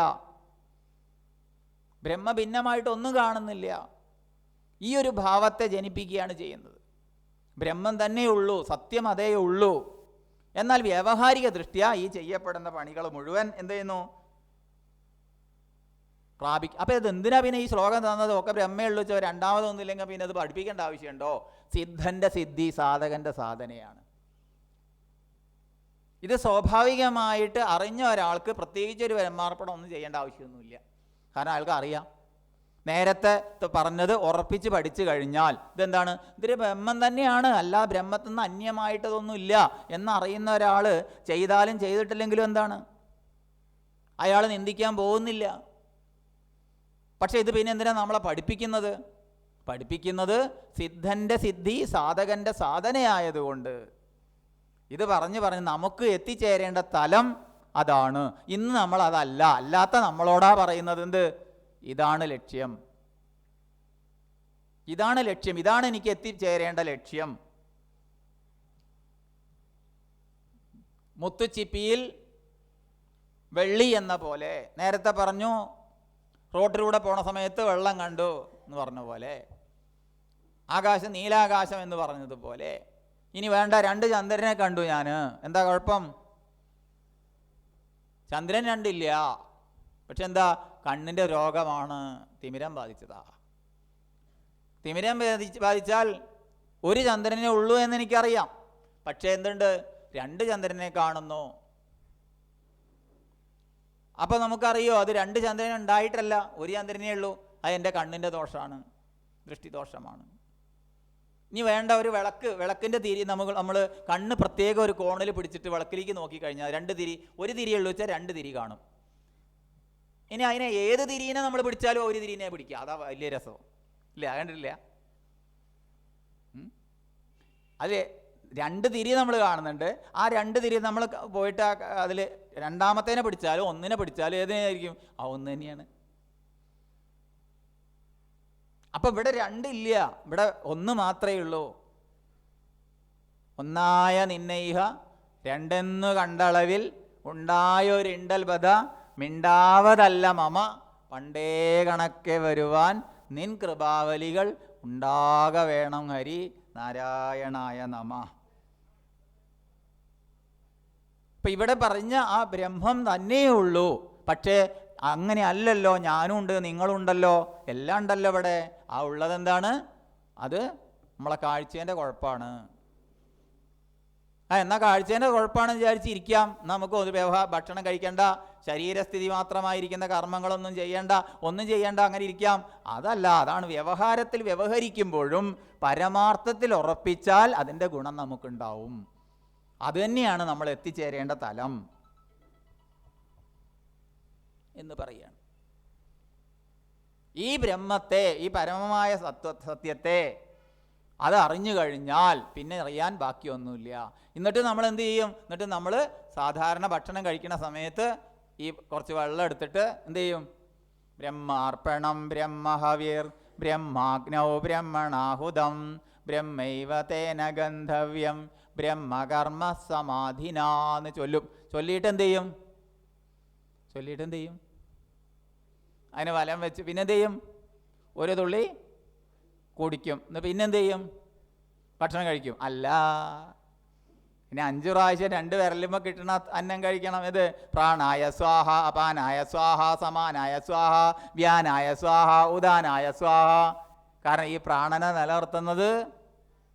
ബ്രഹ്മ ഭിന്നമായിട്ട് ഒന്നും കാണുന്നില്ല. ഈ ഒരു ഭാവത്തെ ജനിപ്പിക്കുകയാണ് ചെയ്യുന്നത്. ബ്രഹ്മം തന്നെയുള്ളൂ, സത്യം അതേ ഉള്ളൂ. എന്നാൽ വ്യാവഹാരിക ദൃഷ്ട്യാ ഈ ചെയ്യപ്പെടുന്ന പണികൾ മുഴുവൻ എന്ത് ചെയ്യുന്നു? അപ്പോൾ ഇത് എന്തിനാ പിന്നെ ഈ ശ്ലോകം തന്നത്? ഒക്കെ ബ്രഹ്മയുള്ളൂ വെച്ചാൽ രണ്ടാമതൊന്നുമില്ലെങ്കിൽ പിന്നെ അത് പഠിപ്പിക്കേണ്ട ആവശ്യമുണ്ടോ? സിദ്ധൻ്റെ സിദ്ധി, സാധകൻ്റെ സാധനയാണ്. ഇത് സ്വാഭാവികമായിട്ട് അറിഞ്ഞ ഒരാൾക്ക് പ്രത്യേകിച്ച് ഒരു ബ്രഹ്മാർപ്പണം ഒന്നും ചെയ്യേണ്ട ആവശ്യമൊന്നുമില്ല. കാരണം അയാൾക്ക് അറിയാം. നേരത്തെ പറഞ്ഞത് ഉറപ്പിച്ച് പഠിച്ചു കഴിഞ്ഞാൽ ഇതെന്താണ്? ഇതൊരു ബ്രഹ്മം തന്നെയാണ്, അല്ല ബ്രഹ്മത്തിൽ നിന്ന് അന്യമായിട്ടതൊന്നുമില്ല എന്നറിയുന്ന ഒരാൾ ചെയ്താലും ചെയ്തിട്ടില്ലെങ്കിലും എന്താണ്? അയാൾ നിന്ദിക്കാൻ പോകുന്നില്ല. പക്ഷേ ഇത് പിന്നെ എന്തിനാണ് നമ്മളെ പഠിപ്പിക്കുന്നത്? സിദ്ധൻ്റെ സിദ്ധി, സാധകൻ്റെ സാധനയായതുകൊണ്ട്. ഇത് പറഞ്ഞ് നമുക്ക് എത്തിച്ചേരേണ്ട തലം അതാണ്. ഇന്ന് നമ്മൾ അതല്ല, അല്ലാത്ത നമ്മളോടാ പറയുന്നത് എന്ത്? ഇതാണ് ലക്ഷ്യം, ഇതാണ് എനിക്ക് എത്തിച്ചേരേണ്ട ലക്ഷ്യം. മുത്തുച്ചിപ്പിയിൽ വെള്ളി എന്ന പോലെ നേരത്തെ പറഞ്ഞു, റോഡിലൂടെ പോണ സമയത്ത് വെള്ളം കണ്ടു എന്ന് പറഞ്ഞ പോലെ ആകാശം നീലാകാശം എന്ന് പറഞ്ഞതുപോലെ ഇനി വേണ്ട, 2 ചന്ദ്രനെ കണ്ടു ഞാൻ, എന്താ കുഴപ്പം? ചന്ദ്രൻ 2 ഇല്ല, പക്ഷെ എന്താ, കണ്ണിൻ്റെ രോഗമാണ്, തിമിരം ബാധിച്ചതാ. തിമിരം ബാധിച്ചാൽ 1 ചന്ദ്രനെ ഉള്ളൂ എന്ന് എനിക്കറിയാം, പക്ഷേ എന്തുണ്ട്, 2 ചന്ദ്രനെ കാണുന്നു. അപ്പോൾ നമുക്കറിയോ അത് 2 ചന്ദ്രൻ ഉണ്ടായിട്ടല്ല, 1 ചന്ദ്രനേ ഉള്ളൂ, അത് എൻ്റെ കണ്ണിൻ്റെ ദോഷമാണ്, ദൃഷ്ടിദോഷമാണ്. ഇനി വേണ്ട, ഒരു വിളക്കിൻ്റെ തിരി നമ്മൾ കണ്ണ് പ്രത്യേക ഒരു കോണിൽ പിടിച്ചിട്ട് വിളക്കിലേക്ക് നോക്കിക്കഴിഞ്ഞാൽ 2 തിരി, 1 തിരിയുള്ളൂ വെച്ചാൽ 2 തിരി കാണും. ഇനി അതിനെ ഏത് തിരീനെ നമ്മൾ പിടിച്ചാലും 1 തിരീനെ പിടിക്കുക, അതാ വലിയ രസം ഇല്ല, കണ്ടിട്ടില്ല? അതെ, 2 തിരി നമ്മൾ കാണുന്നുണ്ട്. ആ 2 തിരി നമ്മൾ പോയിട്ട് അതിൽ രണ്ടാമത്തേനെ പിടിച്ചാലും 1നെ പിടിച്ചാലും ഏതിനായിരിക്കും? ആ 1 തന്നെയാണ്. അപ്പം ഇവിടെ 2 ഇല്ല, ഇവിടെ 1 മാത്രമേ ഉള്ളൂ. ഒന്നായ നിന്നൈഹ രണ്ടെന്നു കണ്ടളവിൽ ഉണ്ടായൊരിണ്ടൽ ബധ മിണ്ടാവതല്ല മമ പണ്ടേ കണക്കെ വരുവാൻ നിൻ കൃപാവലികൾ ഉണ്ടാക വേണം ഹരി നാരായണായ നമ. ഇപ്പം ഇവിടെ പറഞ്ഞ ആ ബ്രഹ്മം തന്നെയേ ഉള്ളൂ. പക്ഷേ അങ്ങനെ അല്ലല്ലോ, ഞാനും ഉണ്ട്, നിങ്ങളുണ്ടല്ലോ, എല്ലാം ഉണ്ടല്ലോ ഇവിടെ. ആ ഉള്ളതെന്താണ്? അത് നമ്മളെ കാഴ്ചേൻ്റെ കുഴപ്പമാണ്. എന്നാൽ കാഴ്ചേൻ്റെ കുഴപ്പമാണെന്ന് വിചാരിച്ചിരിക്കാം, നമുക്ക് ഭക്ഷണം കഴിക്കേണ്ട, ശരീരസ്ഥിതി മാത്രമായിരിക്കുന്ന കർമ്മങ്ങളൊന്നും ചെയ്യേണ്ട, ഒന്നും ചെയ്യേണ്ട, അങ്ങനെ ഇരിക്കാം. അതല്ല, അതാണ് വ്യവഹാരത്തിൽ വ്യവഹരിക്കുമ്പോഴും പരമാർത്ഥത്തിൽ ഉറപ്പിച്ചാൽ അതിൻ്റെ ഗുണം നമുക്കുണ്ടാവും. അതുതന്നെയാണ് നമ്മൾ എത്തിച്ചേരേണ്ട തലം എന്ന് പറയുകയാണ്. ഈ ബ്രഹ്മത്തെ, ഈ പരമമായ സത്യത്തെ അത് അറിഞ്ഞു കഴിഞ്ഞാൽ പിന്നെ അറിയാൻ ബാക്കിയൊന്നുമില്ല. എന്നിട്ട് നമ്മൾ എന്ത് ചെയ്യും? എന്നിട്ട് നമ്മൾ സാധാരണ ഭക്ഷണം കഴിക്കുന്ന സമയത്ത് ഈ കുറച്ച് വെള്ളം എടുത്തിട്ട് എന്ത് ചെയ്യും? ബ്രഹ്മാർപ്പണം ബ്രഹ്മഹവിർ ബ്രഹ്മാഗ്നൗ ബ്രഹ്മണാഹുതം ബ്രഹ്മൈവ തേന ഗന്ധവ്യം ബ്രഹ്മകർമ്മ സമാധിനാന്ന് ചൊല്ലും. ചൊല്ലിയിട്ട് എന്ത് ചെയ്യും? അതിന് വലം വെച്ച് പിന്നെന്ത് ചെയ്യും? ഒരു തുള്ളി കുടിക്കും. പിന്നെന്ത് ചെയ്യും? ഭക്ഷണം കഴിക്കും. അല്ല, പിന്നെ 5 പ്രാവശ്യം 2 വിരലുമ്പോൾ കിട്ടണ അന്നം കഴിക്കണം. ഇത് പ്രാണായ സ്വാഹ, അപാനായ സ്വാഹ, സമാനായ സ്വാഹ, വ്യാനായ സ്വാഹ, ഉദാനായ സ്വാഹ. കാരണം ഈ പ്രാണനെ നിലനിർത്തുന്നത്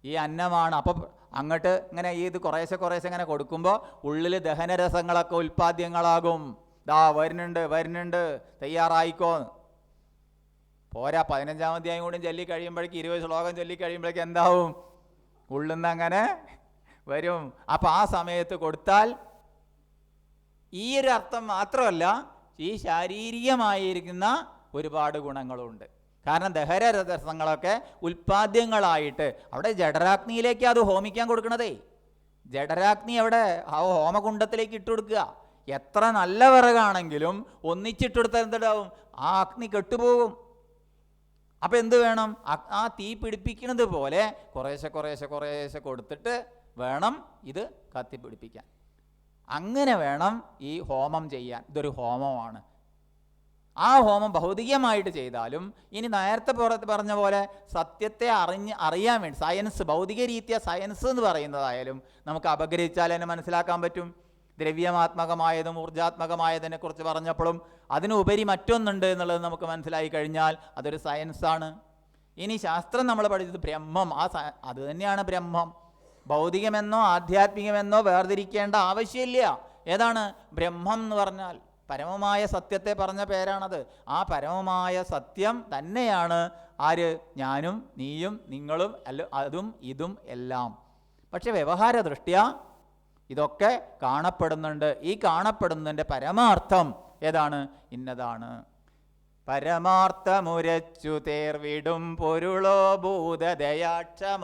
ഈ അന്നമാണ്. അപ്പം അങ്ങോട്ട് ഇങ്ങനെ ഇത് കുറേശ്ശെ ഇങ്ങനെ കൊടുക്കുമ്പോൾ ഉള്ളിൽ ദഹനരസങ്ങളൊക്കെ ഉൽപ്പാദ്യങ്ങളാകും. ദാ വരുന്നുണ്ട് തയ്യാറായിക്കോ. പോരാ, 15-ാം അധ്യായം കൂടി ചൊല്ലി കഴിയുമ്പോഴേക്ക് 20 ശ്ലോകം ചൊല്ലി കഴിയുമ്പോഴേക്ക് എന്താവും? ഉള്ളുന്ന അങ്ങനെ വരും. അപ്പം ആ സമയത്ത് കൊടുത്താൽ ഈ ഒരു അർത്ഥം മാത്രമല്ല, ഈ ശാരീരികമായിരിക്കുന്ന ഒരുപാട് ഗുണങ്ങളുണ്ട്. കാരണം ദഹനരസങ്ങളൊക്കെ ഉൽപ്പാദ്യങ്ങളായിട്ട് അവിടെ ജഠരാഗ്നിയിലേക്ക് അത് ഹോമിക്കാൻ കൊടുക്കണതേ. ജഠരാഗ്നി അവിടെ ആ ഹോമകുണ്ടത്തിലേക്ക് ഇട്ട് കൊടുക്കുക. എത്ര നല്ല വിറകാണെങ്കിലും ഒന്നിച്ചിട്ടെടുത്താൽ എന്തുണ്ടാവും? ആ അഗ്നി കെട്ടുപോകും. അപ്പം എന്ത് വേണം? ആ തീ പിടിപ്പിക്കുന്നത് പോലെ കുറേശ്ശെ കൊടുത്തിട്ട് വേണം ഇത് കത്തിപ്പിടിപ്പിക്കാൻ. അങ്ങനെ വേണം ഈ ഹോമം ചെയ്യാൻ. ഇതൊരു ഹോമമാണ്. ആ ഹോമം ഭൗതികമായിട്ട് ചെയ്താലും ഇനി നേരത്തെ പറഞ്ഞ പോലെ സത്യത്തെ അറിയാൻ വേണ്ടി സയൻസ്, ഭൗതിക രീതിയ സയൻസ് എന്ന് പറയുന്നതായാലും നമുക്ക് അപഗ്രഹിച്ചാൽ തന്നെ മനസ്സിലാക്കാൻ പറ്റും. ദ്രവ്യമാത്മകമായതും ഊർജാത്മകമായതിനെ കുറിച്ച് പറഞ്ഞപ്പോഴും അതിനുപരി മറ്റൊന്നുണ്ട് എന്നുള്ളത് നമുക്ക് മനസ്സിലായി കഴിഞ്ഞാൽ അതൊരു സയൻസാണ്. ഇനി ശാസ്ത്രം നമ്മൾ പഠിച്ചത് ബ്രഹ്മം, അത് തന്നെയാണ് ബ്രഹ്മം. ഭൗതികമെന്നോ ആധ്യാത്മികമെന്നോ വേർതിരിക്കേണ്ട ആവശ്യമില്ല. ഏതാണ് ബ്രഹ്മം എന്ന് പറഞ്ഞാൽ? പരമമായ സത്യത്തെ പറഞ്ഞ പേരാണത്. ആ പരമമായ സത്യം തന്നെയാണ് ആര്? ഞാനും നീയും നിങ്ങളും, അല്ല അതും ഇതും എല്ലാം. പക്ഷെ വ്യവഹാര ദൃഷ്ട്യാ ഇതൊക്കെ കാണപ്പെടുന്നുണ്ട്. ഈ കാണപ്പെടുന്നതിൻ്റെ പരമാർത്ഥം ഏതാണ്? ഇന്നതാണ്. പരമാർത്ഥമുരച്ചു തേർവിടും പൊരുളോ ഭൂതദയാക്ഷമബ്ധിയോ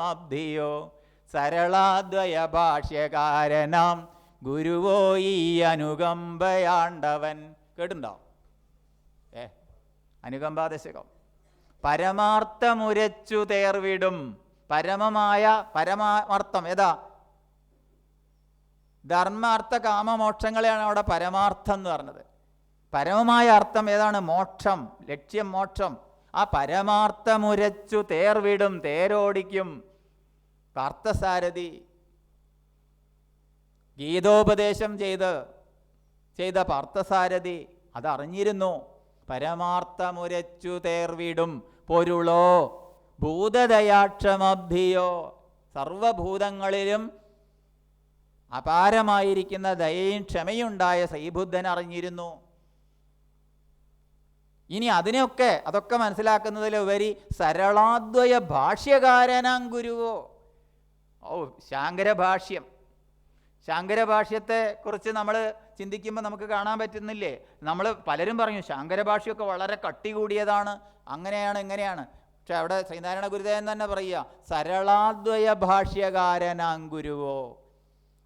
സരളാദ്വയ ഭാഷ്യകാരനാം ഗുരുവോ ഈ അനുകമ്പയാണ്ടവൻ. കേട്ടുണ്ടോ? അനുകമ്പാദശകം. പരമാർത്ഥമുരച്ചു തേർവിടും. പരമാർത്ഥം ഏതാ? ധർമാർത്ഥ കാമമോക്ഷങ്ങളെയാണ് അവിടെ പരമാർത്ഥം എന്ന് പറഞ്ഞത്. പരമമായ അർത്ഥം ഏതാണ്? മോക്ഷം, ലക്ഷ്യം മോക്ഷം. ആ പരമാർത്ഥമുരച്ചു തേർവിടും തേരോടിക്കും പാർത്ഥസാരഥി. ഗീതോപദേശം ചെയ്ത പാർത്ഥസാരഥി അതറിഞ്ഞിരുന്നു. പരമാർത്ഥമുരച്ചു തേർവിടും പൊരുളോ ഭൂതദയാക്ഷമബ്ധിയോ. സർവഭൂതങ്ങളിലും അപാരമായിരിക്കുന്ന ദയയും ക്ഷമയുണ്ടായ ശ്രീബുദ്ധൻ അറിഞ്ഞിരുന്നു. ഇനി അതൊക്കെ മനസ്സിലാക്കുന്നതിലുപരി സരളാദ്വയ ഭാഷ്യകാരനാം ഗുരുവോ. ശാങ്കരഭാഷ്യത്തെക്കുറിച്ച് നമ്മൾ ചിന്തിക്കുമ്പോൾ നമുക്ക് കാണാൻ പറ്റുന്നില്ലേ, നമ്മൾ പലരും പറഞ്ഞു ശാങ്കരഭാഷ്യമൊക്കെ വളരെ കട്ടി കൂടിയതാണ്, അങ്ങനെയാണ് ഇങ്ങനെയാണ്. പക്ഷെ അവിടെ ശ്രീനാരായണ ഗുരുദേവൻ തന്നെ പറയുക സരളാദ്വയ ഭാഷ്യകാരനാം ഗുരുവോ.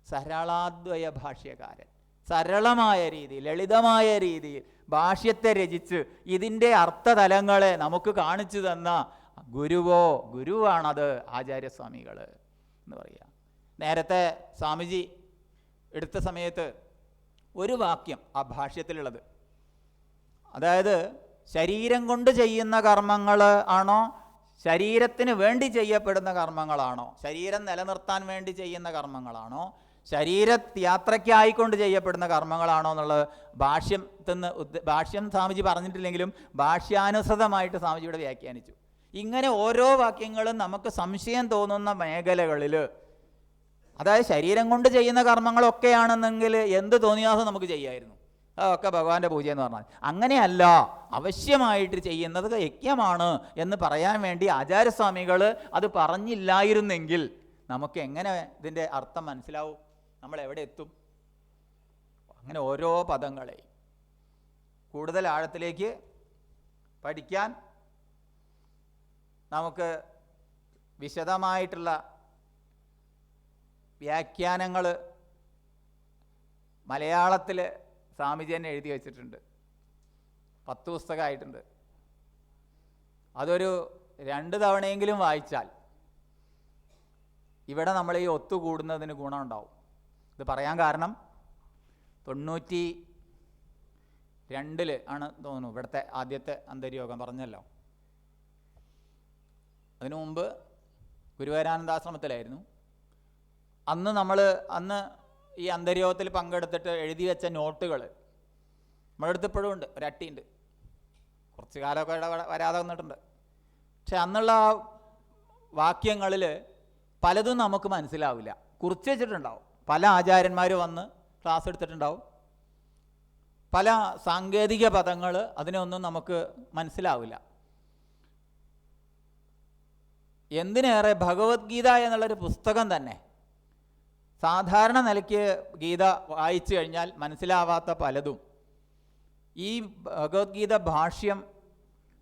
സരളാദ്വയ ഭാഷ്യകാരൻ, സരളമായ രീതിയിൽ ലളിതമായ രീതിയിൽ ഭാഷ്യത്തെ രചിച്ച് ഇതിൻ്റെ അർത്ഥതലങ്ങളെ നമുക്ക് കാണിച്ചു തന്ന ഗുരുവാണത് ആചാര്യസ്വാമികൾ എന്ന് പറയുക. നേരത്തെ സ്വാമിജി എടുത്ത സമയത്ത് ഒരു വാക്യം ആ ഭാഷ്യത്തിലുള്ളത്, അതായത് ശരീരം കൊണ്ട് ചെയ്യുന്ന കർമ്മങ്ങൾ ആണോ, ശരീരത്തിന് വേണ്ടി ചെയ്യപ്പെടുന്ന കർമ്മങ്ങളാണോ, ശരീരം നിലനിർത്താൻ വേണ്ടി ചെയ്യുന്ന കർമ്മങ്ങളാണോ, ശരീരയാത്രയ്ക്കായിക്കൊണ്ട് ചെയ്യപ്പെടുന്ന കർമ്മങ്ങളാണോ എന്നുള്ളത് ഭാഷ്യം സ്വാമിജി പറഞ്ഞിട്ടില്ലെങ്കിലും ഭാഷ്യാനുസൃതമായിട്ട് സ്വാമിജിയുടെ വ്യാഖ്യാനിച്ചു. ഇങ്ങനെ ഓരോ വാക്യങ്ങളും നമുക്ക് സംശയം തോന്നുന്ന മേഖലകളിൽ, അതായത് ശരീരം കൊണ്ട് ചെയ്യുന്ന കർമ്മങ്ങളൊക്കെയാണെന്നെങ്കിൽ എന്ത് തോന്നിയാസം നമുക്ക് ചെയ്യായിരുന്നു, അതൊക്കെ ഭഗവാന്റെ പൂജ എന്ന് പറഞ്ഞാൽ. അങ്ങനെയല്ല, അവശ്യമായിട്ട് ചെയ്യുന്നത് യജ്ഞമാണ് എന്ന് പറയാൻ വേണ്ടി ആചാര്യസ്വാമികൾ അത് പറഞ്ഞില്ലായിരുന്നെങ്കിൽ നമുക്ക് എങ്ങനെ ഇതിൻ്റെ അർത്ഥം മനസ്സിലാവും, നമ്മൾ എവിടെ എത്തും? അങ്ങനെ ഓരോ പദങ്ങളെ കൂടുതൽ ആഴത്തിലേക്ക് പഠിക്കാൻ നമുക്ക് വിശദമായിട്ടുള്ള വ്യാഖ്യാനങ്ങൾ മലയാളത്തിൽ സ്വാമിജി തന്നെ എഴുതി വച്ചിട്ടുണ്ട്. 10 പുസ്തകമായിട്ടുണ്ട്. അതൊരു 2 തവണയെങ്കിലും വായിച്ചാൽ ഇവിടെ നമ്മൾ ഈ ഒത്തുകൂടുന്നതിന് ഗുണമുണ്ടാവും. ഇത് പറയാൻ കാരണം 92 ആണ് തോന്നുന്നു ഇവിടുത്തെ ആദ്യത്തെ അന്തര്യോഗം പറഞ്ഞല്ലോ. അതിനു മുമ്പ് ഗുരുവായൂരാനന്ദാശ്രമത്തിലായിരുന്നു. അന്ന് ഈ അന്തര്യോഗത്തിൽ പങ്കെടുത്തിട്ട് എഴുതി വെച്ച നോട്ടുകൾ നമ്മളെടുത്ത് ഇപ്പോഴും ഉണ്ട്, ഒരട്ടിയുണ്ട്. കുറച്ച് കാലമൊക്കെ വരാതെ വന്നിട്ടുണ്ട്. പക്ഷെ അന്നുള്ള ആ വാക്യങ്ങളിൽ പലതും നമുക്ക് മനസ്സിലാവില്ല, കുറിച്ച് വെച്ചിട്ടുണ്ടാവും. പല ആചാര്യന്മാർ വന്ന് ക്ലാസ് എടുത്തിട്ടുണ്ടാവും. പല സാങ്കേതിക പദങ്ങൾ അതിനൊന്നും നമുക്ക് മനസ്സിലാവില്ല. എന്തിനേറെ ഭഗവത്ഗീത എന്നുള്ളൊരു പുസ്തകം തന്നെ സാധാരണ നിലയ്ക്ക് ഗീത വായിച്ചു കഴിഞ്ഞാൽ മനസ്സിലാവാത്ത പലതും ഈ ഭഗവത്ഗീത ഭാഷ്യം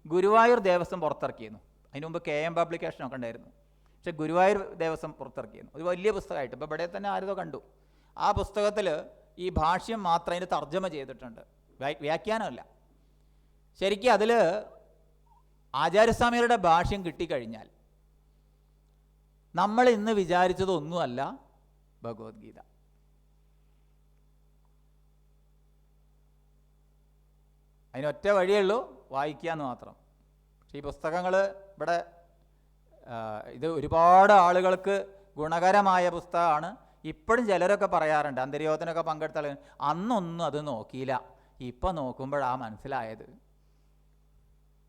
ഗുരുവായൂർ ദേവസ്വം പുറത്തിറക്കിയിരുന്നു. അതിനു മുമ്പ് KM പബ്ലിക്കേഷനൊക്കെ ഉണ്ടായിരുന്നു. പക്ഷെ ഗുരുവായൂർ ദേവസ്വം പുറത്തിറക്കിയിരുന്നു ഒരു വലിയ പുസ്തകമായിട്ട്. ഇപ്പോൾ ഇവിടെ തന്നെ ആരോ കണ്ടു. ആ പുസ്തകത്തിൽ ഈ ഭാഷ്യം മാത്രം അതിന് തർജ്ജമ ചെയ്തിട്ടുണ്ട്, വ്യാഖ്യാനമല്ല. ശരിക്കും അതിൽ ആചാര്യസ്വാമികളുടെ ഭാഷ്യം കിട്ടിക്കഴിഞ്ഞാൽ നമ്മൾ ഇന്ന് വിചാരിച്ചതൊന്നുമല്ല ഭഗവത്ഗീത. അതിനൊറ്റ വഴിയുള്ളൂ, വായിക്കാമെന്ന് മാത്രം. പക്ഷേ ഈ പുസ്തകങ്ങൾ ഇവിടെ ഇത് ഒരുപാട് ആളുകൾക്ക് ഗുണകരമായ പുസ്തകമാണ്. ഇപ്പോഴും ചിലരൊക്കെ പറയാറുണ്ട്, അന്തര്യോഗത്തിനൊക്കെ പങ്കെടുത്താൽ അന്നൊന്നും അത് നോക്കിയില്ല, ഇപ്പം നോക്കുമ്പോഴാണ് മനസ്സിലായത്.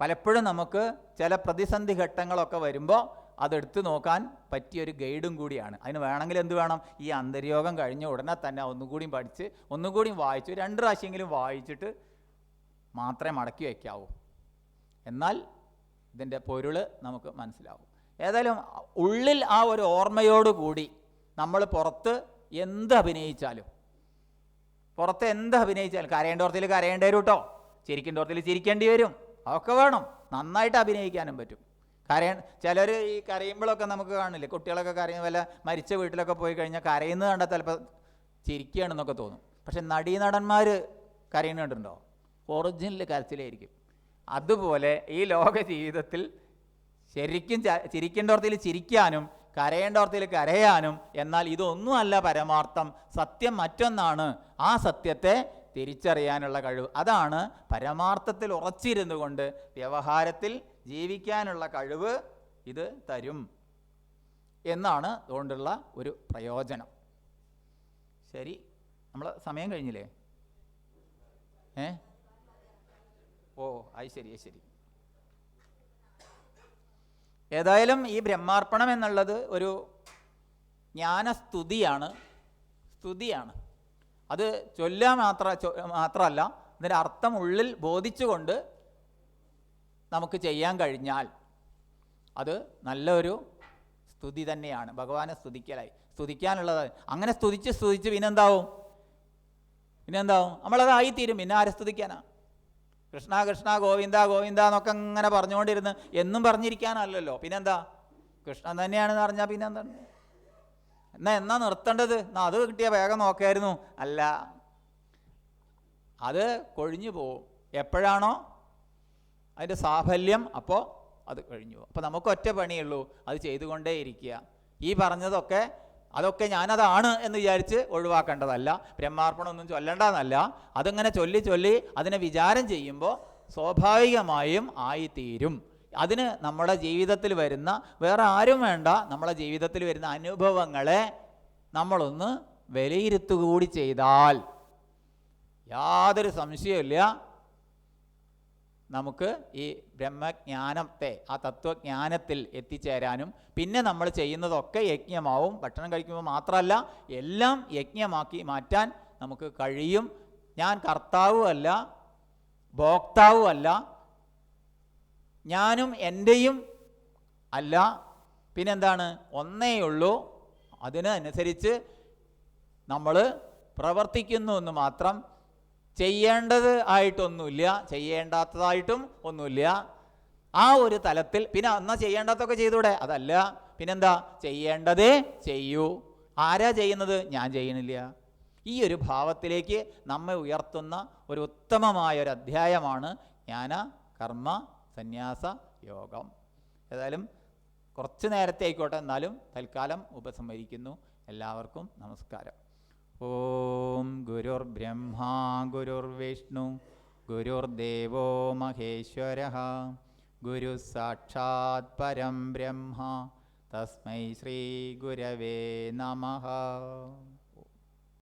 പലപ്പോഴും നമുക്ക് ചില പ്രതിസന്ധി ഘട്ടങ്ങളൊക്കെ വരുമ്പോൾ അതെടുത്ത് നോക്കാൻ പറ്റിയൊരു ഗൈഡും കൂടിയാണ്. അതിന് വേണമെങ്കിൽ എന്ത് വേണം, ഈ അന്തര്യോഗം കഴിഞ്ഞ ഉടനെ തന്നെ ഒന്നുകൂടിയും പഠിച്ച് ഒന്നുകൂടിയും വായിച്ച് 2 പ്രാവശ്യമെങ്കിലും വായിച്ചിട്ട് മാത്രമേ മടക്കി വയ്ക്കാവൂ. എന്നാൽ ഇതിൻ്റെ പൊരുൾ നമുക്ക് മനസ്സിലാവും. ഏതായാലും ഉള്ളിൽ ആ ഒരു ഓർമ്മയോടുകൂടി നമ്മൾ പുറത്ത് എന്ത് അഭിനയിച്ചാലും കരയേണ്ടോർത്തിൽ കരയേണ്ടി വരും കേട്ടോ, ചിരിക്കേണ്ടോർത്തിൽ ചിരിക്കേണ്ടി വരും, അതൊക്കെ വേണം. നന്നായിട്ട് അഭിനയിക്കാനും പറ്റും. ചിലർ ഈ കരയുമ്പോഴൊക്കെ നമുക്ക് കാണില്ലേ, കുട്ടികളൊക്കെ കരയുന്ന വല്ല മരിച്ച വീട്ടിലൊക്കെ പോയി കഴിഞ്ഞാൽ കരയുന്നത് കണ്ടാൽ ചിലപ്പോൾ ചിരിക്കുകയാണെന്നൊക്കെ തോന്നും. പക്ഷെ നടീനടന്മാർ കരയുന്നുണ്ടോ, ഒറിജിനൽ കരച്ചിലായിരിക്കും. അതുപോലെ ഈ ലോക ജീവിതത്തിൽ ശരിക്കും ചിരിക്കേണ്ടോർത്തിൽ ചിരിക്കാനും കരയേണ്ടോർത്തിൽ കരയാനും, എന്നാൽ ഇതൊന്നുമല്ല പരമാർത്ഥം, സത്യം മറ്റൊന്നാണ്. ആ സത്യത്തെ തിരിച്ചറിയാനുള്ള കഴിവ്, അതാണ് പരമാർത്ഥത്തിൽ ഉറച്ചിരുന്നു കൊണ്ട് വ്യവഹാരത്തിൽ ജീവിക്കാനുള്ള കഴിവ് ഇത് തരും എന്നാണ് അതുകൊണ്ടുള്ള ഒരു പ്രയോജനം. ശരി, നമ്മൾ സമയം കഴിഞ്ഞില്ലേ? ഓ അത് ശരി ശരി. ഏതായാലും ഈ ബ്രഹ്മാർപ്പണം എന്നുള്ളത് ഒരു ജ്ഞാനസ്തുതിയാണ്, സ്തുതിയാണ്. അത് ചൊല്ലാൻ മാത്രമല്ല, ഇതിൻ്റെ അർത്ഥം ഉള്ളിൽ ബോധിച്ചുകൊണ്ട് നമുക്ക് ചെയ്യാൻ കഴിഞ്ഞാൽ അത് നല്ലൊരു സ്തുതി തന്നെയാണ്. ഭഗവാനെ സ്തുതിക്കാനുള്ളത്. അങ്ങനെ സ്തുതിച്ച് പിന്നെന്താവും? നമ്മളതായിത്തീരും. പിന്നെ ആരെ സ്തുതിക്കാനാ? കൃഷ്ണ കൃഷ്ണ ഗോവിന്ദ ഗോവിന്ദ എന്നൊക്കെ അങ്ങനെ പറഞ്ഞുകൊണ്ടിരുന്ന് എന്നും പറഞ്ഞിരിക്കാനല്ലല്ലോ. പിന്നെന്താ? കൃഷ്ണൻ തന്നെയാണെന്ന് പറഞ്ഞാൽ പിന്നെന്താണ്? എന്നാ നിർത്തേണ്ടത്? അത് കിട്ടിയ വേഗം നോക്കായിരുന്നു. അല്ല, അത് കൊഴിഞ്ഞു പോവും. എപ്പോഴാണോ അതിൻ്റെ സാഫല്യം, അപ്പോൾ അത് കഴിഞ്ഞു പോകും. അപ്പോൾ നമുക്ക് ഒറ്റ പണിയുള്ളൂ, അത് ചെയ്തുകൊണ്ടേ ഇരിക്കുക. ഈ പറഞ്ഞതൊക്കെ അതൊക്കെ ഞാനതാണ് എന്ന് വിചാരിച്ച് ഒഴിവാക്കേണ്ടതല്ല. ബ്രഹ്മാർപ്പണമൊന്നും ചൊല്ലേണ്ടതല്ല. അതിങ്ങനെ ചൊല്ലി അതിനെ വിചാരം ചെയ്യുമ്പോൾ സ്വാഭാവികമായും ആയിത്തീരും. അതിന് നമ്മുടെ ജീവിതത്തിൽ വരുന്ന, വേറെ ആരും വേണ്ട, നമ്മളെ ജീവിതത്തിൽ വരുന്ന അനുഭവങ്ങളെ നമ്മളൊന്ന് വിലയിരുത്തുകൂടി ചെയ്താൽ യാതൊരു സംശയമില്ല, നമുക്ക് ഈ ബ്രഹ്മജ്ഞാനത്തെ, ആ തത്വജ്ഞാനത്തിൽ എത്തിച്ചേരാനും പിന്നെ നമ്മൾ ചെയ്യുന്നതൊക്കെ യജ്ഞമാവും. ഭക്ഷണം കഴിക്കുമ്പോൾ മാത്രമല്ല, എല്ലാം യജ്ഞമാക്കി മാറ്റാൻ നമുക്ക് കഴിയും. ഞാൻ കർത്താവുമല്ല, ഭോക്താവുമല്ല, ഞാനും എൻ്റെയും അല്ല, പിന്നെന്താണ്? ഒന്നേയുള്ളൂ. അതിനനുസരിച്ച് നമ്മൾ പ്രവർത്തിക്കുന്നു എന്ന് മാത്രം. ചെയ്യേണ്ടത് ആയിട്ടൊന്നുമില്ല, ചെയ്യേണ്ടാത്തതായിട്ടും ഒന്നുമില്ല. ആ ഒരു തലത്തിൽ പിന്നെ എന്നാൽ ചെയ്യേണ്ടാത്തൊക്കെ ചെയ്തൂടെ? അതല്ല, പിന്നെന്താ? ചെയ്യേണ്ടതേ ചെയ്യൂ. ആരാ ചെയ്യുന്നത്? ഞാൻ ചെയ്യണില്ല. ഈ ഒരു ഭാവത്തിലേക്ക് നമ്മെ ഉയർത്തുന്ന ഒരു ഉത്തമമായൊരു അധ്യായമാണ് ജ്ഞാന കർമ്മ സന്യാസ യോഗം. ഏതായാലും കുറച്ച് നേരത്തെ ആയിക്കോട്ടെ, എന്നാലും തൽക്കാലം ഉപസംഹരിക്കുന്നു. എല്ലാവർക്കും നമസ്കാരം. ഓം ഗുരുർബ്രഹ്മാ ഗുരുർവിഷ്ണു ഗുരുർദേവോ മഹേശ്വരഃ ഗുരു സാക്ഷാത് പരം ബ്രഹ്മ തസ്മൈ ശ്രീ ഗുരവേ നമഃ.